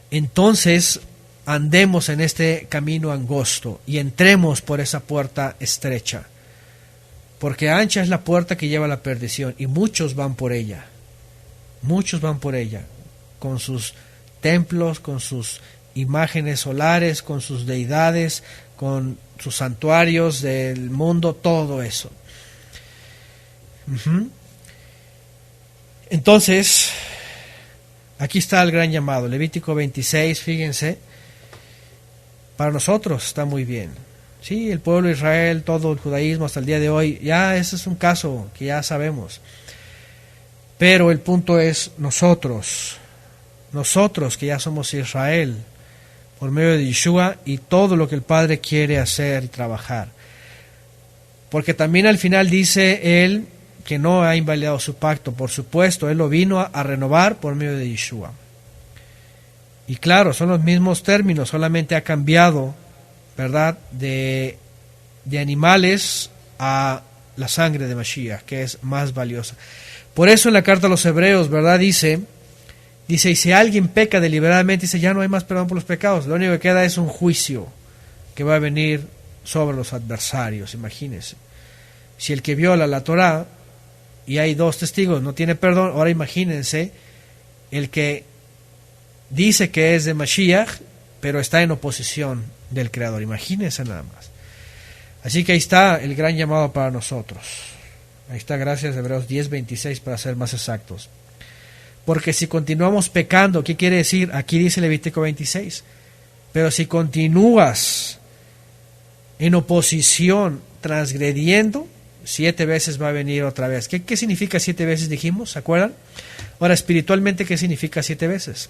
entonces andemos en este camino angosto y entremos por esa puerta estrecha, porque ancha es la puerta que lleva a la perdición y muchos van por ella, con sus templos, con sus imágenes solares, con sus deidades, con sus santuarios del mundo, todo eso. Entonces, aquí está el gran llamado, Levítico 26, fíjense, para nosotros está muy bien. Sí, el pueblo de Israel, todo el judaísmo hasta el día de hoy, ya ese es un caso que ya sabemos. Pero el punto es nosotros que ya somos Israel, por medio de Yeshua y todo lo que el Padre quiere hacer y trabajar. Porque también al final dice Él que no ha invalidado su pacto, por supuesto, Él lo vino a renovar por medio de Yeshua. Y claro, son los mismos términos, solamente ha cambiado, ¿verdad?, de animales a la sangre de Mashiach, que es más valiosa. Por eso en la carta a los Hebreos, ¿verdad?, dice, y si alguien peca deliberadamente, dice, ya no hay más perdón por los pecados, lo único que queda es un juicio que va a venir sobre los adversarios, imagínense. Si el que viola la Torá y hay 2 testigos no tiene perdón, ahora imagínense el que dice que es de Mashiach, pero está en oposición del Creador. Imagínense nada más. Así que ahí está el gran llamado para nosotros. Ahí está, gracias, Hebreos 10:26 para ser más exactos. Porque si continuamos pecando, ¿qué quiere decir? Aquí dice Levítico 26. Pero si continúas en oposición, transgrediendo, 7 veces va a venir otra vez. ¿Qué significa 7 veces, dijimos? ¿Se acuerdan? Ahora, espiritualmente, ¿qué significa 7 veces?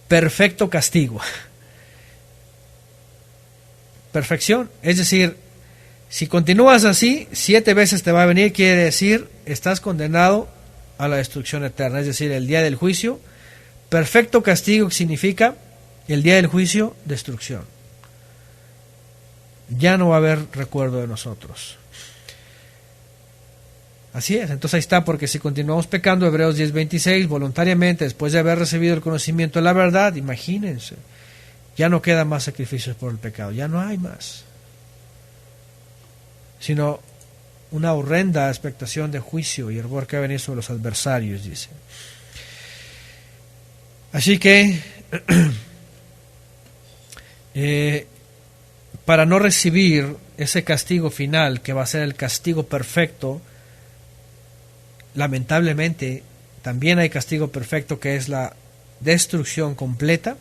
Perfecto castigo. Perfección. Es decir, si continúas así, 7 veces te va a venir, quiere decir, estás condenado a la destrucción eterna. Es decir, el día del juicio. Perfecto castigo significa el día del juicio, destrucción. Ya no va a haber recuerdo de nosotros. Así es, entonces ahí está, porque si continuamos pecando, Hebreos 10:26, voluntariamente, después de haber recibido el conocimiento de la verdad, imagínense, ya no quedan más sacrificios por el pecado, ya no hay más, sino una horrenda expectación de juicio y hervor que va a venir sobre los adversarios, dice. Así que, para no recibir ese castigo final, que va a ser el castigo perfecto, lamentablemente también hay castigo perfecto, que es la destrucción completa.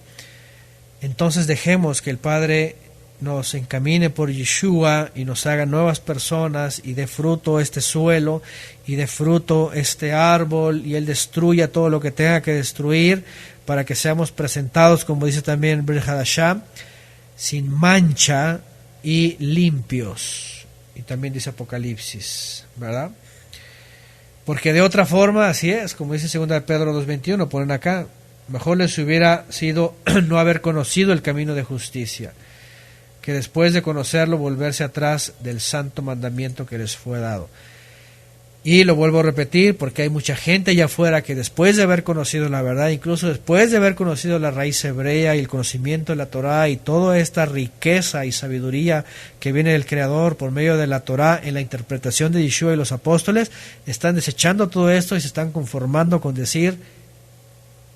Entonces dejemos que el Padre nos encamine por Yeshua y nos haga nuevas personas y dé fruto este suelo y dé fruto este árbol, y Él destruya todo lo que tenga que destruir para que seamos presentados, como dice también Brit Hadashah, sin mancha y limpios. Y también dice Apocalipsis, ¿verdad? Porque de otra forma, así es, como dice 2 de Pedro 2:21, ponen acá, mejor les hubiera sido no haber conocido el camino de justicia, que después de conocerlo volverse atrás del santo mandamiento que les fue dado. Y lo vuelvo a repetir, porque hay mucha gente allá afuera que después de haber conocido la verdad, incluso después de haber conocido la raíz hebrea y el conocimiento de la Torá y toda esta riqueza y sabiduría que viene del Creador por medio de la Torá en la interpretación de Yeshua y los apóstoles, están desechando todo esto y se están conformando con decir,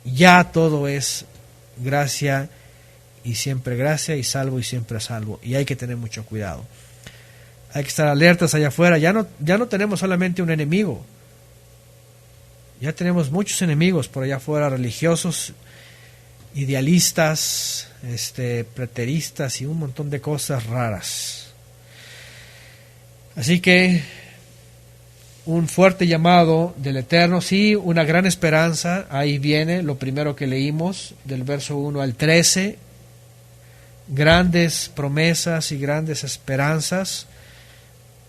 ya todo es gracia y siempre gracia, y salvo y siempre salvo. Y hay que tener mucho cuidado. Hay que estar alertas allá afuera. Ya no tenemos solamente un enemigo. Ya tenemos muchos enemigos por allá afuera, religiosos, idealistas, preteristas y un montón de cosas raras. Así que un fuerte llamado del Eterno, sí, una gran esperanza. Ahí viene lo primero que leímos, del verso 1 al 13. Grandes promesas y grandes esperanzas.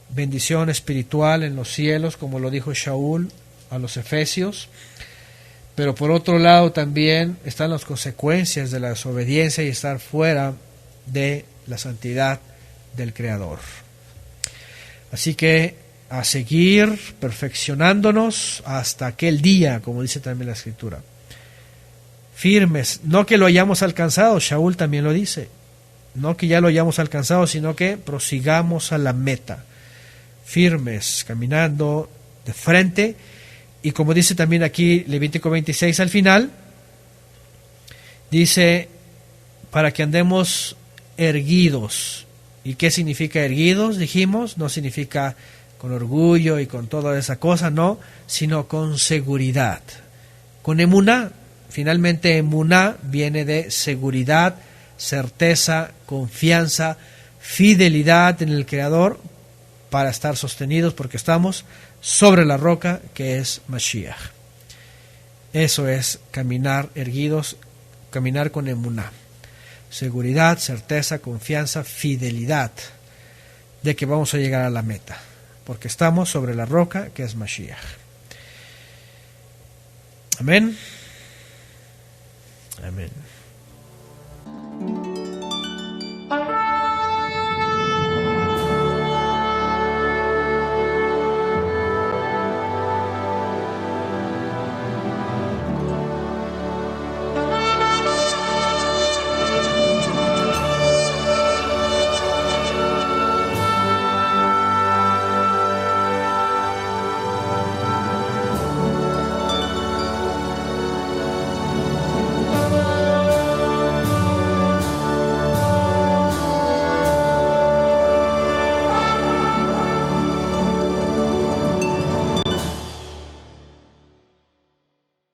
Bendición espiritual en los cielos, como lo dijo Shaul a los efesios. Pero por otro lado también están las consecuencias de la desobediencia y estar fuera de la santidad del Creador. Así que a seguir perfeccionándonos hasta aquel día, como dice también la Escritura. Firmes, no que lo hayamos alcanzado, Shaul también lo dice. No que ya lo hayamos alcanzado, sino que prosigamos a la meta. Firmes, caminando de frente, y como dice también aquí Levítico 26 al final, dice, para que andemos erguidos. ¿Y qué significa erguidos? Dijimos, no significa con orgullo y con toda esa cosa, no, sino con seguridad, con emuná. Finalmente emuná viene de seguridad, certeza, confianza, fidelidad en el Creador, para estar sostenidos, porque estamos sobre la roca que es Mashiach. Eso es caminar erguidos, caminar con emuná. Seguridad, certeza, confianza, fidelidad de que vamos a llegar a la meta, porque estamos sobre la roca que es Mashiach. Amén. Amén.